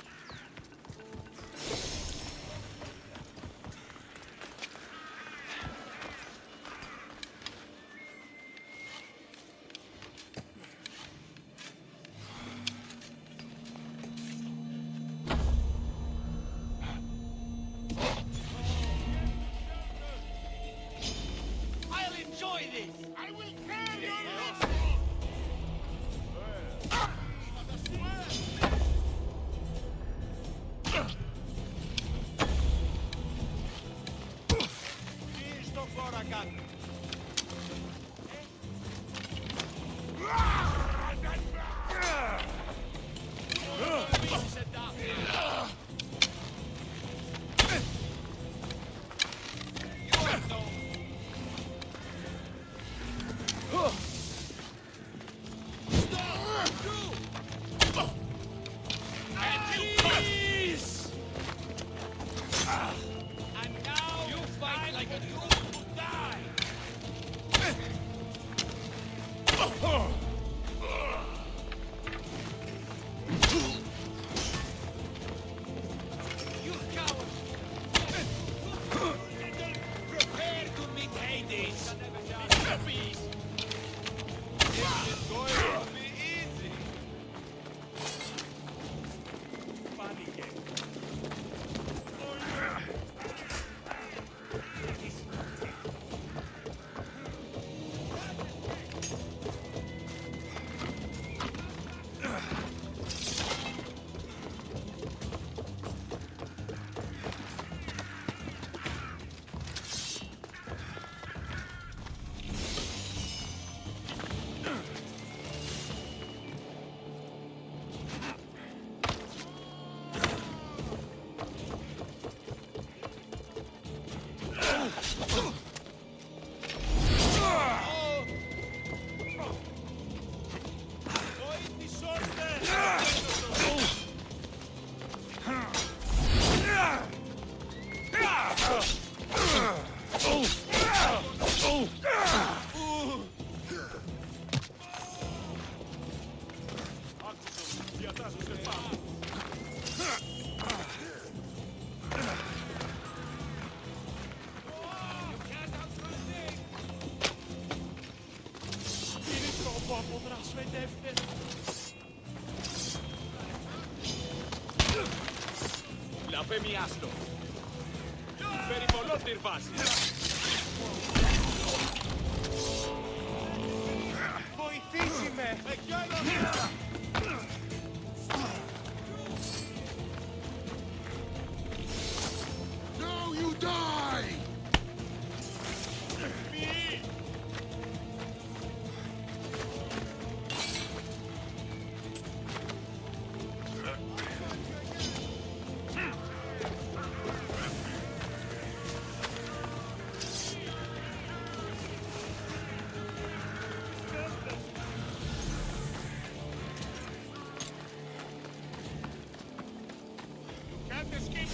Speaker 5: I'll enjoy this! I will tear your
Speaker 6: Sto fuori cazzo.
Speaker 5: And now you fight like a true who die! You cowards! Prepare to meet Hades! Puppies! This is going to be easy!
Speaker 6: Funny game. Potrà svedere.
Speaker 7: La φεμιάστο. Περιπολώς την βάση.
Speaker 6: Βοηθήσει με!
Speaker 14: Now you die!
Speaker 6: Can't escape!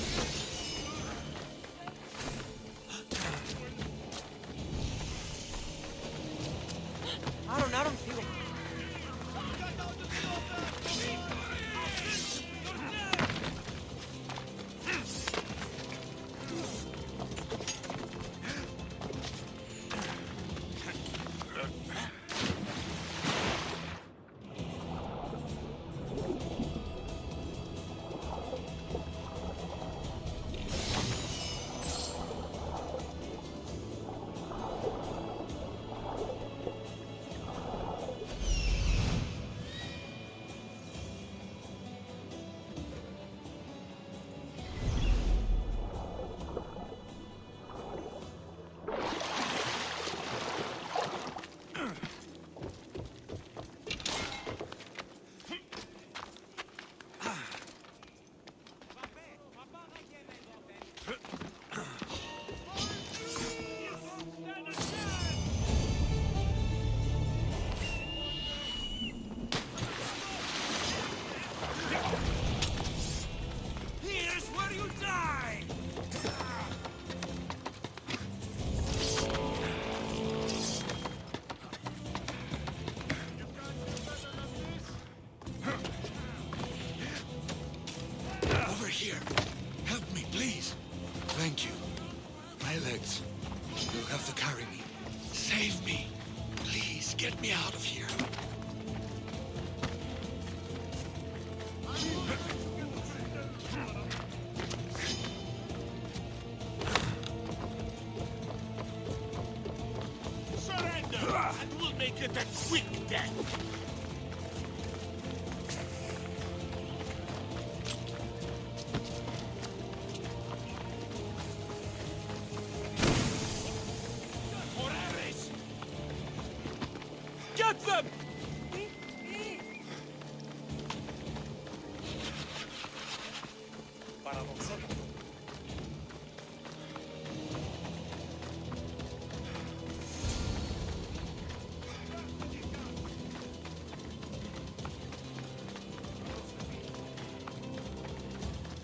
Speaker 19: Over here. Help me, please. Thank you. My legs. You'll have to carry me. Save me. Please, get me out of here.
Speaker 14: Surrender, and we'll make it a quick death.
Speaker 6: Get them!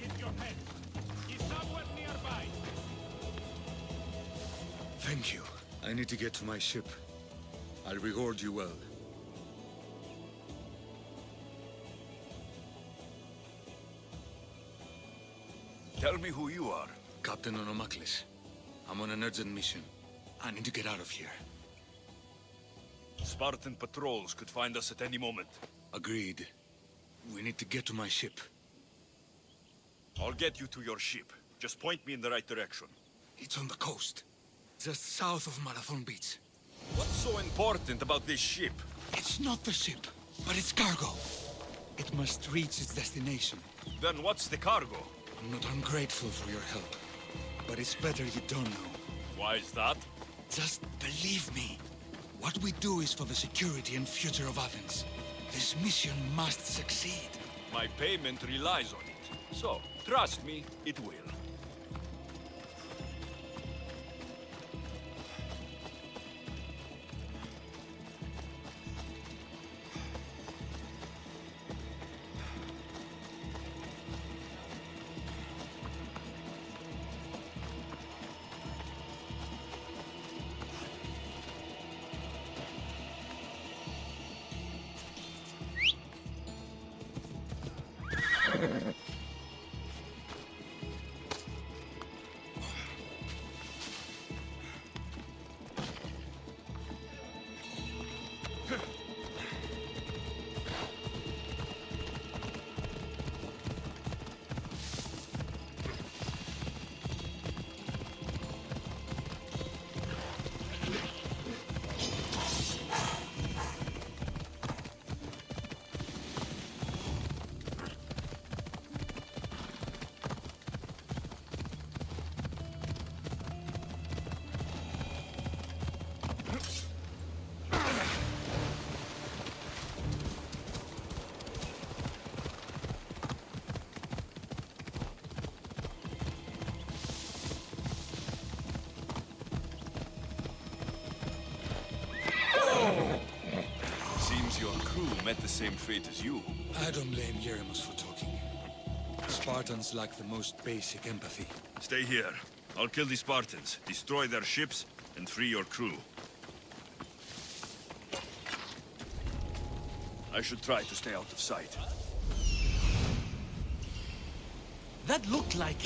Speaker 5: Get your head. He's somewhere nearby.
Speaker 9: Thank you. I need to get to my ship. I'll reward you well.
Speaker 1: Tell me who you are.
Speaker 9: Captain Onomaklis. I'm on an urgent mission. I need to get out of here.
Speaker 1: Spartan patrols could find us at any moment.
Speaker 9: Agreed. We need to get to my ship.
Speaker 1: I'll get you to your ship. Just point me in the right direction.
Speaker 9: It's on the coast. Just south of Marathon Beach.
Speaker 1: What's so important about this ship?
Speaker 9: It's not the ship, but it's cargo. It must reach its destination.
Speaker 1: Then what's the cargo?
Speaker 9: I'm not ungrateful for your help, but it's better you don't know.
Speaker 1: Why is that?
Speaker 9: Just believe me. What we do is for the security and future of Athens. This mission must succeed.
Speaker 1: My payment relies on it. So, trust me, it will. Met the same fate as you.
Speaker 9: I don't blame Yeremus for talking. Spartans lack the most basic empathy.
Speaker 1: Stay here. I'll kill the Spartans, destroy their ships, and free your crew. I should try to stay out of sight.
Speaker 11: That looked like...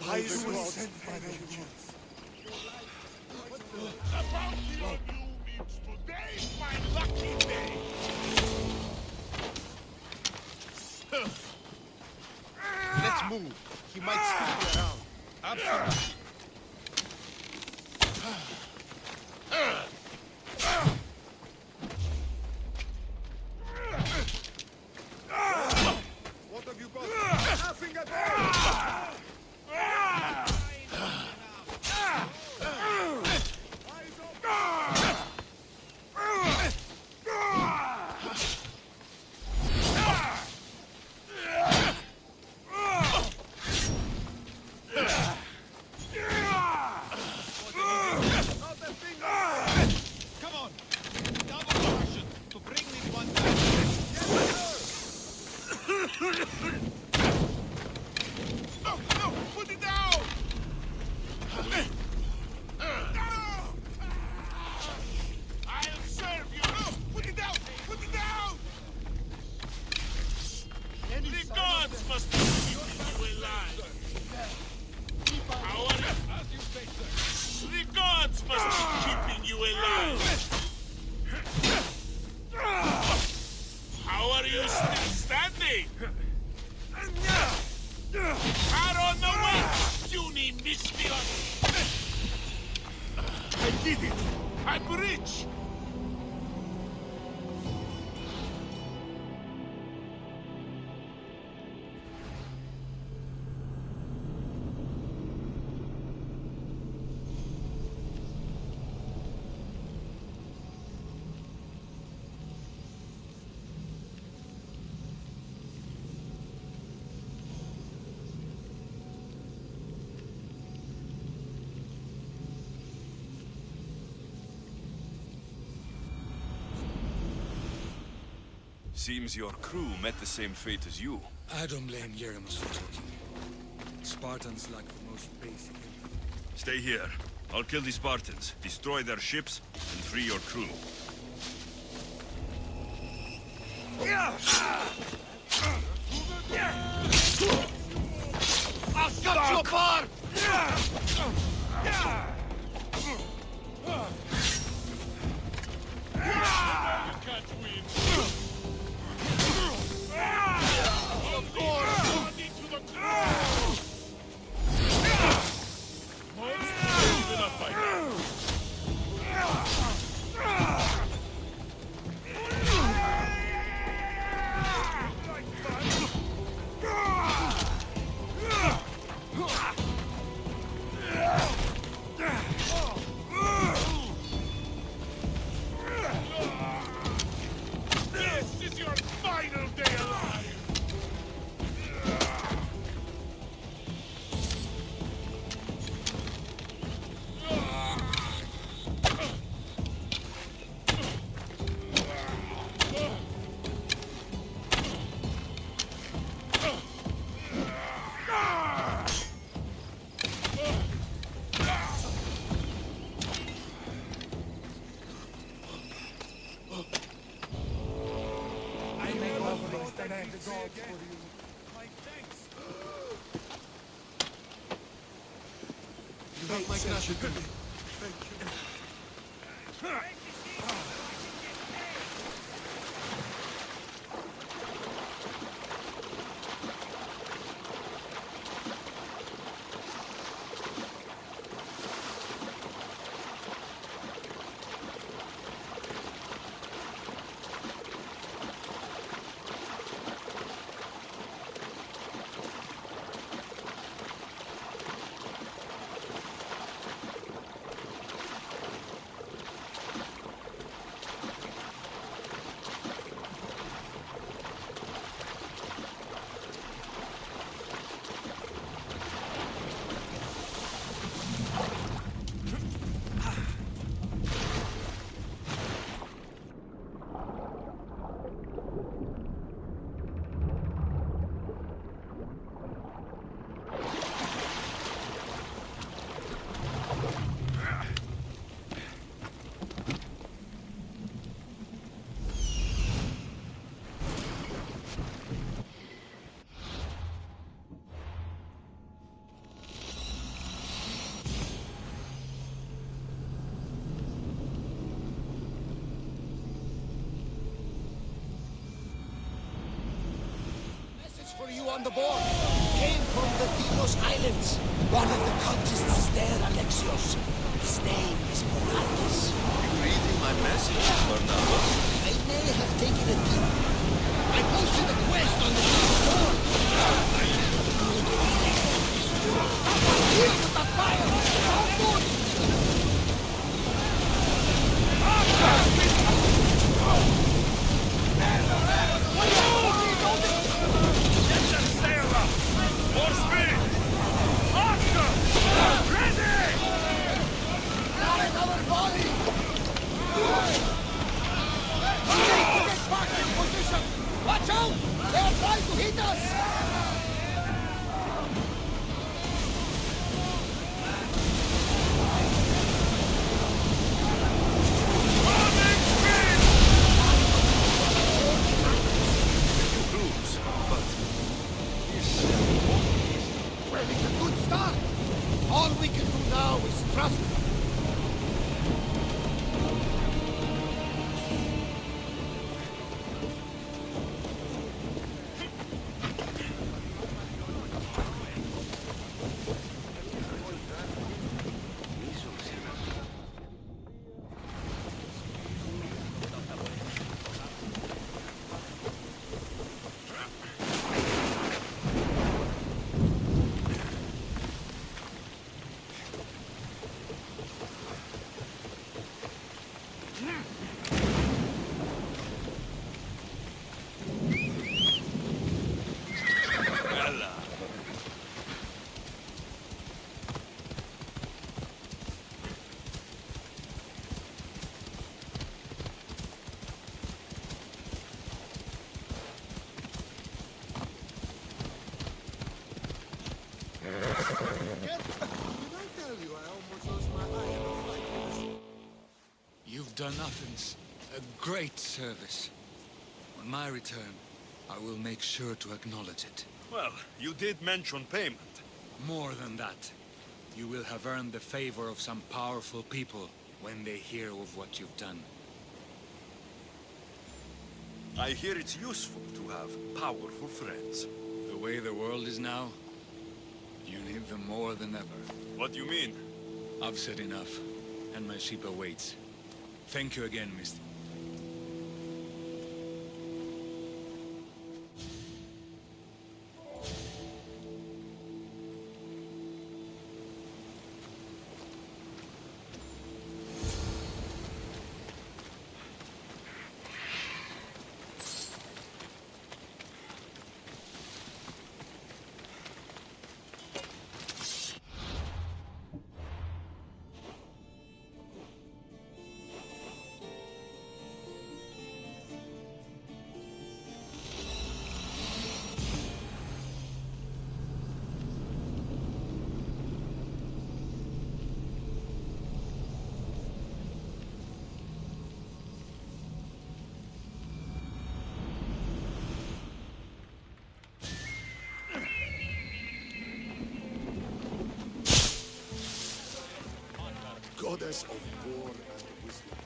Speaker 5: I was sent by the gods. The bounty on you means today's my lucky day.
Speaker 3: Let's move. He might still be around.
Speaker 5: Absolutely.
Speaker 3: What have you got? Nothing at all!
Speaker 6: Come on! Double action to bring this one down.
Speaker 5: No! Put it down! I'll serve you! No! Put it down! Put it down! The gods must be keeping you alive! How are you? The gods must be keeping you alive! How are you still standing? Out on the way, puny misfit! I did it! I'm rich!
Speaker 1: Seems your crew met the same fate as you.
Speaker 9: I don't blame Yeremus for talking. Spartans lack the most basic.
Speaker 1: Stay here. I'll kill the Spartans, destroy their ships, and free your crew.
Speaker 6: I'll cut you apart!
Speaker 5: You can't win! Of course! Into the ground! Most in a fight! This is your final day alive!
Speaker 6: I may always thank the gods for you. My thanks.
Speaker 3: You have my gratitude. Thank you.
Speaker 14: on the board came from the Delos Islands. One of the cultists there, Alexios. His name is Bonatis.
Speaker 1: Reading my message, Barnabas.
Speaker 14: I may have taken a dip. I posted a quest on the board. Good feeling. Here with the fire! How good!
Speaker 6: Get the sail up! More speed! Faster! Ready!
Speaker 14: Not another volley! Get back in position! Watch out! They are trying to hit us! Well, it's a good start. All we can do now is trust them.
Speaker 9: You've done Athens a great service. On my return, I will make sure to acknowledge it.
Speaker 1: Well, you did mention payment.
Speaker 9: More than that, you will have earned the favor of some powerful people when they hear of what you've done.
Speaker 1: I hear it's useful to have powerful friends.
Speaker 9: The way the world is now, you need them more than ever.
Speaker 1: What do you mean?
Speaker 9: I've said enough, and my ship awaits. Thank you again, Mr.
Speaker 20: Goddess of war and wisdom.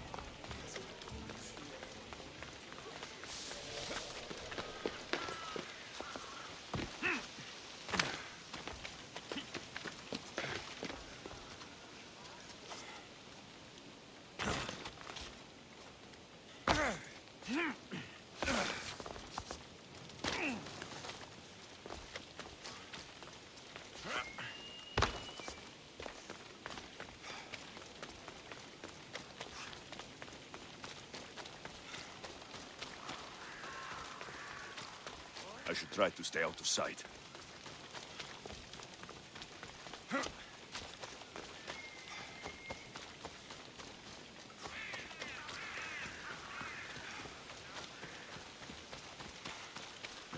Speaker 1: I should try to stay out of sight.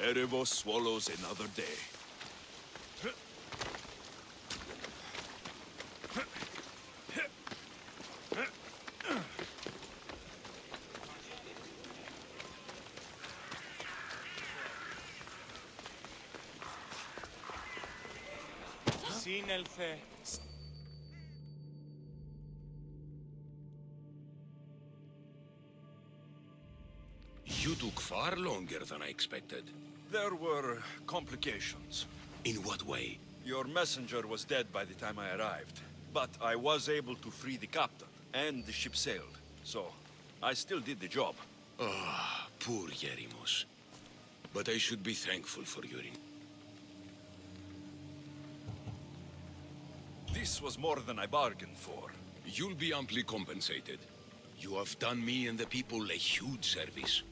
Speaker 1: Erebos swallows another day.
Speaker 21: Σύνελθε.
Speaker 19: You took far longer than I expected.
Speaker 1: There were complications.
Speaker 19: In what way?
Speaker 1: Your messenger was dead by the time I arrived, but I was able to free the captain, and the ship sailed, so I still did the job.
Speaker 19: Ah, poor Yerimos. But I should be thankful for your
Speaker 1: This was more than I bargained for.
Speaker 19: You'll be amply compensated. You have done me and the people a huge service.